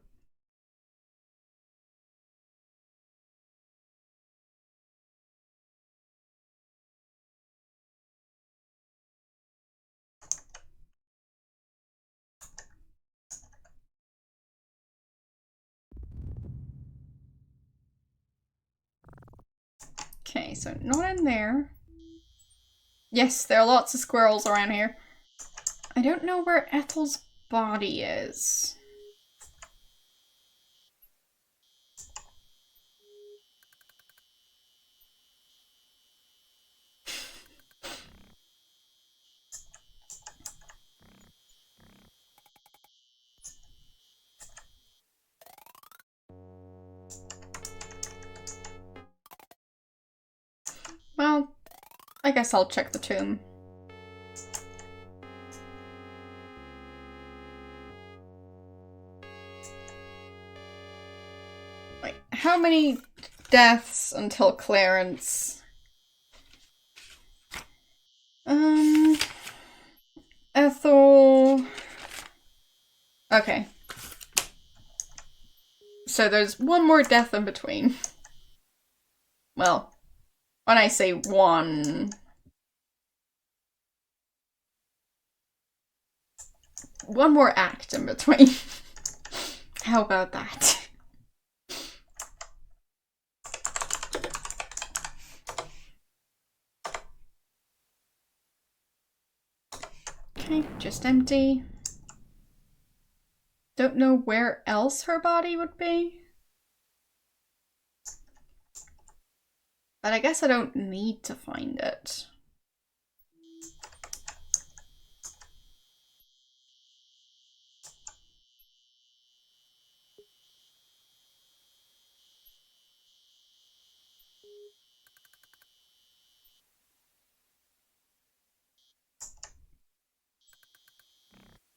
Okay, so not in there. Yes, there are lots of squirrels around here. I don't know where Ethel's body is. Well, I guess I'll check the tomb. Wait, how many deaths until Clarence? Ethel... Okay. So there's one more death in between. Well, when I say one... one more act in between. How about that? Okay, just empty. Don't know where else her body would be. But I guess I don't need to find it.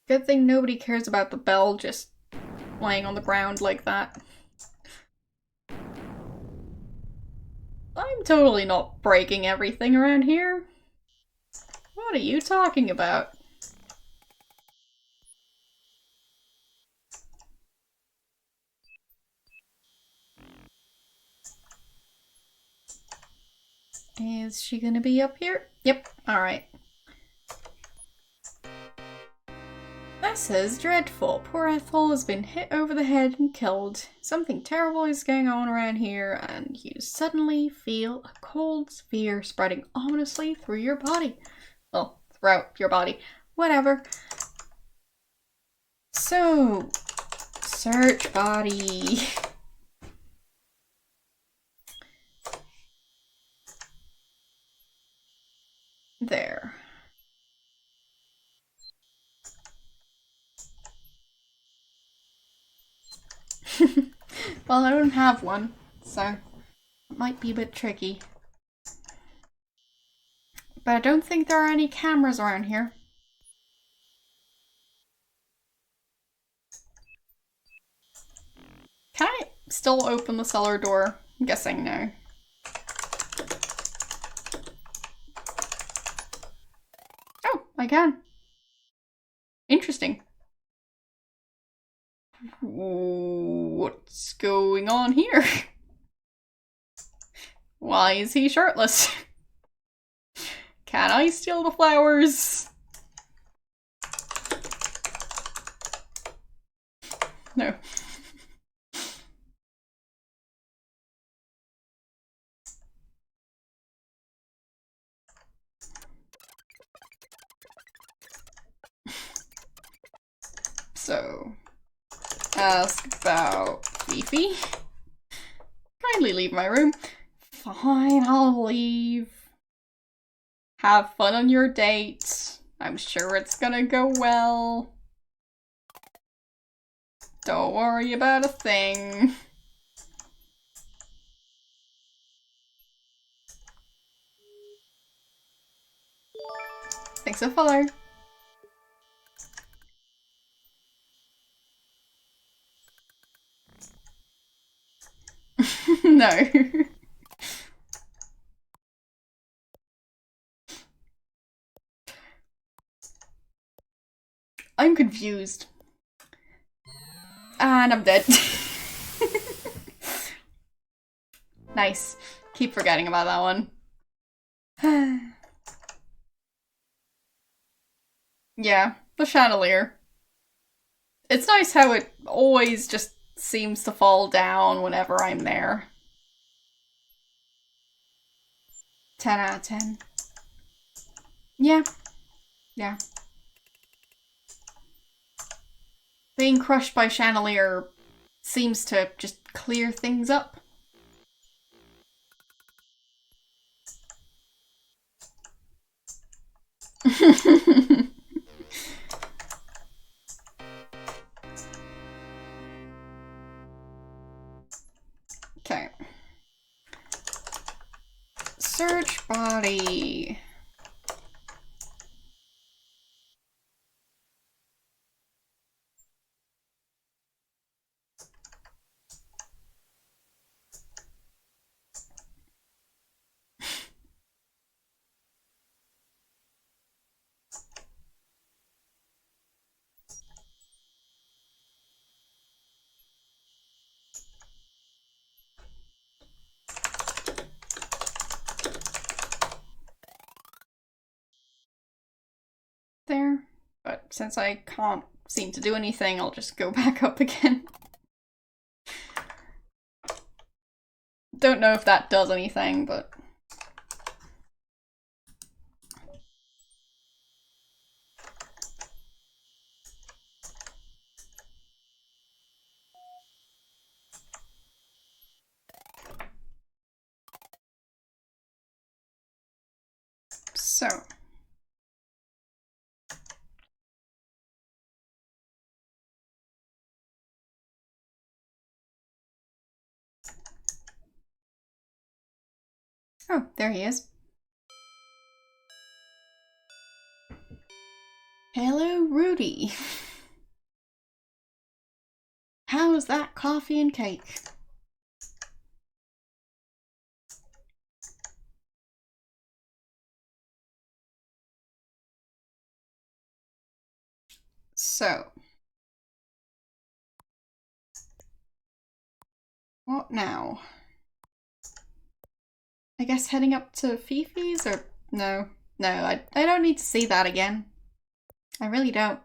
Good thing nobody cares about the bell just lying on the ground like that. I'm totally not breaking everything around here. What are you talking about? Is she gonna be up here? Yep, alright. This is dreadful. Poor Ethel has been hit over the head and killed. Something terrible is going on around here, and you suddenly feel a cold fear spreading ominously through your body. Well, throughout your body. Whatever. So, search body. There. Well, I don't have one, so it might be a bit tricky. But I don't think there are any cameras around here. Can I still open the cellar door? I'm guessing no. Oh, I can. Interesting. What's going on here? Why is he shirtless? Can I steal the flowers? No. So, ask about Fifi. Kindly leave my room. Fine, I'll leave. Have fun on your date. I'm sure it's gonna go well. Don't worry about a thing. Thanks for follow. No. I'm confused. And I'm dead. Nice. Keep forgetting about that one. Yeah, the chandelier. It's nice how it always just seems to fall down whenever I'm there. 10 out of 10. Yeah. Yeah. Being crushed by chandelier seems to just clear things up. Okay. Search body. There. But since I can't seem to do anything, I'll just go back up again. Don't know if that does anything, but... So... Oh, there he is. Hello, Rudy. How's that coffee and cake? So... what now? I guess heading up to Fifi's, or... No. No, I don't need to see that again. I really don't.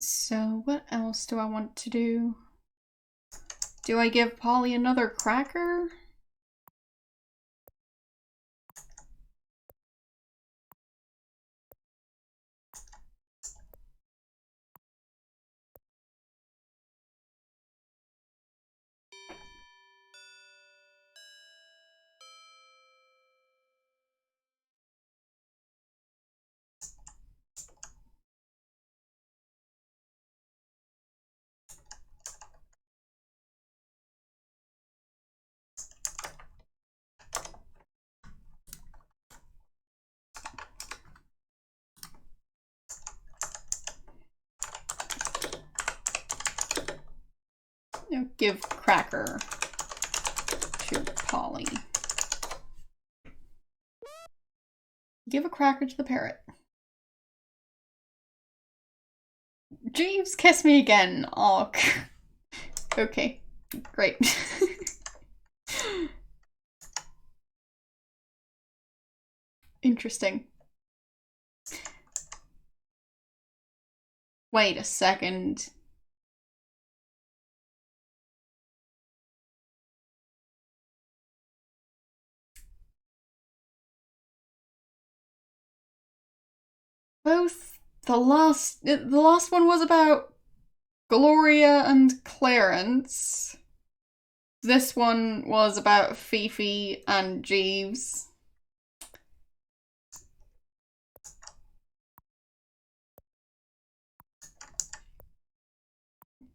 So what else do I want to do? Do I give Polly another cracker? No, give cracker to Polly. Give a cracker to the parrot. Jeeves, kiss me again. Oh, okay, great. Interesting. Wait a second. Both the last one was about Gloria and Clarence. This one was about Fifi and Jeeves.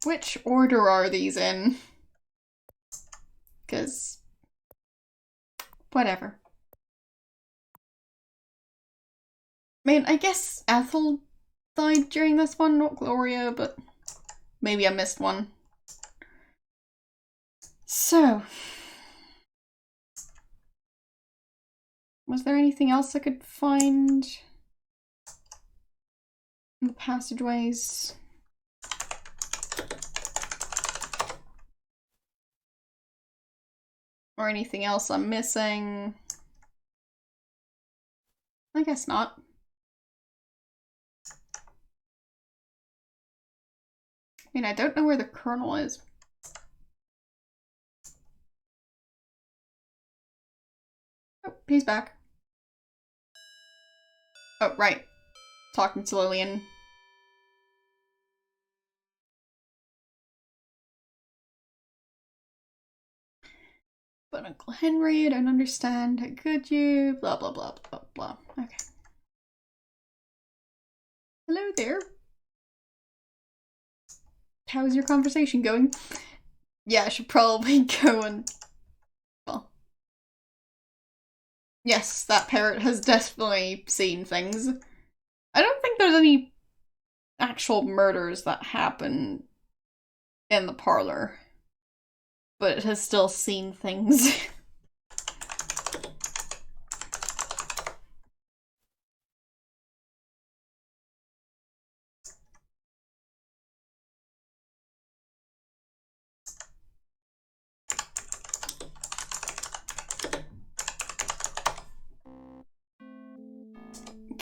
Which order are these in? Because... whatever. I mean, I guess Ethel died during this one, not Gloria, but maybe I missed one. So... was there anything else I could find in the passageways? Or anything else I'm missing? I guess not. I mean, I don't know where the Colonel is. Oh, he's back. Oh, right. Talking to Lillian. But Uncle Henry, I don't understand. How could you? Blah, blah, blah, blah, blah. Okay. Hello there. How's your conversation going? Yeah, I should probably go and... well... yes, that parrot has definitely seen things. I don't think there's any actual murders that happen in the parlor. But it has still seen things.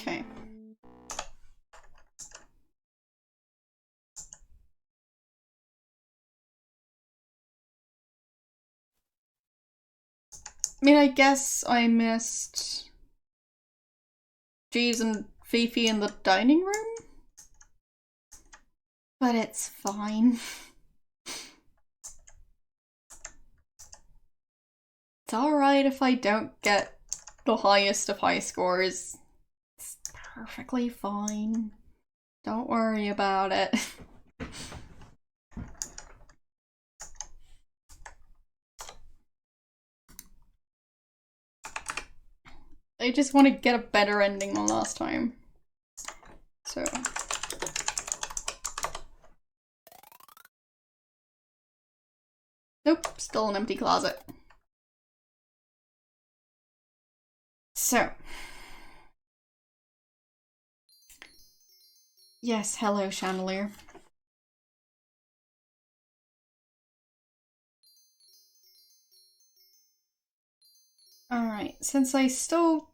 Okay. I mean, I guess I missed Jeeves and Fifi in the dining room, but it's fine. It's alright if I don't get the highest of high scores. It's perfectly fine. Don't worry about it. I just want to get a better ending than last time. So. Nope, still an empty closet. So. Yes, hello, Chandelier. Alright, since I still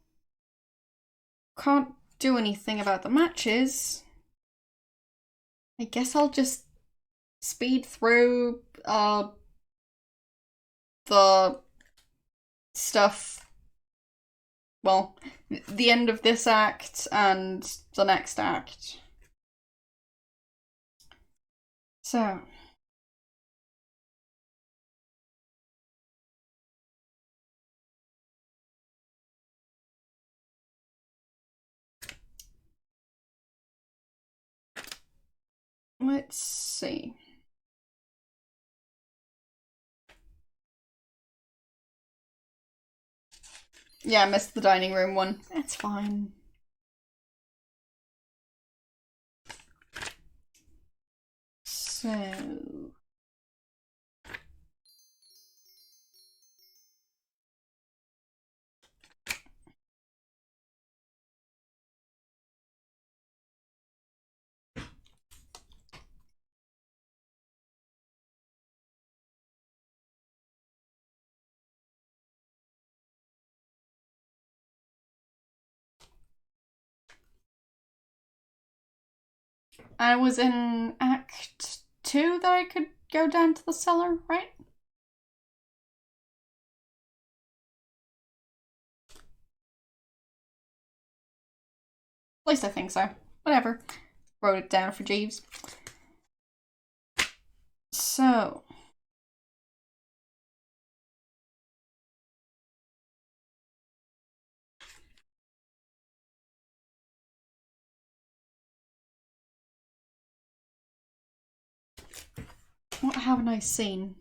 can't do anything about the matches, I guess I'll just speed through the stuff. Well, the end of this act and the next act. So. Let's see. Yeah, I missed the dining room one. That's fine. So. I was in Act 2 that I could go down to the cellar, right? At least I think so. Whatever. Wrote it down for Jeeves. So. What haven't I seen?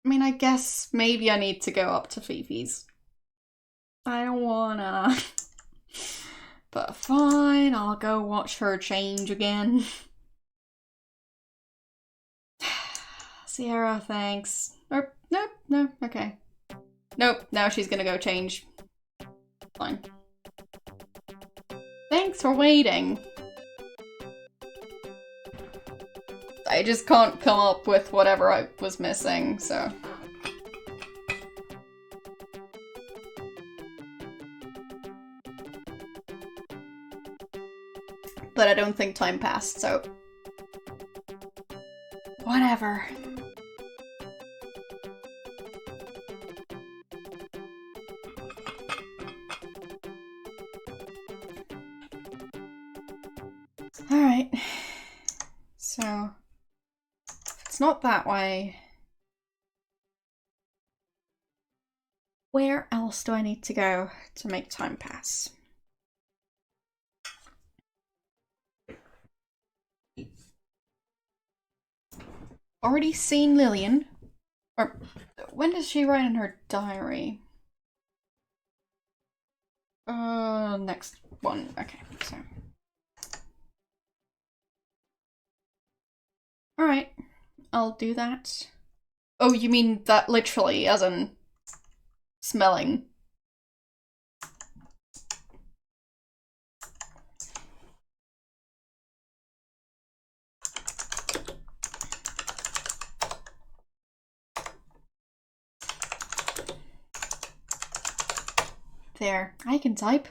I mean, I guess maybe I need to go up to Fifi's. I don't wanna. But fine, I'll go watch her change again. Sierra, thanks. Or, nope, no, okay. Nope, now she's gonna go change. Fine. Thanks for waiting. I just can't come up with whatever I was missing, so. But I don't think time passed, so. Whatever. Alright. So. If it's not that way. Where else do I need to go to make time pass? Already seen Lillian. Or when does she write in her diary? Next one. Okay, so. Alright, I'll do that. Oh, you mean that literally, as in smelling? There, I can type.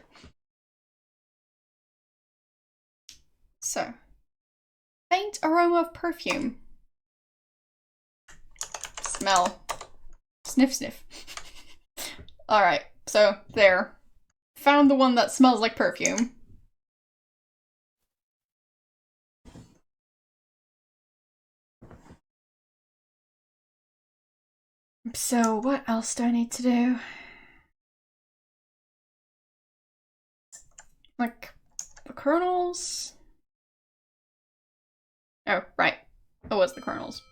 So, faint aroma of perfume. Smell. Sniff, sniff. Alright, so there. Found the one that smells like perfume. So, what else do I need to do? Like, the kernels? Oh, right. It was the kernels.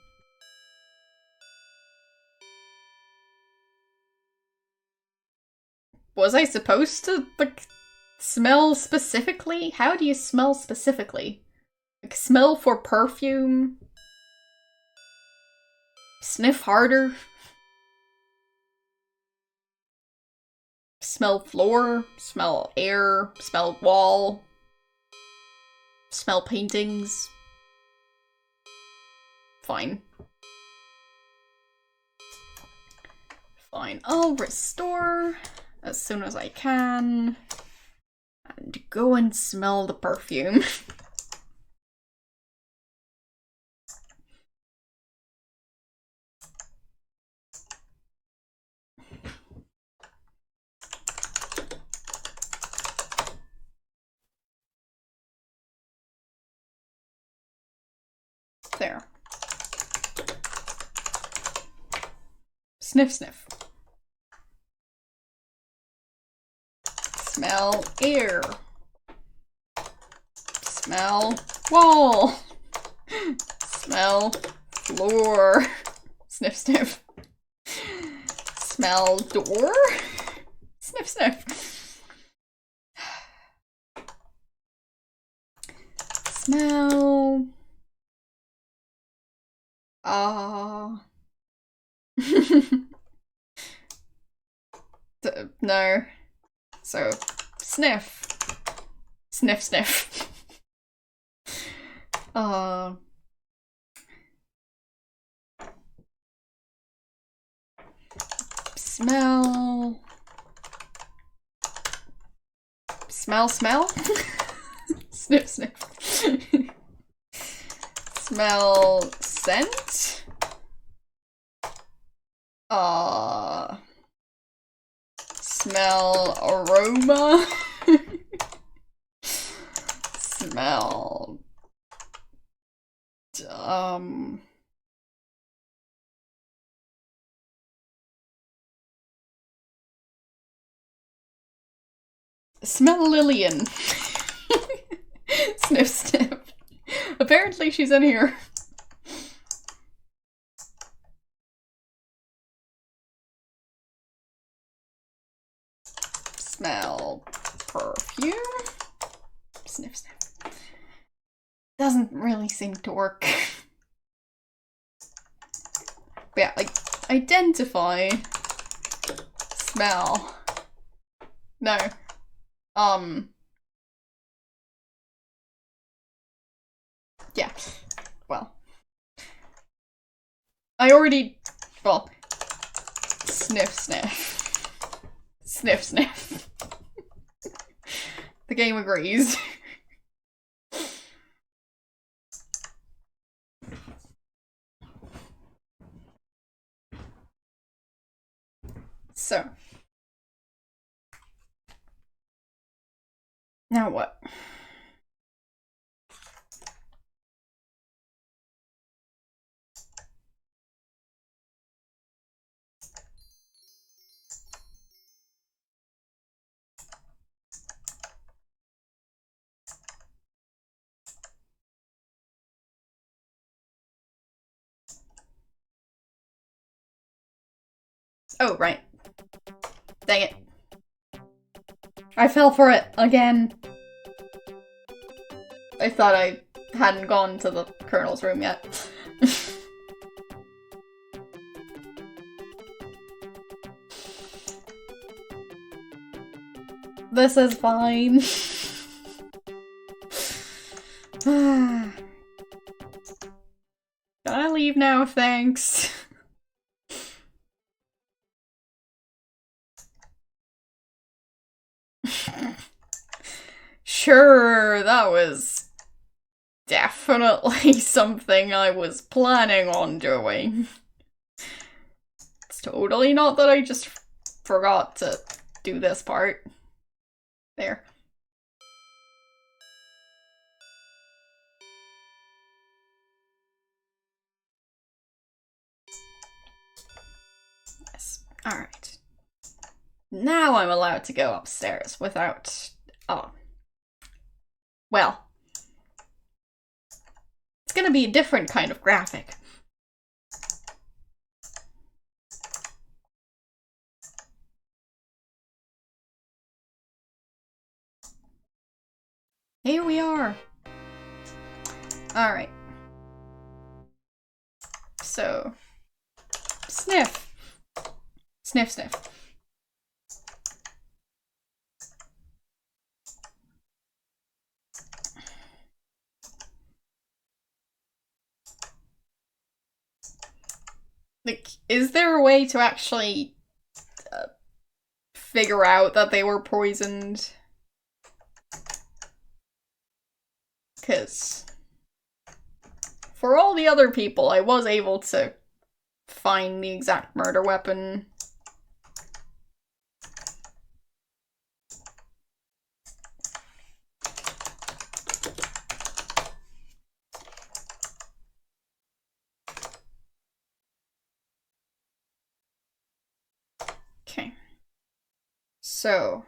Was I supposed to, like, smell specifically? How do you smell specifically? Like, smell for perfume? Sniff harder? Smell floor? Smell air? Smell wall? Smell paintings? Fine. Fine. I'll restore as soon as I can. And go and smell the perfume. There. Sniff, sniff. Smell air. Smell wall. Smell floor. Sniff, sniff. Smell door. Sniff, sniff. Smell. No. So, sniff. Sniff, sniff. Smell. Smell, smell? Sniff, sniff. Smell scent? Smell aroma? Smell... Smell Lillian. Sniff, sniff. Apparently she's in here. Smell perfume. Sniff, sniff. Doesn't really seem to work. But yeah, like, identify. Smell. No. Yeah. Well. I already... Well. Sniff, sniff. Sniff, sniff. The game agrees. So. Now what? Oh, right. Dang it. I fell for it again. I thought I hadn't gone to the Colonel's room yet. This is fine. Can I leave now? Thanks. Sure, that was definitely something I was planning on doing. It's totally not that I just forgot to do this part. There. Yes. Alright. Now I'm allowed to go upstairs without... Oh. Well. It's gonna be a different kind of graphic. Here we are. Alright. So... Sniff. Sniff, sniff. Like, is there a way to actually figure out that they were poisoned? Because for all the other people, I was able to find the exact murder weapon. Okay. So,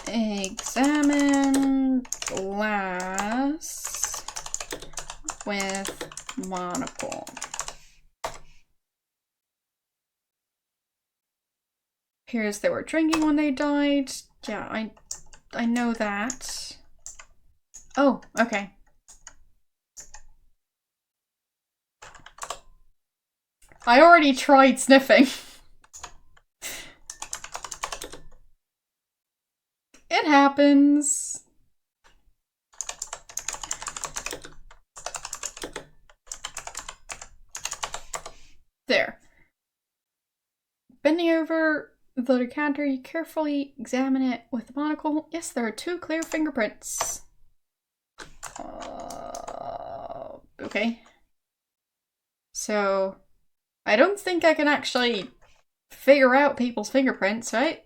examine glass with monocle. Appears they were drinking when they died. Yeah, I know that. Oh, okay. I already tried sniffing. It happens. There. Bending over the decanter, you carefully examine it with the monocle. Yes, there are 2 clear fingerprints. Okay. So, I don't think I can actually figure out people's fingerprints, right?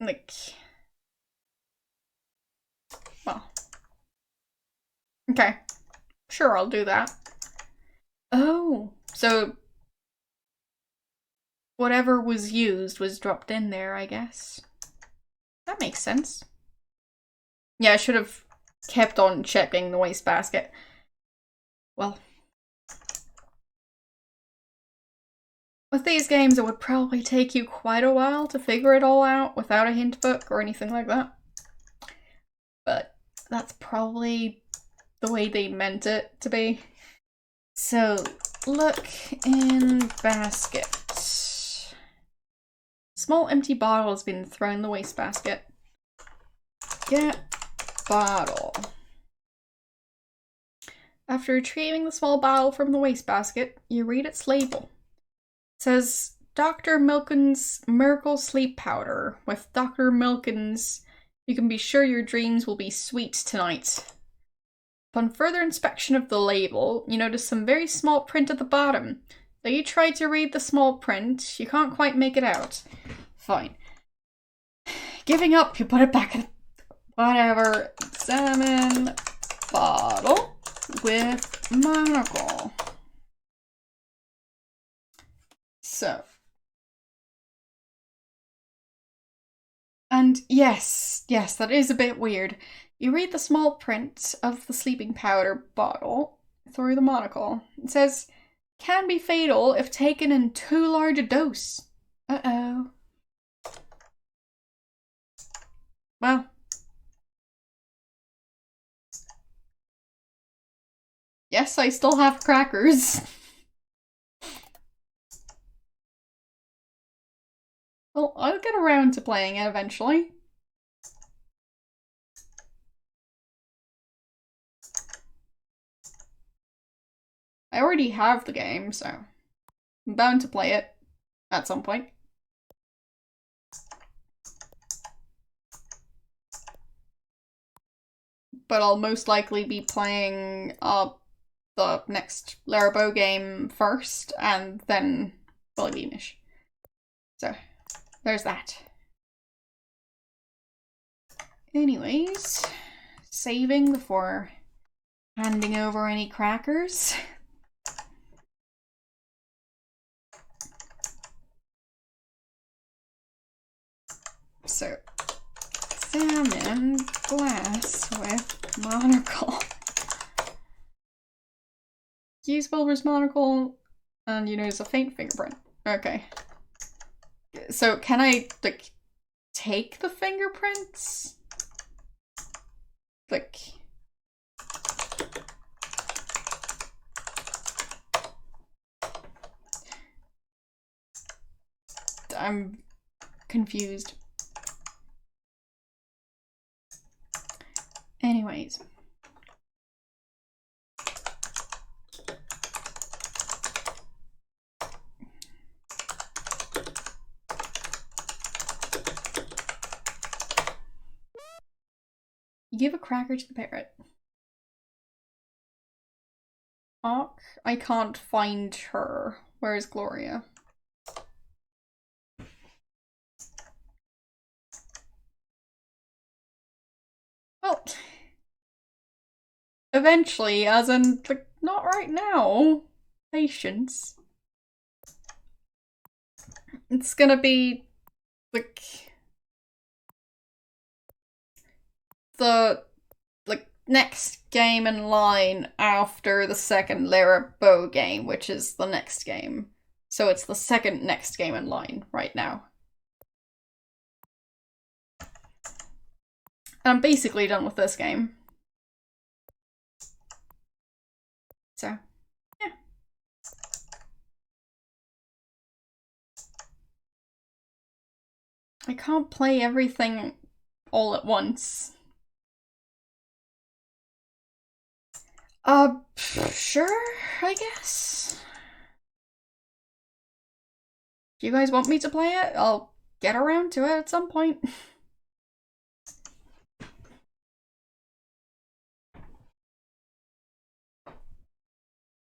Like... Well. Okay. Sure, I'll do that. Oh, so... whatever was used was dropped in there, I guess. That makes sense. Yeah, I should have kept on checking the wastebasket. Well. With these games, it would probably take you quite a while to figure it all out without a hint book or anything like that. But that's probably the way they meant it to be. So, look in basket. Small empty bottle has been thrown in the wastebasket. Get bottle. After retrieving the small bottle from the wastebasket, you read its label. It says, Dr. Milken's Miracle Sleep Powder. With Dr. Milken's, you can be sure your dreams will be sweet tonight. Upon further inspection of the label, you notice some very small print at the bottom. Though you try to read the small print, you can't quite make it out. Fine. Giving up, you put it back in. Whatever. Examine bottle with monocle. So. And yes, that is a bit weird. You read the small print of the sleeping powder bottle through the monocle. It says, can be fatal if taken in too large a dose. Uh-oh. Well. Yes, I still have crackers. Well, I'll get around to playing it eventually. I already have the game, so I'm bound to play it at some point. But I'll most likely be playing the next Larabow game first, and then Billy Beamish. So, there's that. Anyways, saving before handing over any crackers. So, salmon glass with monocle. Use Wilbur's monocle, and you notice a faint fingerprint. Okay. So, can I, like, take the fingerprints? Like... I'm confused. Anyways. You give a cracker to the parrot. Hawk? I can't find her. Where is Gloria? Well, eventually, as in, like, not right now. Patience. It's gonna be, like, the, like, next game in line after the second Larabow game, which is the next game. So it's the second next game in line right now. And I'm basically done with this game. So, yeah. I can't play everything all at once. Sure, I guess. If you guys want me to play it, I'll get around to it at some point.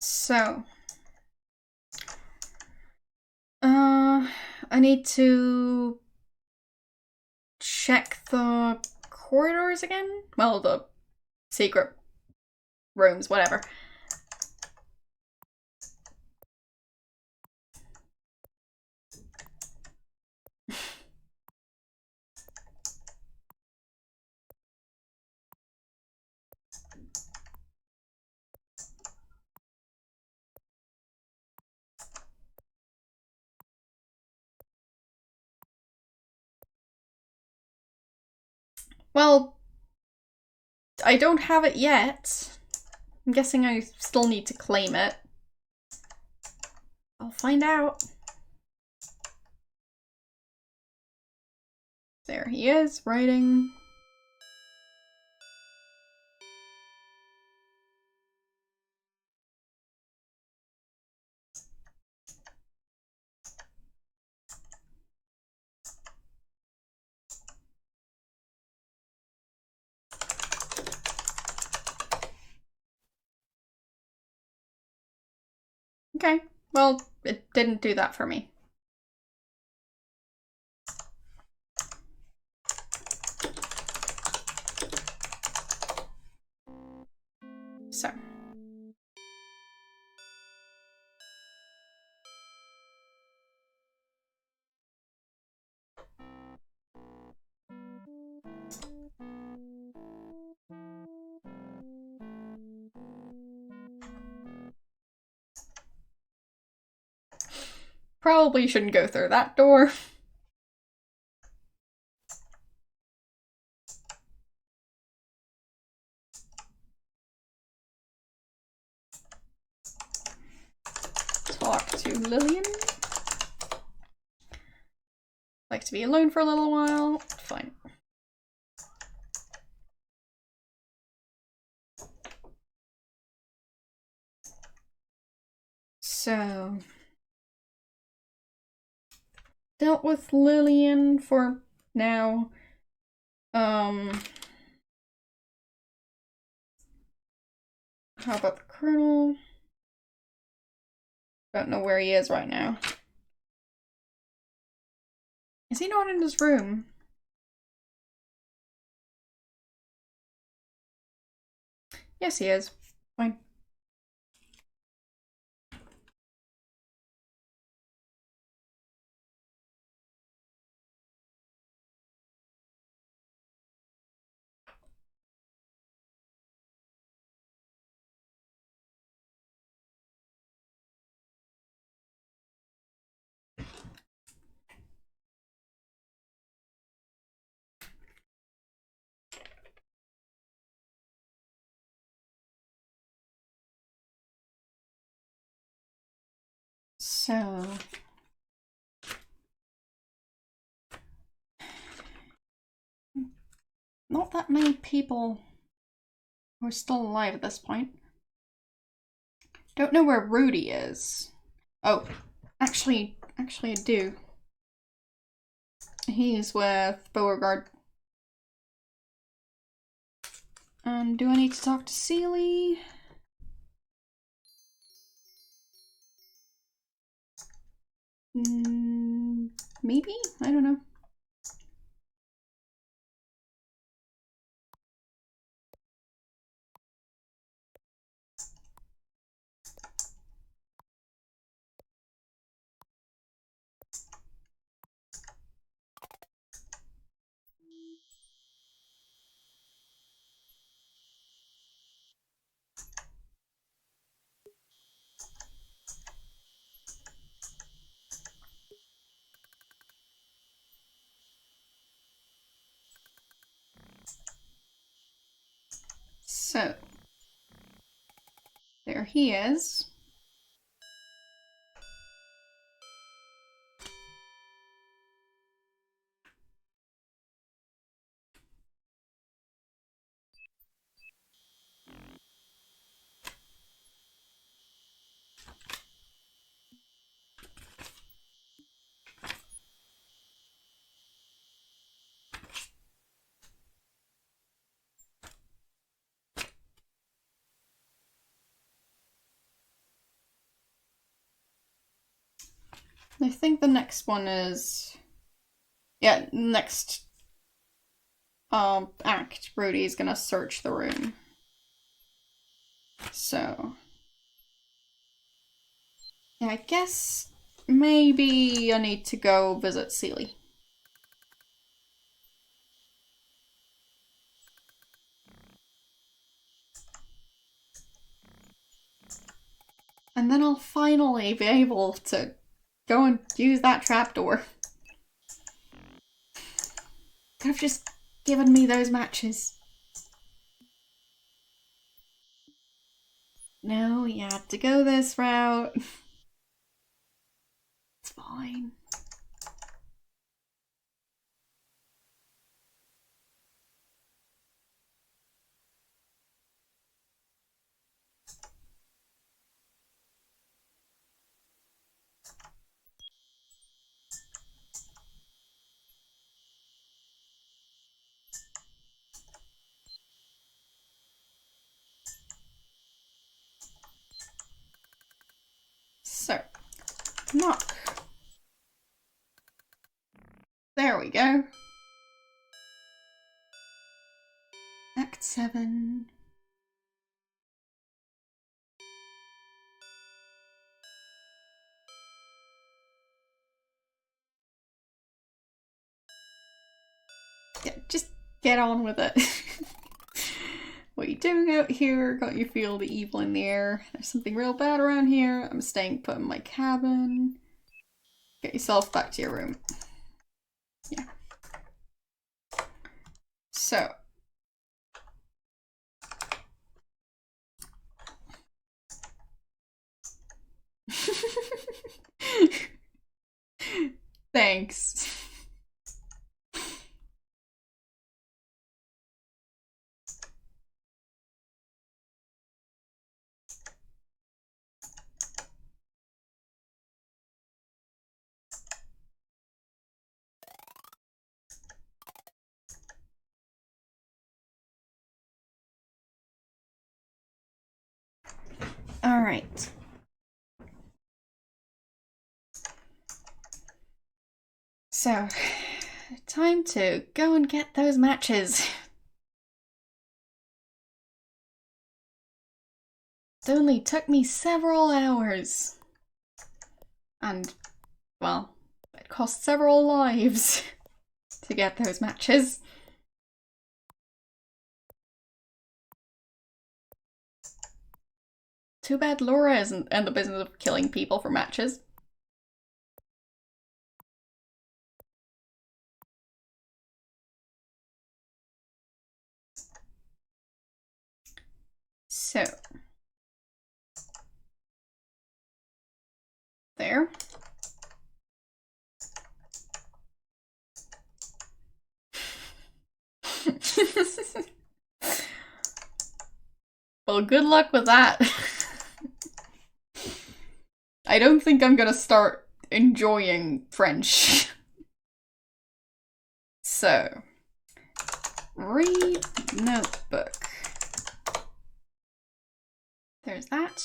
So, I need to check the corridors again? Well, the secret rooms, whatever. Well, I don't have it yet. I'm guessing I still need to claim it. I'll find out. There he is, writing. Okay, well, it didn't do that for me. So. Probably shouldn't go through that door. Talk to Lillian. Like to be alone for a little while. Fine. So, dealt with Lillian for now. How about the Colonel? Don't know where he is right now. Is he not in his room? Yes, he is. Fine. So, not that many people who are still alive at this point. Don't know where Rudy is. Oh, actually I do. He's with Beauregard. Do I need to talk to Seeley? Maybe? I don't know. So, there he is. I think the next one is... Yeah, next act, Rudy's gonna search the room. So... yeah, I guess maybe I need to go visit Seeley. And then I'll finally be able to go and use that trapdoor. Could have just given me those matches. No, you had to go this route. It's fine. So, knock. There we go. Act 7. Yeah, just get on with it. What are you doing out here? Got you feel the evil in the air. There's something real bad around here. I'm staying put in my cabin. Get yourself back to your room. Yeah. So. Thanks. Alright. So, time to go and get those matches. It only took me several hours. And, well, it cost several lives to get those matches. Too bad Laura isn't in the business of killing people for matches. So, there. Well, good luck with that. I don't think I'm gonna start enjoying French. So, read notebook. There's that.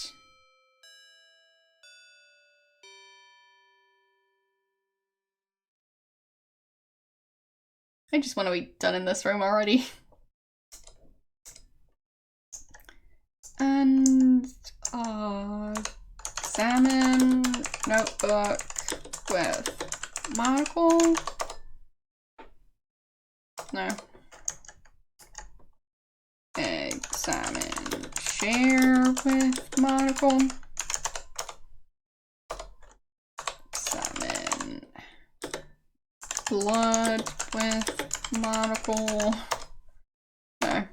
I just want to be done in this room already. And examine notebook with monocle. No. Examine share with monocle. Examine blood with monocle. No.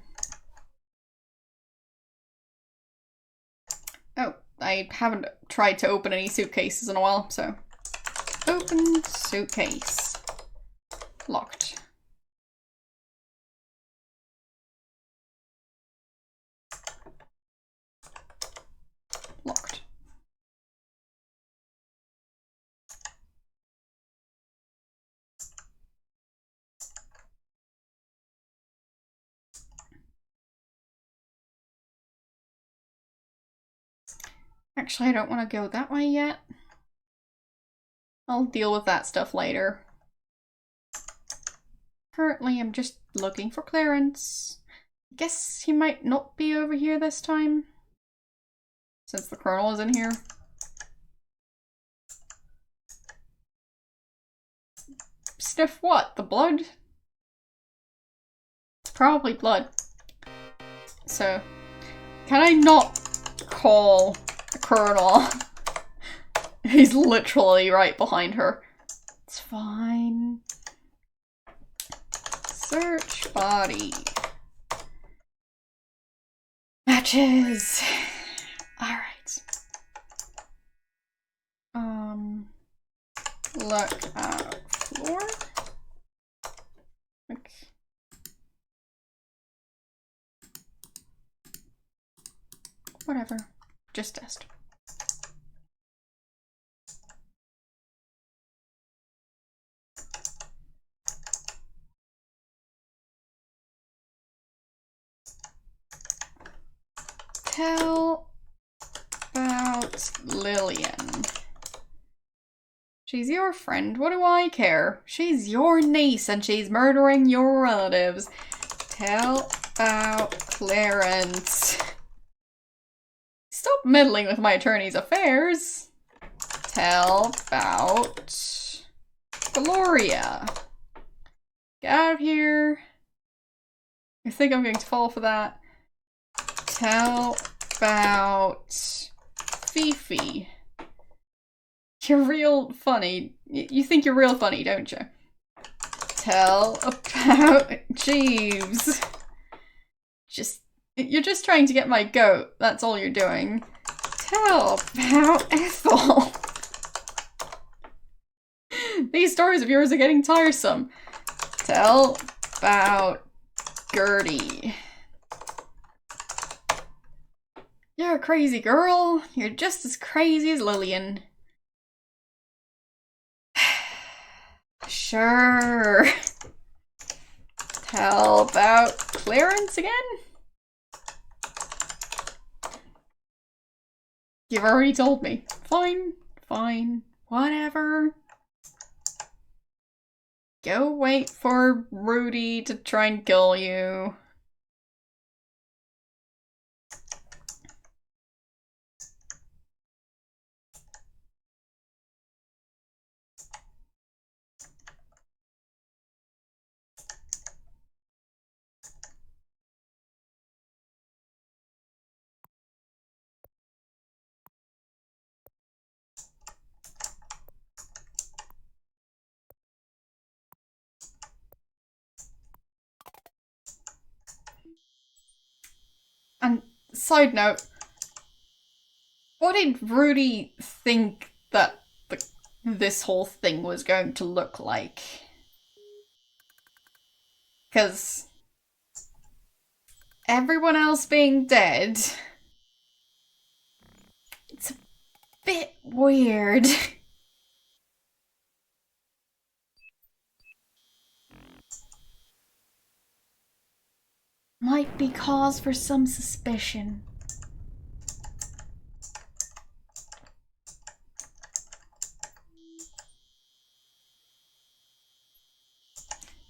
Oh, I haven't tried to open any suitcases in a while, so. Open suitcase. Locked. Locked. Actually, I don't want to go that way yet. I'll deal with that stuff later. Currently, I'm just looking for Clarence. Guess he might not be over here this time, since the Colonel is in here. Sniff what? The blood? It's probably blood. So, can I not call the Colonel? He's literally right behind her. It's fine. Search body. Matches. Alright. Look at floor. Okay. Whatever. Just test. Tell about Lillian. She's your friend. What do I care? She's your niece and she's murdering your relatives. Tell about Clarence. Stop meddling with my attorney's affairs. Tell about Gloria. Get out of here. I think I'm going to fall for that. Tell about Fifi. You're real funny. You think you're real funny, don't you? Tell about Jeeves. You're just trying to get my goat. That's all you're doing. Tell about Ethel. These stories of yours are getting tiresome. Tell about Gertie. You're a crazy girl. You're just as crazy as Lillian. Sure. Tell about Clarence again? You've already told me. Fine, fine, whatever. Go wait for Rudy to try and kill you. And side note, what did Rudy think that this whole thing was going to look like? Because everyone else being dead, it's a bit weird. Might be cause for some suspicion.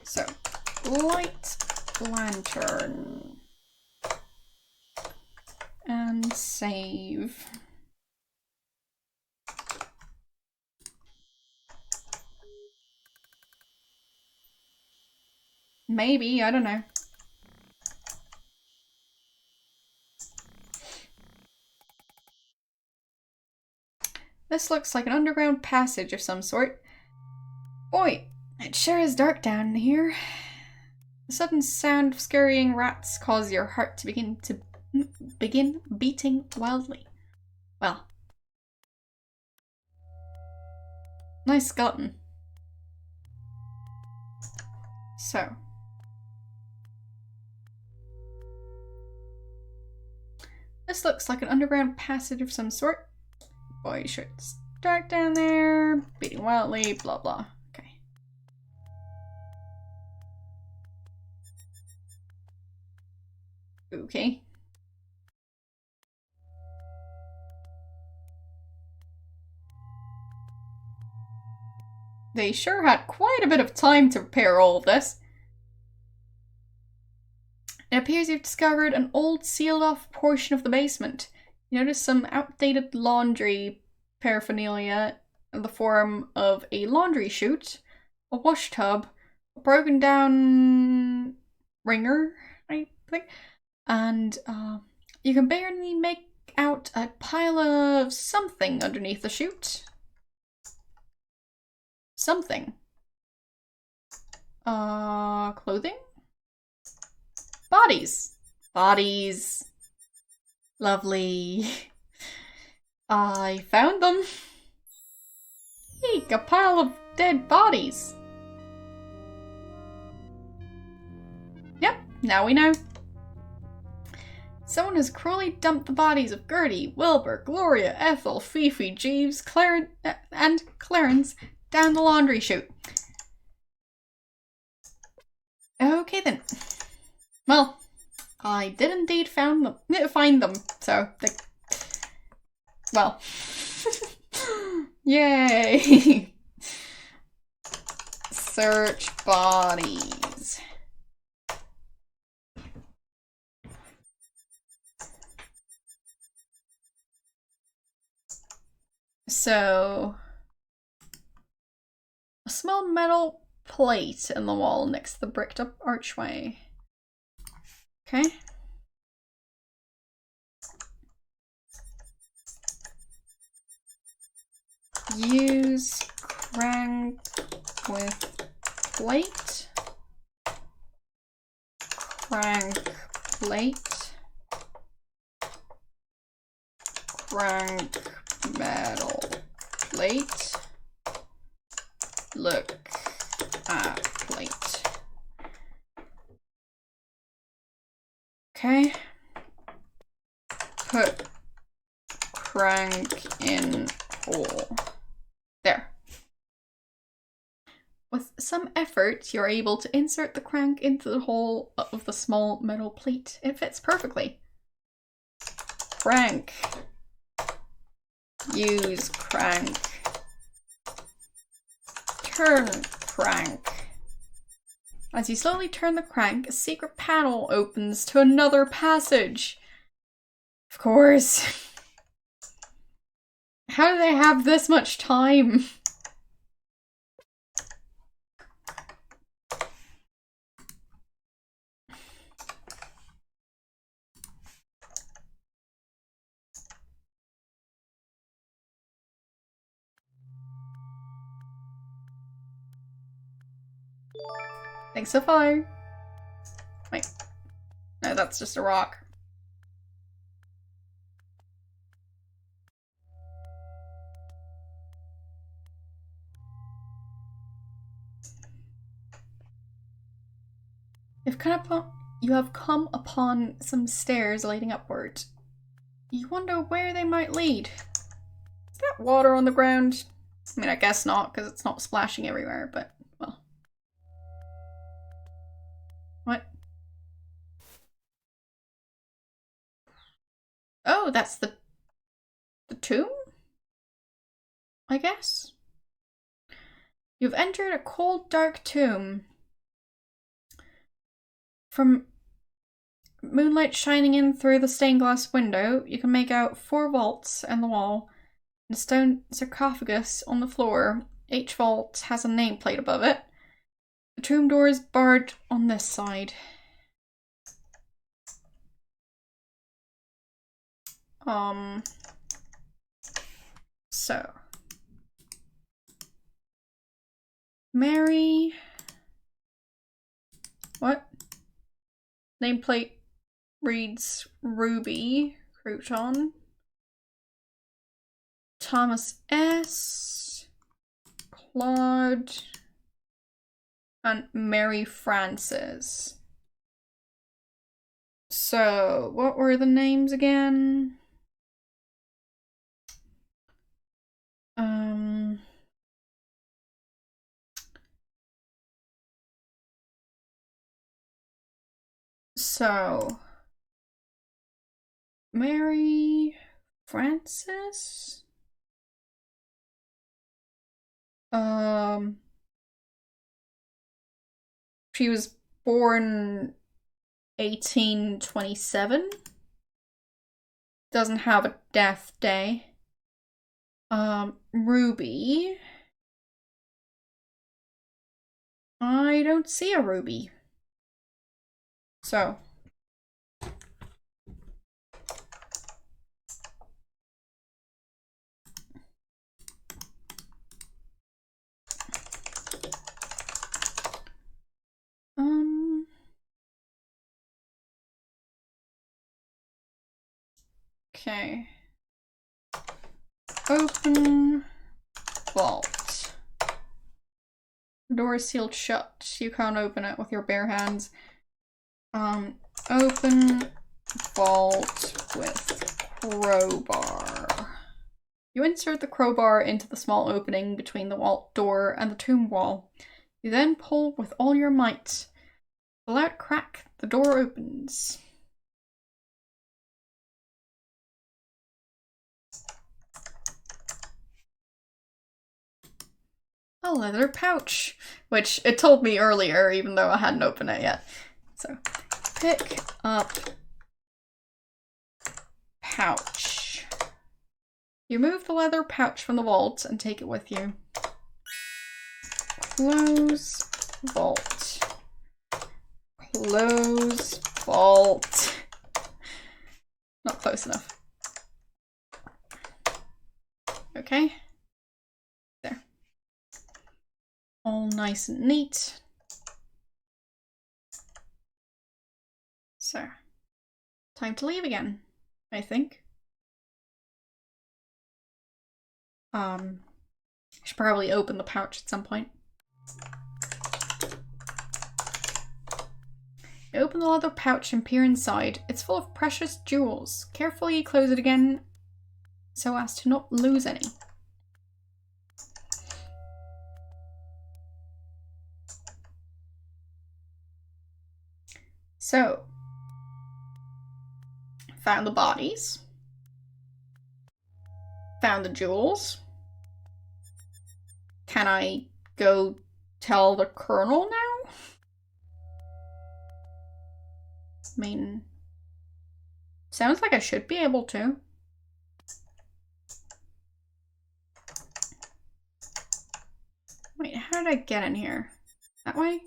So, light lantern. And save. Maybe, I don't know. This looks like an underground passage of some sort. Boy, it sure is dark down here. The sudden sound of scurrying rats cause your heart to begin beating wildly. Well, nice skeleton. So. This looks like an underground passage of some sort. Boy, sure it's dark down there, beating wildly, blah blah. Okay. Okay. They sure had quite a bit of time to prepare all of this. It appears you've discovered an old sealed-off portion of the basement. You notice some outdated laundry paraphernalia in the form of a laundry chute, a wash tub, a broken down wringer, I think, and you can barely make out a pile of something underneath the chute. Something. Clothing? Bodies. Bodies. Lovely. I found them. Eek, a pile of dead bodies. Yep, now we know. Someone has cruelly dumped the bodies of Gertie, Wilbur, Gloria, Ethel, Fifi, Jeeves, and Clarence down the laundry chute. Okay then. Well, I did indeed find them, so well. Yay! Search bodies. So, a small metal plate in the wall next to the bricked up archway. Okay. Use crank with plate. Crank plate. Crank metal plate. Look at plate. Okay. Put crank in hole. There. With some effort, you're able to insert the crank into the hole of the small metal plate. It fits perfectly. Crank. Use crank. Turn crank. As you slowly turn the crank, a secret panel opens to another passage. Of course. How do they have this much time? Thanks so far. Wait. No, that's just a rock. You have come upon some stairs leading upward. You wonder where they might lead. Is that water on the ground? I mean, I guess not, because it's not splashing everywhere, but, well. What? Oh, that's the tomb? I guess? You've entered a cold, dark tomb. From moonlight shining in through the stained glass window, you can make out 4 vaults in the wall and a stone sarcophagus on the floor. Each vault has a nameplate above it. The tomb door is barred on this side. So. Mary. What? Nameplate reads Ruby Crouton. Thomas S. Claude. And Mary Frances. So, what were the names again? So, Mary Frances? She was born 1827. Doesn't have a death day. Ruby. I don't see a Ruby. So. Okay. Open vault. The door is sealed shut. You can't open it with your bare hands. Open vault with crowbar. You insert the crowbar into the small opening between the vault door and the tomb wall. You then pull with all your might. With a loud crack, the door opens. A leather pouch, which it told me earlier, even though I hadn't opened it yet. So, pick up pouch. You move the leather pouch from the vault and take it with you. Close vault. Close vault. Not close enough. Okay. There. All nice and neat. So, time to leave again, I think. I should probably open the pouch at some point. You open the leather pouch and peer inside. It's full of precious jewels. Carefully close it again so as to not lose any. So, found the bodies. found the jewels. Can I go tell the colonel now? I mean, sounds like I should be able to. Wait, how did I get in here? That way?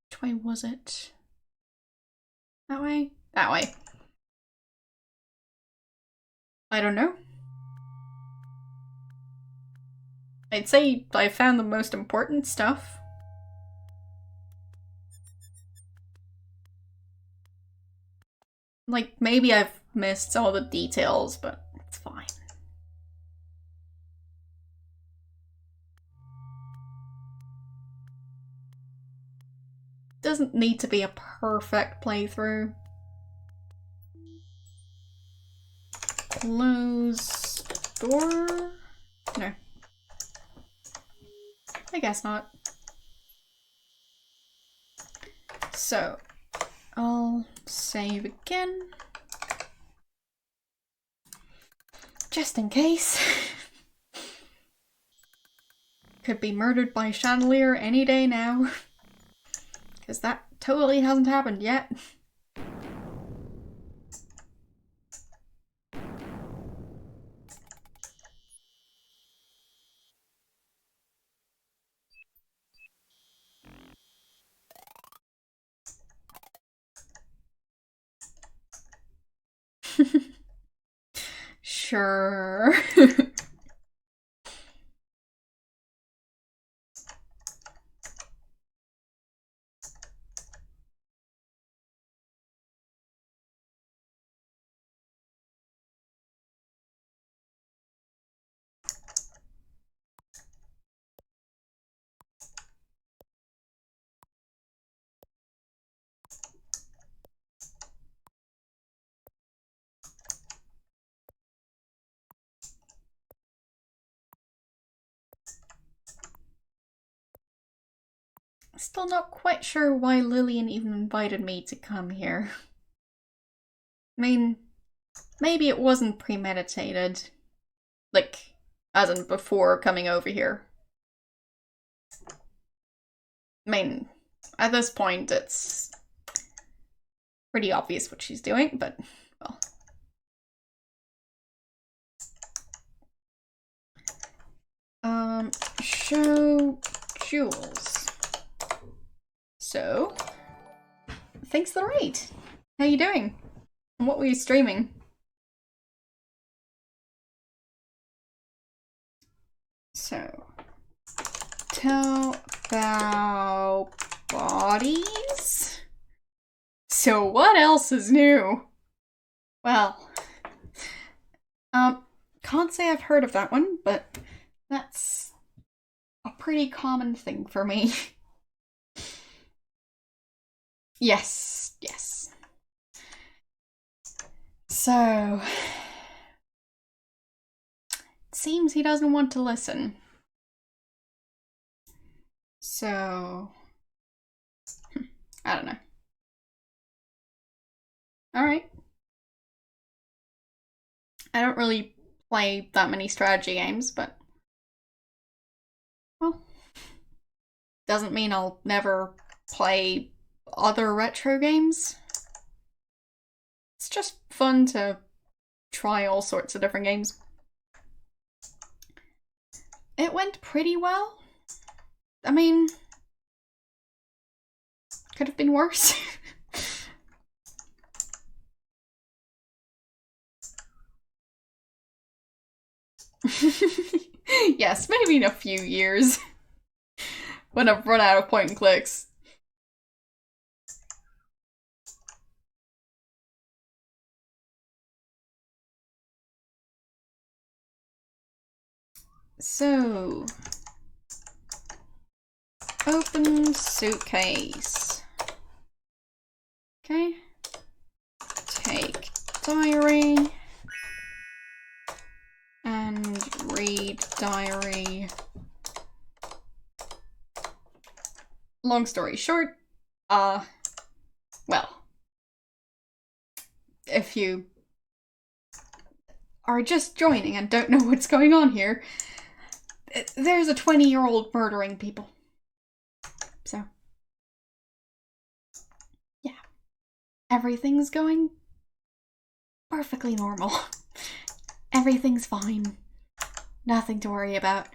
Which way was it? That way? That way. I don't know. I'd say I found the most important stuff. Like, maybe I've missed all the details, but it's fine. Doesn't need to be a perfect playthrough. Close door? No. I guess not. So, I'll save again. Just in case. Could be murdered by Chandelier any day now. Because that totally hasn't happened yet. Sure. Still not quite sure why Lillian even invited me to come here. I mean, maybe it wasn't premeditated. Like, as in before coming over here. I mean, at this point, it's pretty obvious what she's doing, but, well. Show jewels. So, thanks for the raid. How you doing? And what were you streaming? So, tell about bodies? So what else is new? Well, can't say I've heard of that one, but that's a pretty common thing for me. Yes, yes. So, it seems he doesn't want to listen. So, I don't know. Alright. I don't really play that many strategy games, but, well, doesn't mean I'll never play other retro games. It's just fun to try all sorts of different games. It went pretty well. I mean, could have been worse. Yes, maybe in a few years. When I've run out of point and clicks. So, open suitcase. Okay. Take diary. And read diary. Long story short, well, if you are just joining and don't know what's going on here, there's a 20-year-old murdering people. So, yeah. Everything's going perfectly normal. Everything's fine. Nothing to worry about.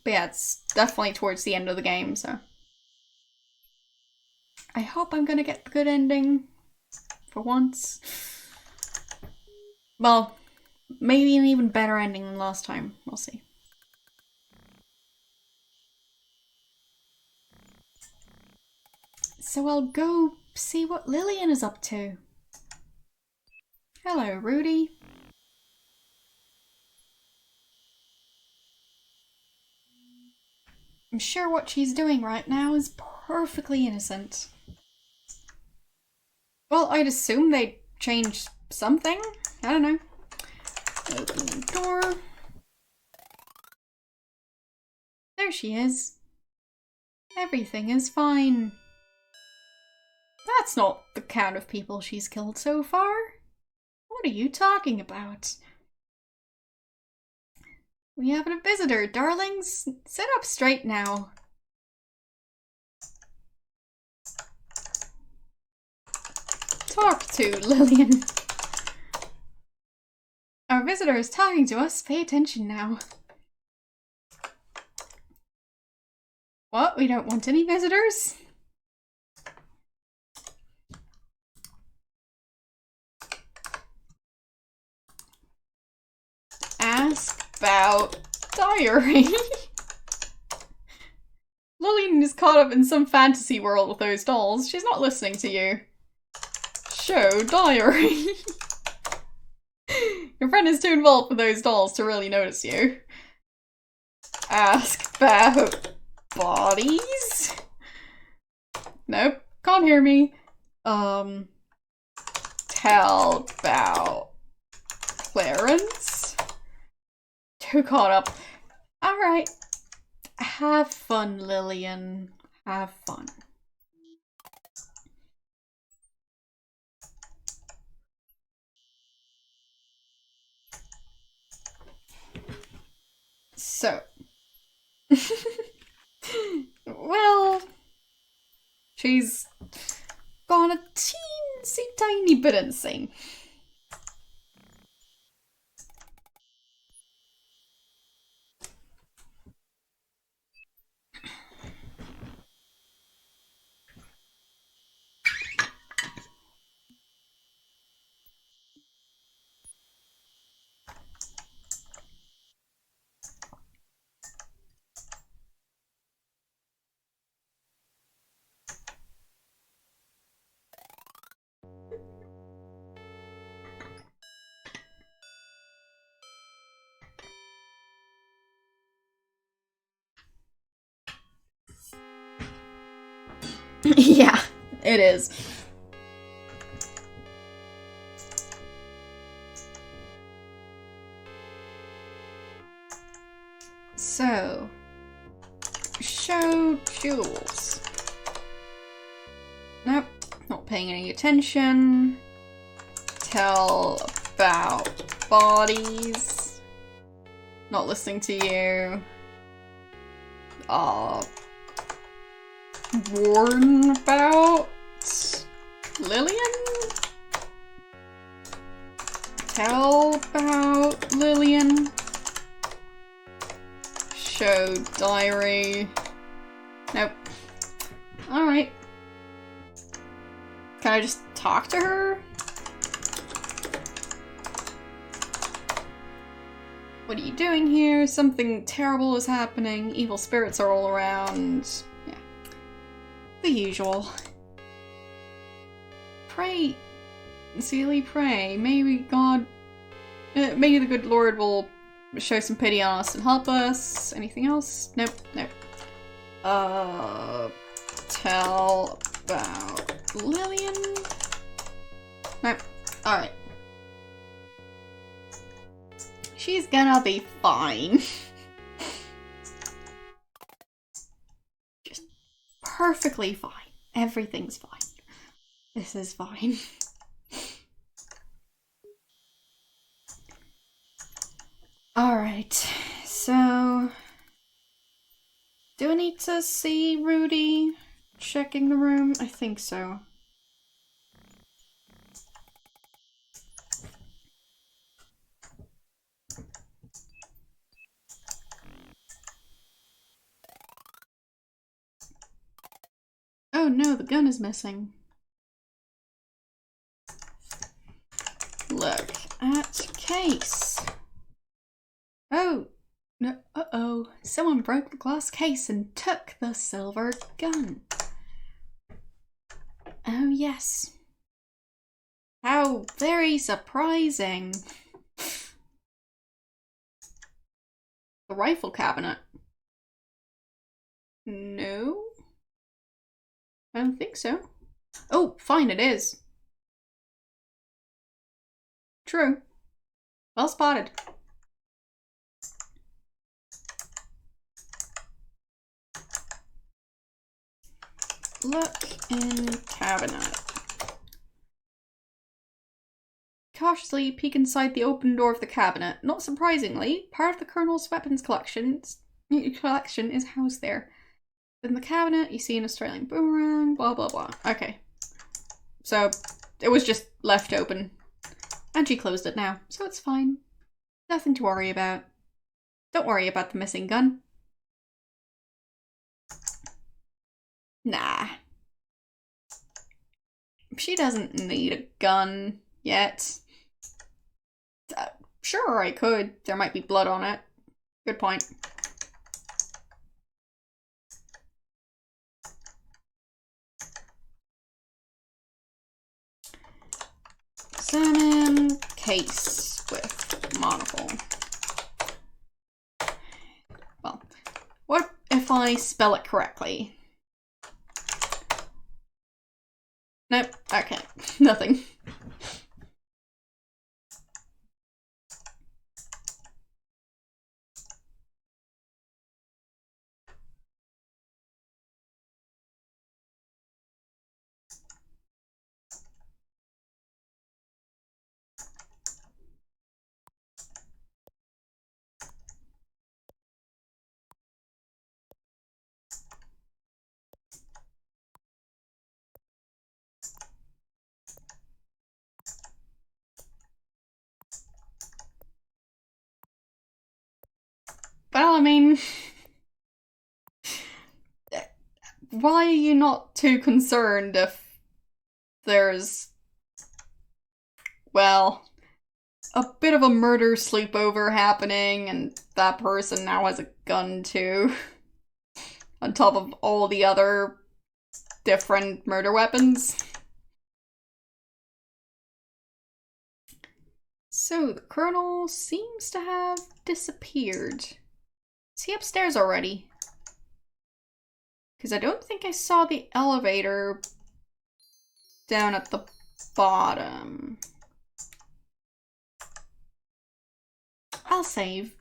But yeah, it's definitely towards the end of the game, so I hope I'm gonna get the good ending for once. Well, maybe an even better ending than last time. We'll see. So I'll go see what Lillian is up to. Hello, Rudy. I'm sure what she's doing right now is perfectly innocent. Well, I'd assume they'd change something. I don't know. Open the door. There she is. Everything is fine. That's not the count of people she's killed so far. What are you talking about? We have a visitor, darlings. Sit up straight now. Talk to Lillian. Our visitor is talking to us. Pay attention now. What? We don't want any visitors? Ask about diary. Lillian is caught up in some fantasy world with those dolls. She's not listening to you. Show diary. Your friend is too involved with those dolls to really notice you. Ask about bodies? Nope, can't hear me. Tell about Clarence? Too caught up. Alright. Have fun, Lillian. Have fun. So. Well, she's gone a teensy tiny bit insane. Yeah, it is. So, show jewels. Nope, not paying any attention. Tell about bodies. Not listening to you. Warn about Lillian? Tell about Lillian. Show diary. Nope. Alright. Can I just talk to her? What are you doing here? Something terrible is happening. Evil spirits are all around. Yeah. The usual. Pray, sincerely pray. Maybe God... maybe the good Lord will Show some pity on us and help us. Anything else? Nope, nope. Tell about Lillian? Nope. Alright. She's gonna be fine. Just perfectly fine. Everything's fine. This is fine. Alright, so... do I need to see Rudy checking the room? I think so. Oh no, the gun is missing. Look at case. Oh, no, uh-oh. Someone broke the glass case and took the silver gun. Oh yes. How very surprising. The rifle cabinet. No? I don't think so. Oh, fine, it is. True. Well spotted. Look in cabinet. Cautiously peek inside the open door of the cabinet. Not surprisingly, part of the Colonel's weapons collection is housed there. In the cabinet, you see an Australian boomerang, blah blah blah. Okay. So, it was just left open. And she closed it now, so it's fine. Nothing to worry about. Don't worry about the missing gun. Nah. She doesn't need a gun yet. Sure, I could. There might be blood on it. Good point. Examine case with monocle. Well, what if I spell it correctly? Nope. Okay. Nothing. Well, I mean, why are you not too concerned if there's, well, a bit of a murder sleepover happening and that person now has a gun too, on top of all the other different murder weapons? So, the Colonel seems to have disappeared. Is he upstairs already? Because I don't think I saw the elevator down at the bottom. I'll save.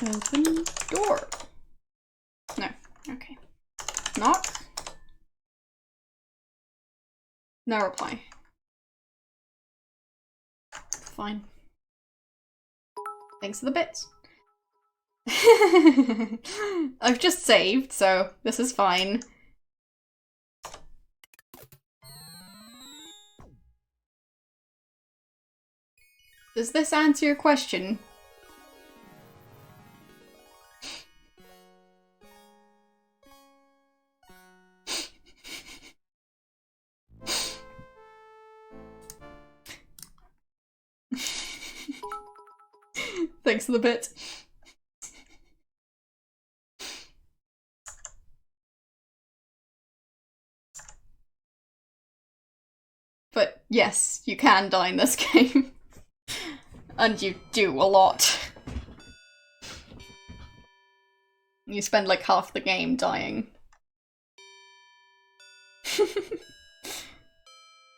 Open door. No, okay. Knock. No reply. Fine. Thanks for the bits. I've just saved, so this is fine. Does this answer your question? Thanks for the bit. yes, you can die in this game. And you do a lot. You spend like half the game dying.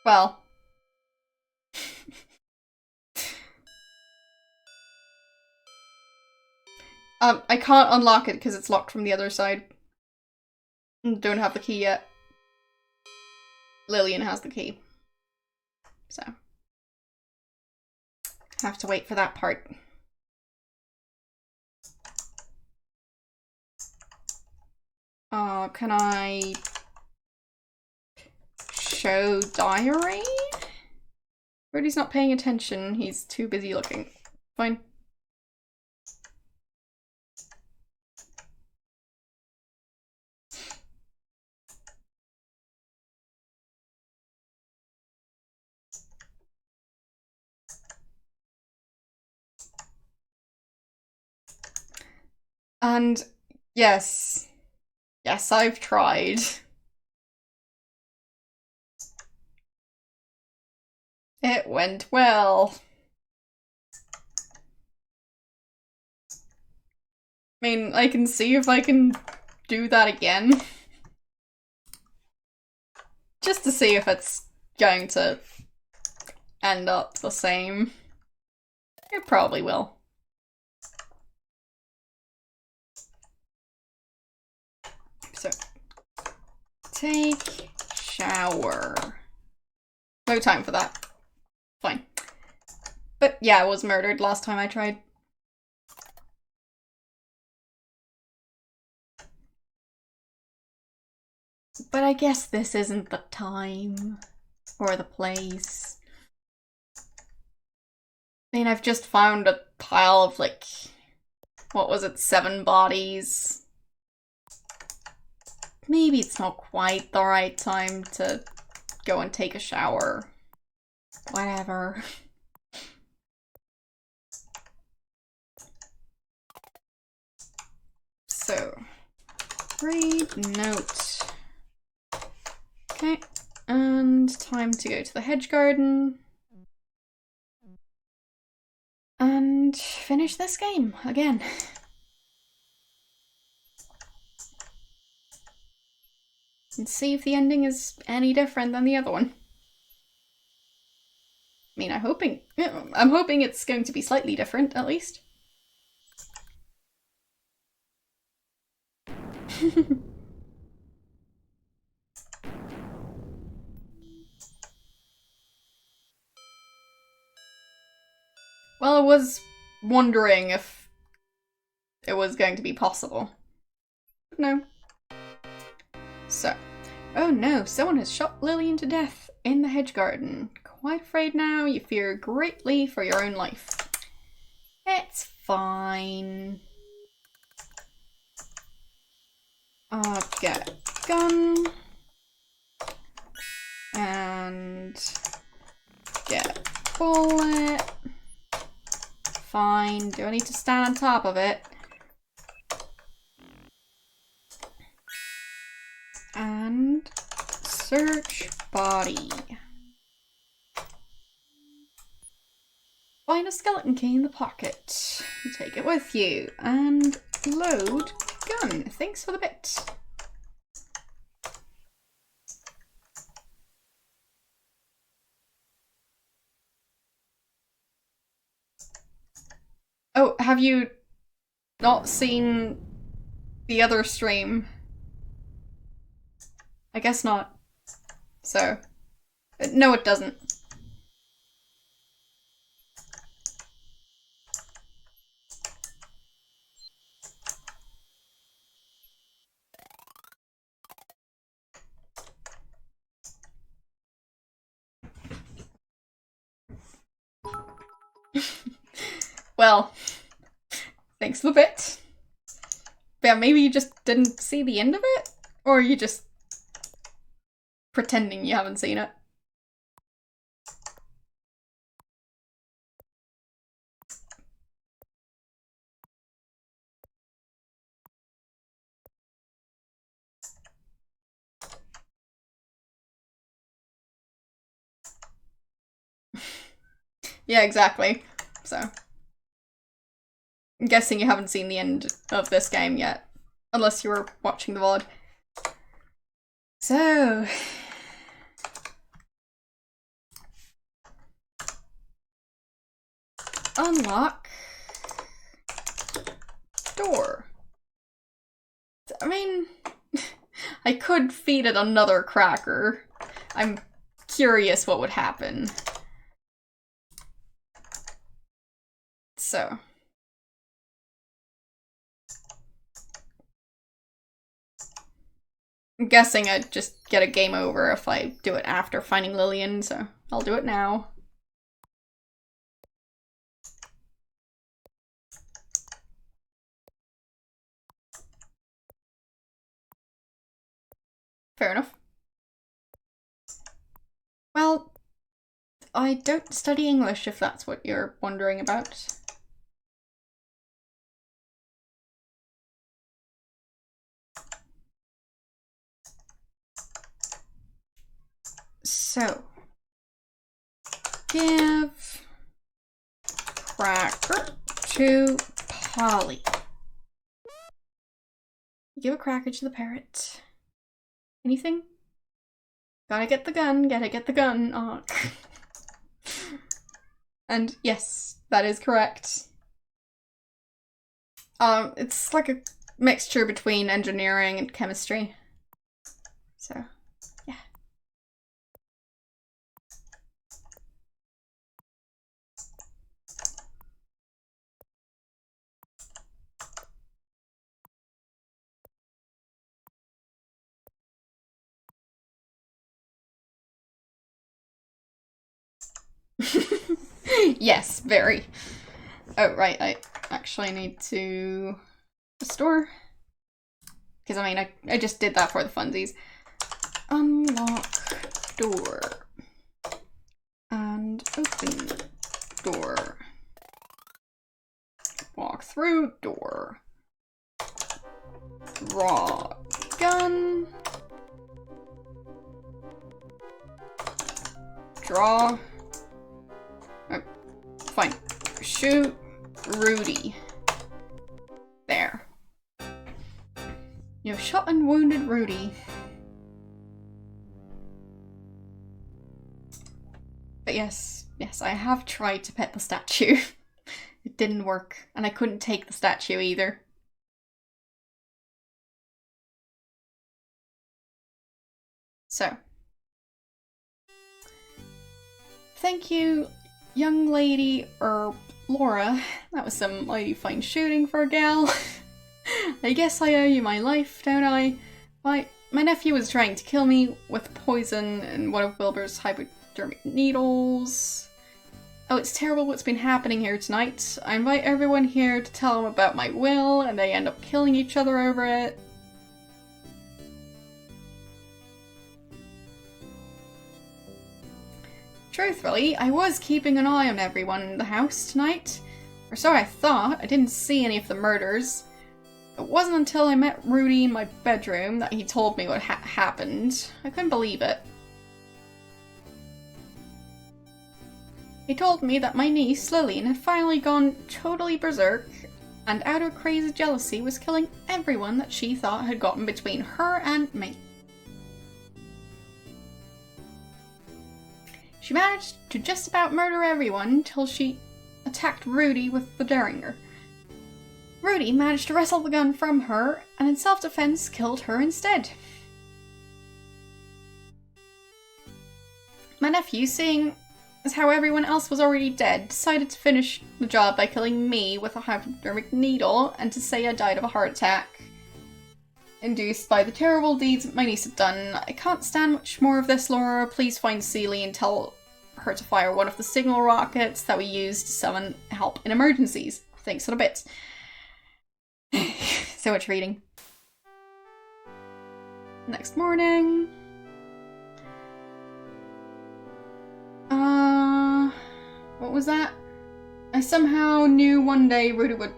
Well. I can't unlock it because it's locked from the other side. Don't have the key yet. Lillian has the key. So. Have to wait for that part. Can I show diary? Rudy's not paying attention. He's too busy looking. Fine. And yes. Yes, I've tried. It went well. I mean, I can see if I can do that again. Just to see if it's going to end up the same. It probably will. So, take shower. No time for that. Fine. But yeah, I was murdered last time I tried. But I guess this isn't the time or the place. I mean, I've just found a pile of like, what was it, 7 bodies. Maybe it's not quite the right time to go and take a shower. Whatever. So, read note. Okay, and time to go to the hedge garden. And finish this game again. And see if the ending is any different than the other one. I mean, I'm hoping it's going to be slightly different, at least. Well, I was wondering if it was going to be possible. No. So. Oh no, someone has shot Lillian to death in the hedge garden. Quite afraid now, you fear greatly for your own life. It's fine. I'll get a gun. And get a bullet. Fine. Do I need to stand on top of it? And search body. Find a skeleton key in the pocket. Take it with you. And load gun. Thanks for the bit. Oh, have you not seen the other stream? I guess not. So, no it doesn't. Well, thanks for the bit. Yeah, maybe you just didn't see the end of it? Or are you just pretending you haven't seen it? Yeah, exactly. So, I'm guessing you haven't seen the end of this game yet, unless you were watching the VOD. So, unlock door. I mean, I could feed it another cracker. I'm curious what would happen. So. I'm guessing I'd just get a game over if I do it after finding Lillian, so I'll do it now. Fair enough. Well, I don't study English, if that's what you're wondering about. So, give cracker to Polly. Give a cracker to the parrot. Anything? Gotta get the gun, gotta get the gun. Oh. And yes, that is correct. It's like a mixture between engineering and chemistry. So, yeah. Yes, very. Oh, right, I actually need to restore. Because, I mean, I just did that for the funsies. Unlock door. And open door. Walk through door. Draw gun. Draw. Oh, fine. Shoot Rudy. There. You have shot and wounded Rudy. But yes, I have tried to pet the statue. It didn't work, and I couldn't take the statue either. So. Thank you, young lady, Laura. That was some mighty fine shooting for a gal. I guess I owe you my life, don't I? My nephew was trying to kill me with poison and one of Wilbur's hypodermic needles. Oh, it's terrible what's been happening here tonight. I invite everyone here to tell them about my will, and they end up killing each other over it. Truthfully, I was keeping an eye on everyone in the house tonight. Or so I thought. I didn't see any of the murders. It wasn't until I met Rudy in my bedroom that he told me what happened. I couldn't believe it. He told me that my niece, Lillian, had finally gone totally berserk and out of crazy jealousy was killing everyone that she thought had gotten between her and me. She managed to just about murder everyone until she attacked Rudy with the Derringer. Rudy managed to wrestle the gun from her and in self-defense killed her instead. My nephew, seeing as how everyone else was already dead, decided to finish the job by killing me with a hypodermic needle and to say I died of a heart attack induced by the terrible deeds my niece had done. I can't stand much more of this, Laura. Please find Celie and tell her to fire one of the signal rockets that we use to summon help in emergencies. Thanks in a bit. So much reading. Next morning. What was that? I somehow knew one day Rudy would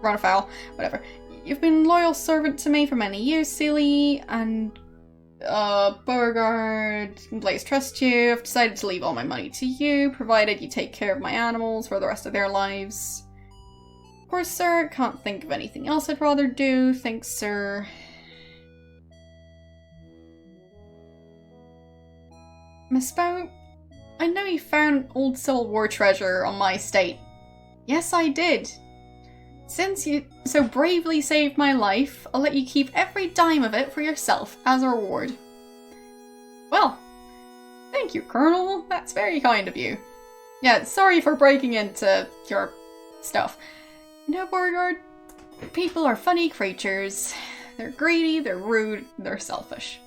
run afoul. Whatever. You've been a loyal servant to me for many years, Celie, and Beauregard, Blaze trusts you. I've decided to leave all my money to you, provided you take care of my animals for the rest of their lives. Of course, sir. Can't think of anything else I'd rather do. Thanks, sir. Miss Bow, I know you found old Civil War treasure on my estate. Yes, I did. Since you so bravely saved my life, I'll let you keep every dime of it for yourself as a reward. Well, thank you, Colonel. That's very kind of you. Yeah, sorry for breaking into your stuff. You know, Beauregard, people are funny creatures. They're greedy, they're rude, they're selfish.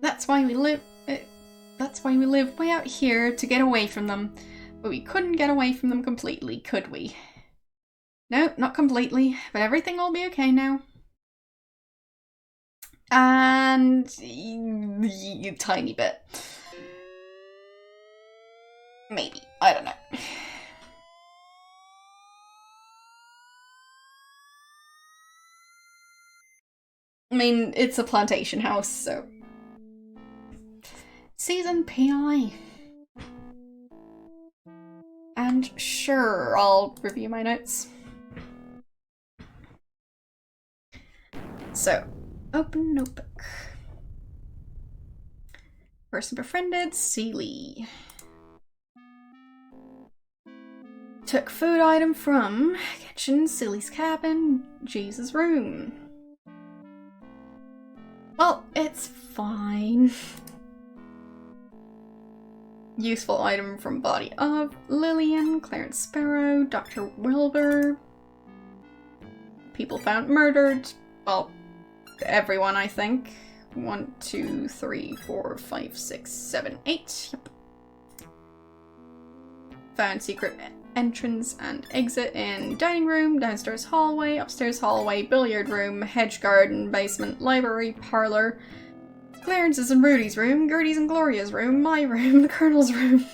That's why we live way out here, to get away from them. But we couldn't get away from them completely, could we? No, not completely, but everything will be okay now. And a tiny bit. Maybe, I don't know. I mean, it's a plantation house, so... Season PI. And sure, I'll review my notes. So, open notebook. Person befriended, Seeley. Took food item from kitchen, Seeley's cabin, Jesus' room. Well, it's fine. Useful item from body of Lillian, Clarence Sparrow, Dr. Wilbur. People found murdered. Well, everyone, I think. 1, 2, 3, 4, 5, 6, 7, 8. Yep. Found secret entrance and exit in dining room, downstairs hallway, upstairs hallway, billiard room, hedge garden, basement, library, parlor. Clarence's and Rudy's room, Gertie's and Gloria's room, my room, the Colonel's room.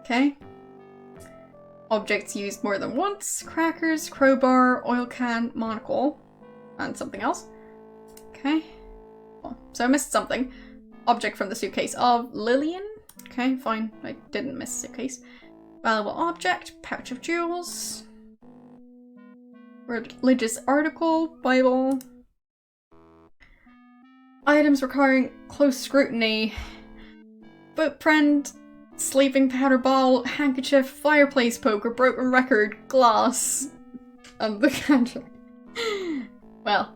Okay. Objects used more than once. Crackers, crowbar, oil can, monocle, and something else. Okay. Oh, so I missed something. Object from the suitcase of Lillian. Okay, fine. I didn't miss a suitcase. Valuable object, pouch of jewels. Religious article, Bible. Items requiring close scrutiny. Footprint, sleeping powder ball, handkerchief, fireplace poker, broken record, glass, and the counter. Well.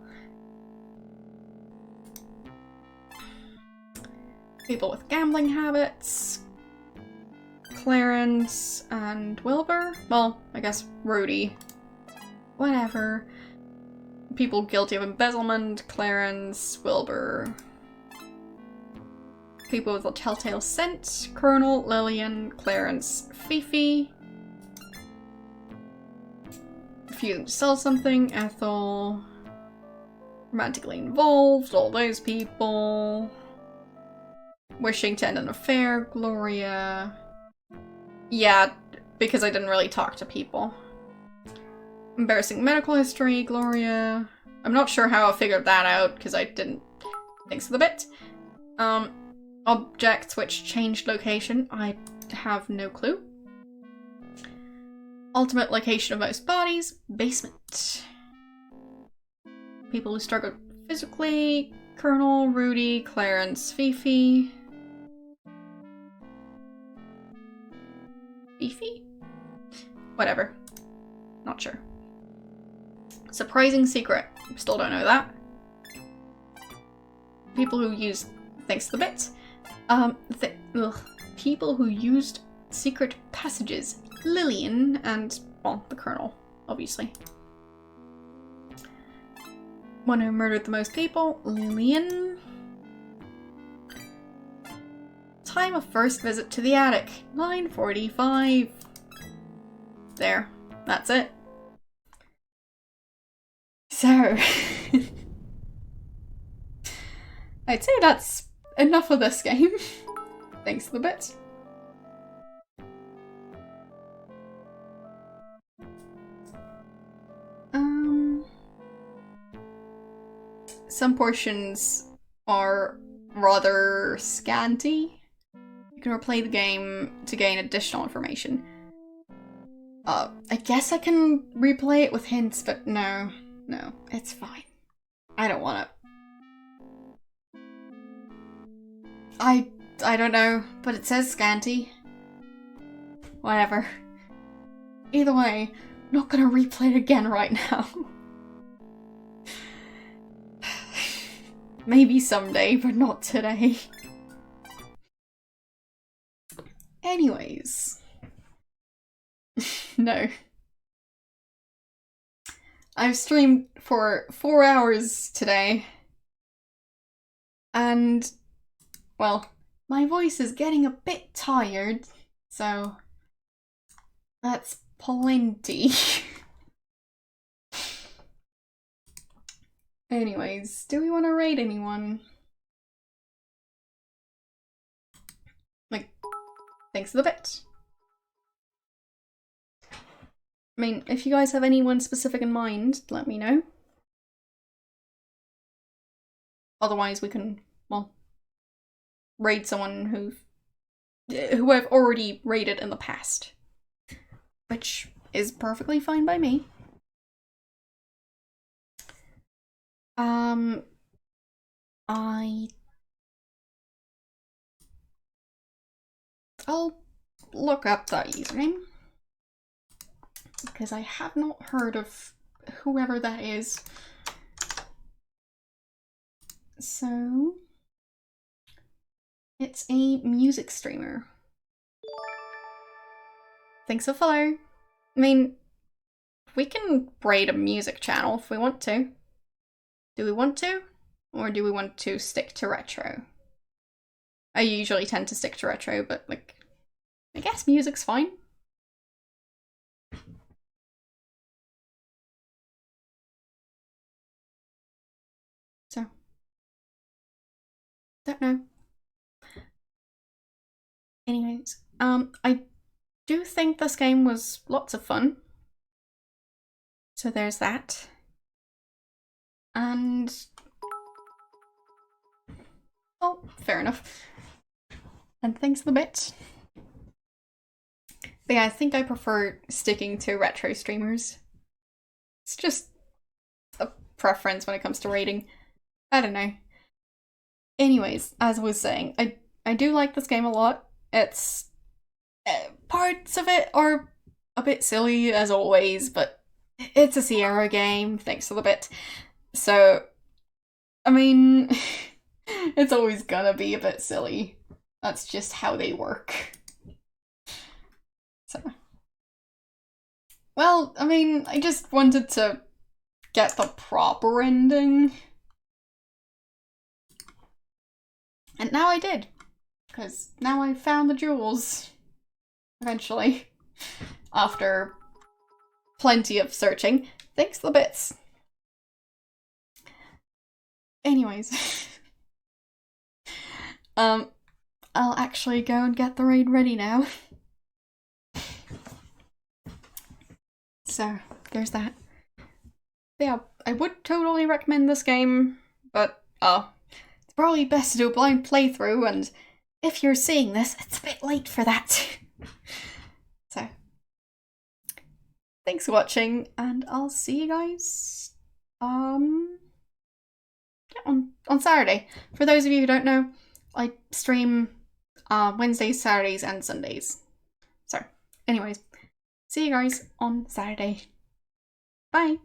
People with gambling habits. Clarence and Wilbur? Well, I guess Rudy. Whatever. People guilty of embezzlement, Clarence, Wilbur. People with a telltale scent, Colonel, Lillian, Clarence, Fifi. Refusing to sell something, Ethel. Romantically involved, all those people. Wishing to end an affair, Gloria. Yeah, because I didn't really talk to people. Embarrassing medical history, Gloria. I'm not sure how I figured that out, because I didn't think so the bit. Objects which changed location, I have no clue. Ultimate location of most bodies, basement. People who struggled physically, Colonel, Rudy, Clarence, Fifi. Fifi? Whatever. Not sure. Surprising secret. Still don't know that. People who used... Thanks to the bits. People who used secret passages. Lillian and, well, the Colonel, obviously. One who murdered the most people. Lillian. Time of first visit to the attic. 9:45. There. That's it. So, I'd say that's enough of this game. Thanks for the bit. some portions are rather scanty. You can replay the game to gain additional information. I guess I can replay it with hints, but no, it's fine. I don't want it. I don't know, but it says scanty. Whatever. Either way, I'm not gonna replay it again right now. Maybe someday, but not today. Anyways. No. I've streamed for 4 hours today. And, well, my voice is getting a bit tired, so that's plenty. Anyways, do we want to raid anyone? Like, thanks for the bit. I mean, if you guys have anyone specific in mind, let me know. Otherwise, we can, well, raid someone who I've already raided in the past. Which is perfectly fine by me. I'll look up that username. Because I have not heard of whoever that is. So, it's a music streamer. Thanks for follow. I mean, we can raid a music channel if we want to. Do we want to? Or do we want to stick to retro? I usually tend to stick to retro, but like, I guess music's fine. So, don't know. Anyways, I do think this game was lots of fun. So there's that. And... oh, fair enough. And thanks a bit. But yeah, I think I prefer sticking to retro streamers. It's just a preference when it comes to rating. I don't know. Anyways, as I was saying, I do like this game a lot. It's... parts of it are a bit silly, as always, but it's a Sierra game, thanks for the bit. So, I mean, it's always gonna be a bit silly. That's just how they work. So, well, I mean, I just wanted to get the proper ending. And now I did. Because now I found the jewels. Eventually. After plenty of searching. Thanks for the bits. Anyways. I'll actually go and get the raid ready now. So, there's that. But yeah, I would totally recommend this game, but it's probably best to do a blind playthrough, and if you're seeing this, it's a bit late for that. So, thanks for watching, and I'll see you guys on Saturday. For those of you who don't know, I stream Wednesdays, Saturdays, and Sundays. So, anyways, see you guys on Saturday. Bye!